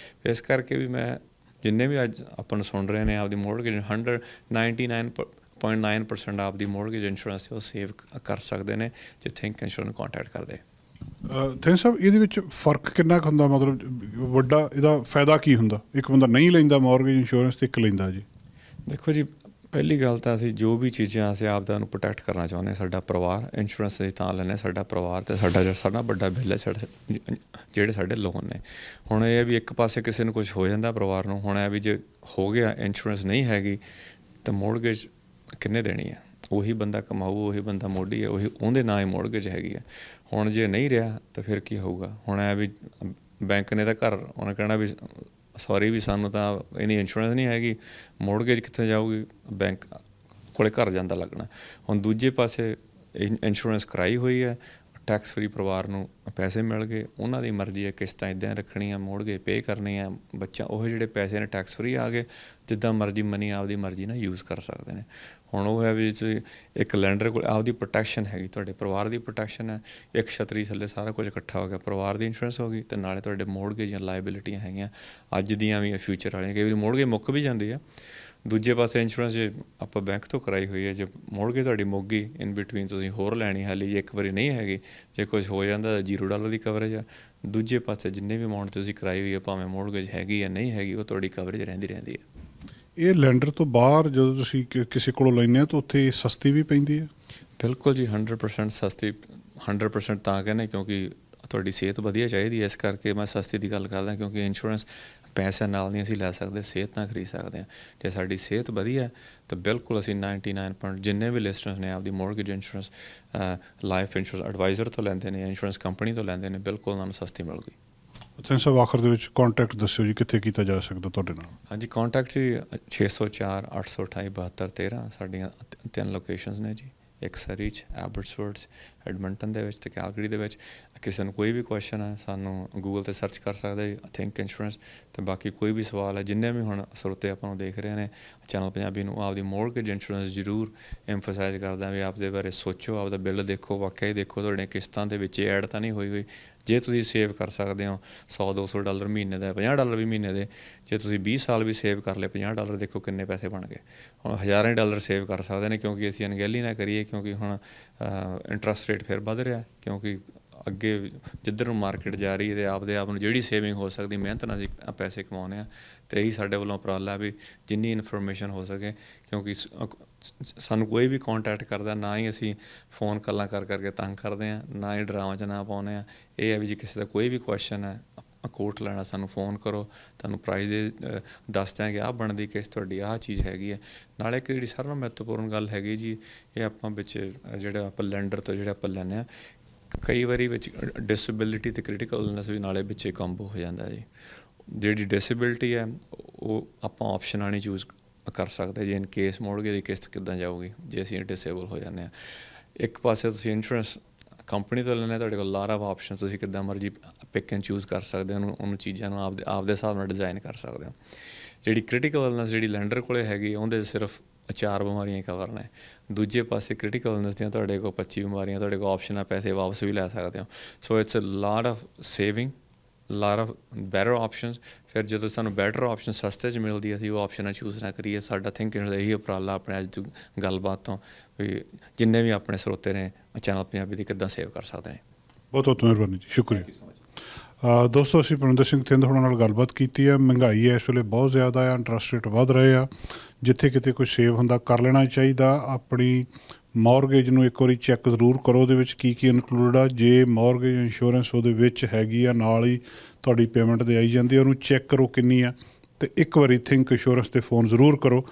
ਇਸ ਕਰਕੇ ਵੀ ਮੈਂ ਜਿੰਨੇ ਵੀ ਅੱਜ ਆਪਾਂ ਨੂੰ ਸੁਣ ਰਹੇ ਨੇ, ਆਪਦੀ ਮੋਰਗੇਜ 99.9% ਆਪਦੀ ਮੋਰਗੇਜ ਇੰਸ਼ੋਰੈਂਸ ਉਹ ਸੇਵ ਕਰ ਸਕਦੇ ਨੇ ਜੇ ਥਿੰਕ ਇੰਸ਼ੋਰੈਂਸ ਕੰਟੈਕਟ ਕਰਦੇ। ਥਿੰਕ ਸਾਹਿਬ, ਇਹਦੇ ਵਿੱਚ ਫਰਕ ਕਿੰਨਾ ਕੁ ਹੁੰਦਾ, ਮਤਲਬ ਵੱਡਾ ਇਹਦਾ ਫਾਇਦਾ ਕੀ ਹੁੰਦਾ, ਇੱਕ ਬੰਦਾ ਨਹੀਂ ਲੈਂਦਾ ਮੋਰਗੇਜ ਇੰਸ਼ੋਰੈਂਸ ਤੇ ਇੱਕ ਲੈਂਦਾ ਜੀ? ਦੇਖੋ ਜੀ, ਪਹਿਲੀ ਗੱਲ ਤਾਂ ਅਸੀਂ ਜੋ ਵੀ ਚੀਜ਼ਾਂ ਅਸੀਂ ਆਪਦਾ ਨੂੰ ਪ੍ਰੋਟੈਕਟ ਕਰਨਾ ਚਾਹੁੰਦੇ ਹਾਂ, ਸਾਡਾ ਪਰਿਵਾਰ, ਇੰਸ਼ੋਰੈਂਸ ਅਸੀਂ ਤਾਂ ਲੈਂਦੇ ਸਾਡਾ ਪਰਿਵਾਰ ਅਤੇ ਸਾਡਾ ਵੱਡਾ ਬਿੱਲ ਹੈ, ਜਿਹੜੇ ਸਾਡੇ ਲੋਨ ਨੇ। ਹੁਣ ਇਹ ਹੈ ਵੀ ਇੱਕ ਪਾਸੇ ਕਿਸੇ ਨੂੰ ਕੁਛ ਹੋ ਜਾਂਦਾ ਪਰਿਵਾਰ ਨੂੰ, ਹੁਣ ਇਹ ਵੀ ਜੇ ਹੋ ਗਿਆ ਇੰਸ਼ੋਰੈਂਸ ਨਹੀਂ ਹੈਗੀ ਤਾਂ ਮੋਰਗੇਜ ਕਿੰਨੇ ਦੇਣੀ ਹੈ? ਉਹੀ ਬੰਦਾ ਕਮਾਊ, ਉਹੀ ਬੰਦਾ ਮੋਢੀ ਹੈ, ਉਹਦੇ ਨਾਂ ਹੀ ਮੋਰਗੇਜ ਹੈਗੀ ਹੈ। ਹੁਣ ਜੇ ਨਹੀਂ ਰਿਹਾ ਤਾਂ ਫਿਰ ਕੀ ਹੋਊਗਾ? ਹੁਣ ਇਹ ਵੀ ਬੈਂਕ ਨੇ ਤਾਂ ਉਹਨੇ ਕਹਿਣਾ ਵੀ ਸੌਰੀ ਵੀ ਸਾਨੂੰ ਤਾਂ ਇਹਦੀ ਇੰਸ਼ੋਰੈਂਸ ਨਹੀਂ ਹੈਗੀ, ਮੋਰਗੇਜ ਕਿੱਥੇ ਜਾਊਗੀ? ਬੈਂਕ ਕੋਲੇ ਘਰ ਜਾਂਦਾ ਲੱਗਣਾ। ਹੁਣ ਦੂਜੇ ਪਾਸੇ ਇੰਸ਼ੋਰੈਂਸ ਕਰਾਈ ਹੋਈ ਹੈ, ਟੈਕਸ ਫਰੀ ਪਰਿਵਾਰ ਨੂੰ ਪੈਸੇ ਮਿਲ ਗਏ, ਉਹਨਾਂ ਦੀ ਮਰਜ਼ੀ ਹੈ, ਕਿਸ਼ਤਾਂ ਇੱਦਾਂ ਰੱਖਣੀਆਂ, ਮੋਰਗੇਜ ਪੇ ਕਰਨੀ ਆ, ਬੱਚਾ ਉਹ ਜਿਹੜੇ ਪੈਸੇ ਨੇ ਟੈਕਸ ਫਰੀ ਆ ਗਏ, ਜਿੱਦਾਂ ਮਰਜ਼ੀ ਮਨੀ ਆਪਦੀ ਮਰਜ਼ੀ ਨਾਲ ਯੂਜ਼ ਕਰ ਸਕਦੇ ਨੇ। ਹੁਣ ਉਹ ਹੈ ਵੀ ਇੱਕ ਲੈਂਡਰ ਕੋਲ ਆਪਦੀ ਪ੍ਰੋਟੈਕਸ਼ਨ ਹੈਗੀ, ਤੁਹਾਡੇ ਪਰਿਵਾਰ ਦੀ ਪ੍ਰੋਟੈਕਸ਼ਨ ਹੈ, ਇੱਕ ਛਤਰੀ ਥੱਲੇ ਸਾਰਾ ਕੁਝ ਇਕੱਠਾ ਹੋ ਗਿਆ, ਪਰਿਵਾਰ ਦੀ ਇੰਸ਼ੋਰੈਂਸ ਹੋ ਗਈ ਅਤੇ ਨਾਲੇ ਤੁਹਾਡੇ ਮੋਰਗੇਜ ਜਾਂ ਲਾਇਬਿਲਿਟੀਆਂ ਹੈਗੀਆਂ ਅੱਜ ਦੀਆਂ ਵੀ, ਫਿਊਚਰ ਵਾਲੀਆਂ। ਕਈ ਵਾਰੀ ਮੋਰਗੇਜ ਮੁੱਕ ਵੀ ਜਾਂਦੀ ਆ। ਦੂਜੇ ਪਾਸੇ ਇੰਸ਼ੋਰੈਂਸ ਜੇ ਆਪਾਂ ਬੈਂਕ ਤੋਂ ਕਰਾਈ ਹੋਈ ਹੈ, ਜੇ ਮੋਰਗੇਜ ਤੁਹਾਡੀ ਮੁੱਕ ਗਈ, ਇਨ ਬਿਟਵੀਨ ਤੁਸੀਂ ਹੋਰ ਲੈਣੀ, ਹਾਲੀ ਜੇ ਇੱਕ ਵਾਰੀ ਨਹੀਂ ਹੈਗੀ, ਜੇ ਕੁਛ ਹੋ ਜਾਂਦਾ ਤਾਂ $0 ਦੀ ਕਵਰੇਜ ਆ। ਦੂਜੇ ਪਾਸੇ ਜਿੰਨੇ ਵੀ ਅਮਾਊਂਟ ਤੁਸੀਂ ਕਰਾਈ ਹੋਈ ਹੈ, ਭਾਵੇਂ ਮੋਰਗੇਜ ਹੈਗੀ ਜਾਂ ਨਹੀਂ ਹੈਗੀ, ਉਹ ਤੁਹਾਡੀ ਕਵਰੇਜ ਰਹਿੰਦੀ ਹੈ। ਇਹ ਲੈਂਡਰ ਤੋਂ ਬਾਹਰ ਜਦੋਂ ਤੁਸੀਂ ਕਿਸੇ ਕੋਲੋਂ ਲੈਂਦੇ ਹੋ ਤਾਂ ਉੱਥੇ ਸਸਤੀ ਵੀ ਪੈਂਦੀ ਹੈ? ਬਿਲਕੁਲ ਜੀ, 100% ਸਸਤੀ। 100% ਤਾਂ ਕਹਿੰਦੇ ਕਿਉਂਕਿ ਤੁਹਾਡੀ ਸਿਹਤ ਵਧੀਆ ਚਾਹੀਦੀ ਹੈ, ਇਸ ਕਰਕੇ ਮੈਂ ਸਸਤੀ ਦੀ ਗੱਲ ਕਰਦਾ, ਕਿਉਂਕਿ ਇੰਸ਼ੋਰੈਂਸ ਪੈਸਿਆਂ ਨਾਲ ਨਹੀਂ ਅਸੀਂ ਲੈ ਸਕਦੇ, ਸਿਹਤ ਨਾਲ ਖਰੀਦ ਸਕਦੇ ਹਾਂ। ਜੇ ਸਾਡੀ ਸਿਹਤ ਵਧੀਆ ਤਾਂ ਬਿਲਕੁਲ ਅਸੀਂ 99% ਜਿੰਨੇ ਵੀ ਲਿਸਟਰਸ ਨੇ ਆਪਦੀ mortgage insurance, life insurance adviser ਤੋਂ ਲੈਂਦੇ ਨੇ, ਇੰਸ਼ੋਰੈਂਸ ਕੰਪਨੀ ਤੋਂ ਲੈਂਦੇ ਨੇ, ਬਿਲਕੁਲ ਉਹਨਾਂ ਨੂੰ ਸਸਤੀ ਮਿਲੂਗੀ। ਸਿੰਘ ਸਾਹਿਬ, ਆਖਰ ਦੇ ਵਿੱਚ ਕੰਟੈਕਟ ਦੱਸਿਓ ਜੀ, ਕਿੱਥੇ ਕੀਤਾ ਜਾ ਸਕਦਾ ਤੁਹਾਡੇ ਨਾਲ? ਹਾਂਜੀ, ਕੰਟੈਕਟ ਜੀ 604 828 7213 ਸਾਡੀਆਂ 3 ਲੋਕੇਸ਼ਨਸ ਨੇ ਜੀ। ਇੱਕ ਸਰੀ 'ਚ, ਐਬਰਟਸਵਰਡ, ਐਡਮੰਟਨ ਦੇ ਵਿੱਚ ਤੇ ਕੈਲਗਰੀ ਦੇ ਵਿੱਚ। ਕਿਸੇ ਨੂੰ ਕੋਈ ਵੀ ਕੁਐਸਚਨ ਹੈ ਸਾਨੂੰ ਗੂਗਲ 'ਤੇ ਸਰਚ ਕਰ ਸਕਦੇ ਥਿੰਕ ਇੰਸ਼ੋਰੈਂਸ। ਅਤੇ ਬਾਕੀ ਕੋਈ ਵੀ ਸਵਾਲ ਹੈ, ਜਿੰਨੇ ਵੀ ਹੁਣ ਸਰੋਤੇ ਆਪਾਂ ਨੂੰ ਦੇਖ ਰਹੇ ਨੇ ਚੈਨਲ ਪੰਜਾਬੀ ਨੂੰ, ਆਪਦੀ ਮੋਰਗੇਜ ਇੰਸ਼ੋਰੈਂਸ ਜ਼ਰੂਰ ਐਮਫਸਾਈਜ਼ ਕਰਦਾ ਵੀ ਆਪਦੇ ਬਾਰੇ ਸੋਚੋ, ਆਪਦਾ ਬਿੱਲ ਦੇਖੋ, ਵਾਕਿਆ ਹੀ ਦੇਖੋ ਤੁਹਾਡੀਆਂ ਕਿਸ਼ਤਾਂ ਦੇ ਵਿੱਚ ਐਡ ਤਾਂ ਨਹੀਂ ਹੋਈ ਜੇ ਤੁਸੀਂ ਸੇਵ ਕਰ ਸਕਦੇ ਹੋ $100-200 ਮਹੀਨੇ ਦਾ, $50 ਵੀ ਮਹੀਨੇ ਦੇ, ਜੇ ਤੁਸੀਂ 20 ਸਾਲ ਵੀ ਸੇਵ ਕਰ ਲਏ $50 ਦੇਖੋ ਕਿੰਨੇ ਪੈਸੇ ਬਣ ਗਏ। ਹੁਣ ਹਜ਼ਾਰਾਂ ਡਾਲਰ ਸੇਵ ਕਰ ਸਕਦੇ ਨੇ, ਕਿਉਂਕਿ ਅਸੀਂ ਅਣਗਹਿਲੀ ਨਾ ਕਰੀਏ, ਕਿਉਂਕਿ ਹੁਣ ਇੰਟਰਸਟ ਰੇਟ ਫਿਰ ਵੱਧ ਰਿਹਾ, ਕਿਉਂਕਿ ਅੱਗੇ ਜਿੱਧਰ ਨੂੰ ਮਾਰਕੀਟ ਜਾ ਰਹੀ ਹੈ ਅਤੇ ਆਪਦੇ ਆਪ ਨੂੰ ਜਿਹੜੀ ਸੇਵਿੰਗ ਹੋ ਸਕਦੀ ਮਿਹਨਤ ਨਾਲ ਅਸੀਂ ਪੈਸੇ ਕਮਾਉਂਦੇ ਹਾਂ। ਅਤੇ ਇਹੀ ਸਾਡੇ ਵੱਲੋਂ ਉਪਰਾਲਾ ਵੀ ਜਿੰਨੀ ਇਨਫੋਰਮੇਸ਼ਨ ਹੋ ਸਕੇ, ਕਿਉਂਕਿ ਸਾਨੂੰ ਕੋਈ ਵੀ ਕੋਂਟੈਕਟ ਕਰਦਾ, ਨਾ ਹੀ ਅਸੀਂ ਫੋਨ ਕਾਲਾਂ ਕਰਕੇ ਤੰਗ ਕਰਦੇ ਹਾਂ, ਨਾ ਹੀ ਡਰਾਵਾਂ 'ਚ ਨਾ ਪਾਉਂਦੇ ਹਾਂ। ਇਹ ਹੈ ਵੀ ਜੇ ਕਿਸੇ ਦਾ ਕੋਈ ਵੀ ਕੁਐਸਚਨ ਹੈ, ਕੋਟ ਲੈਣਾ, ਸਾਨੂੰ ਫੋਨ ਕਰੋ, ਤੁਹਾਨੂੰ ਪ੍ਰਾਈਜ਼ ਦੱਸ ਦਿਆਂਗੇ, ਆਹ ਬਣਦੀ ਕਿਸ ਤੁਹਾਡੀ ਆਹ ਚੀਜ਼ ਹੈਗੀ ਹੈ। ਨਾਲੇ ਇੱਕ ਜਿਹੜੀ ਸਾਰਿਆਂ ਨਾਲੋਂ ਮਹੱਤਵਪੂਰਨ ਗੱਲ ਹੈਗੀ ਜੀ, ਇਹ ਆਪਾਂ ਵਿੱਚ ਜਿਹੜਾ ਆਪਾਂ ਲੈਂਡਰ ਤੋਂ ਜਿਹੜਾ ਆਪਾਂ ਲੈਂਦੇ ਹਾਂ, ਕਈ ਵਾਰੀ ਵਿੱਚ ਡਿਸੇਬਿਲਿਟੀ ਅਤੇ ਕ੍ਰਿਟੀਕਲ ਇਲਨੈਸ ਵੀ ਨਾਲੇ ਵਿੱਚ ਕੰਬੋ ਹੋ ਜਾਂਦਾ ਜੀ। ਜਿਹੜੀ ਡਿਸੇਬਿਲਿਟੀ ਹੈ ਉਹ ਆਪਾਂ ਆਪਸ਼ਨਾਂ ਨਹੀਂ ਚੂਜ਼ ਕਰ ਸਕਦੇ ਜੀ, ਇਨ ਕੇਸ ਮੋਰਗੇਜ ਦੀ ਕਿਸ਼ਤ ਕਿੱਦਾਂ ਜਾਊਗੀ ਜੇ ਅਸੀਂ ਡਿਸੇਬਲ ਹੋ ਜਾਂਦੇ ਹਾਂ। ਇੱਕ ਪਾਸੇ ਤੁਸੀਂ ਇੰਸ਼ੋਰੈਂਸ ਕੰਪਨੀ ਤੋਂ ਲੈਣਾ, ਤੁਹਾਡੇ ਕੋਲ ਲਾਰ ਆਫ ਆਪਸ਼ਨ, ਤੁਸੀਂ ਕਿੱਦਾਂ ਮਰਜ਼ੀ ਪਿਕ ਐਂਡ ਚੂਜ਼ ਕਰ ਸਕਦੇ ਹੋ, ਉਹਨੂੰ ਚੀਜ਼ਾਂ ਨੂੰ ਆਪਦੇ ਹਿਸਾਬ ਨਾਲ ਡਿਜ਼ਾਈਨ ਕਰ ਸਕਦੇ ਹੋ। ਜਿਹੜੀ ਕ੍ਰਿਟੀਕਲ ਇਲਨੈਸ ਜਿਹੜੀ ਲੈਂਡਰ ਕੋਲ ਹੈਗੀ, ਉਹਦੇ ਸਿਰਫ 4 ਬਿਮਾਰੀਆਂ ਕਵਰ ਨੇ। ਦੂਜੇ ਪਾਸੇ ਕ੍ਰਿਟੀਕਲ ਇਲਨੈਸ ਦੀਆਂ ਤੁਹਾਡੇ ਕੋਲ 25 ਬਿਮਾਰੀਆਂ, ਤੁਹਾਡੇ ਕੋਲ ਆਪਸ਼ਨ ਆ, ਪੈਸੇ ਵਾਪਸ ਵੀ ਲੈ ਸਕਦੇ ਹੋ। So it's a lot of saving, lot of better options. ਫਿਰ ਜਦੋਂ ਸਾਨੂੰ ਬੈਟਰ ਆਪਸ਼ਨ ਸਸਤੇ 'ਚ ਮਿਲਦੀ, ਅਸੀਂ ਉਹ ਆਪਸ਼ਨਾਂ ਚੂਜ਼ ਨਾ ਕਰੀਏ। ਸਾਡਾ ਥਿੰਕਿੰਗ ਦਾ ਇਹੀ ਉਪਰਾਲਾ ਆਪਣੇ ਅੱਜ ਦੀ ਗੱਲਬਾਤ ਤੋਂ ਵੀ ਜਿੰਨੇ ਵੀ ਆਪਣੇ ਸਰੋਤੇ ਨੇ ਚੈਨਲ ਪੰਜਾਬੀ ਦੀ ਕਿੱਦਾਂ ਸੇਵ ਕਰ ਸਕਦੇ ਨੇ। ਬਹੁਤ ਬਹੁਤ ਮਿਹਰਬਾਨੀ ਜੀ, ਸ਼ੁਕਰੀਆ। ਦੋਸਤੋ, ਅਸੀਂ ਪਰਮਿੰਦਰ ਸਿੰਘ ਥਿੰਦ ਹੋਣਾ ਨਾਲ ਗੱਲਬਾਤ ਕੀਤੀ ਹੈ। ਮਹਿੰਗਾਈ ਹੈ ਇਸ ਵੇਲੇ ਬਹੁਤ ਜ਼ਿਆਦਾ ਆ, ਇੰਟਰਸਟ ਰੇਟ ਵੱਧ ਰਹੇ ਆ। ਜਿੱਥੇ ਕਿਤੇ ਕੋਈ ਸੇਵ ਹੁੰਦਾ ਕਰ ਲੈਣਾ ਚਾਹੀਦਾ। ਆਪਣੀ ਮੌਰਗੇਜ ਨੂੰ ਇੱਕ ਵਾਰੀ ਚੈੱਕ ਜ਼ਰੂਰ ਕਰੋ, ਉਹਦੇ ਵਿੱਚ ਕੀ ਕੀ ਇਨਕਲੂਡ ਆ। ਜੇ ਮੌਰਗੇਜ ਇੰਸ਼ੋਰੈਂਸ ਉਹਦੇ ਵਿੱਚ ਹੈਗੀ ਆ, ਨਾਲ ਹੀ ਤੁਹਾਡੀ ਪੇਮੈਂਟ ਦੇ ਆਈ ਜਾਂਦੀ ਆ, ਉਹਨੂੰ ਚੈੱਕ ਕਰੋ ਕਿੰਨੀ ਆ। ਅਤੇ ਇੱਕ ਵਾਰੀ ਥਿੰਕ ਇੰਸ਼ੋਰੈਂਸ 'ਤੇ ਫੋਨ ਜ਼ਰੂਰ ਕਰੋ।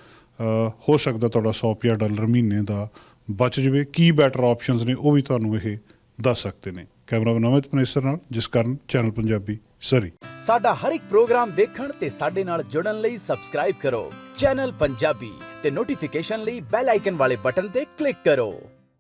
ਹੋ ਸਕਦਾ ਤੁਹਾਡਾ $100 ਮਹੀਨੇ ਦਾ ਬਚ ਜਾਵੇ। ਕੀ ਬੈਟਰ ਆਪਸ਼ਨਸ ਨੇ ਉਹ ਵੀ ਤੁਹਾਨੂੰ ਇਹ ਦੱਸ ਸਕਦੇ ਨੇ। ਕੈਮਰਾਮੈਨ ਅਮਿਤ ਪਨੇਸਰ ਨਾਲ, ਜਿਸ ਕਾਰਨ ਚੈਨਲ ਪੰਜਾਬੀ ਸਰੀ। ਸਾਡਾ ਹਰ ਇੱਕ ਪ੍ਰੋਗਰਾਮ ਦੇਖਣ ਤੇ ਸਾਡੇ ਨਾਲ ਜੁੜਨ ਲਈ ਸਬਸਕ੍ਰਾਈਬ ਕਰੋ ਚੈਨਲ ਪੰਜਾਬੀ ਤੇ ਨੋਟੀਫਿਕੇਸ਼ਨ ਲਈ ਬੈਲ ਆਈਕਨ ਵਾਲੇ ਬਟਨ ਤੇ ਕਲਿੱਕ ਕਰੋ।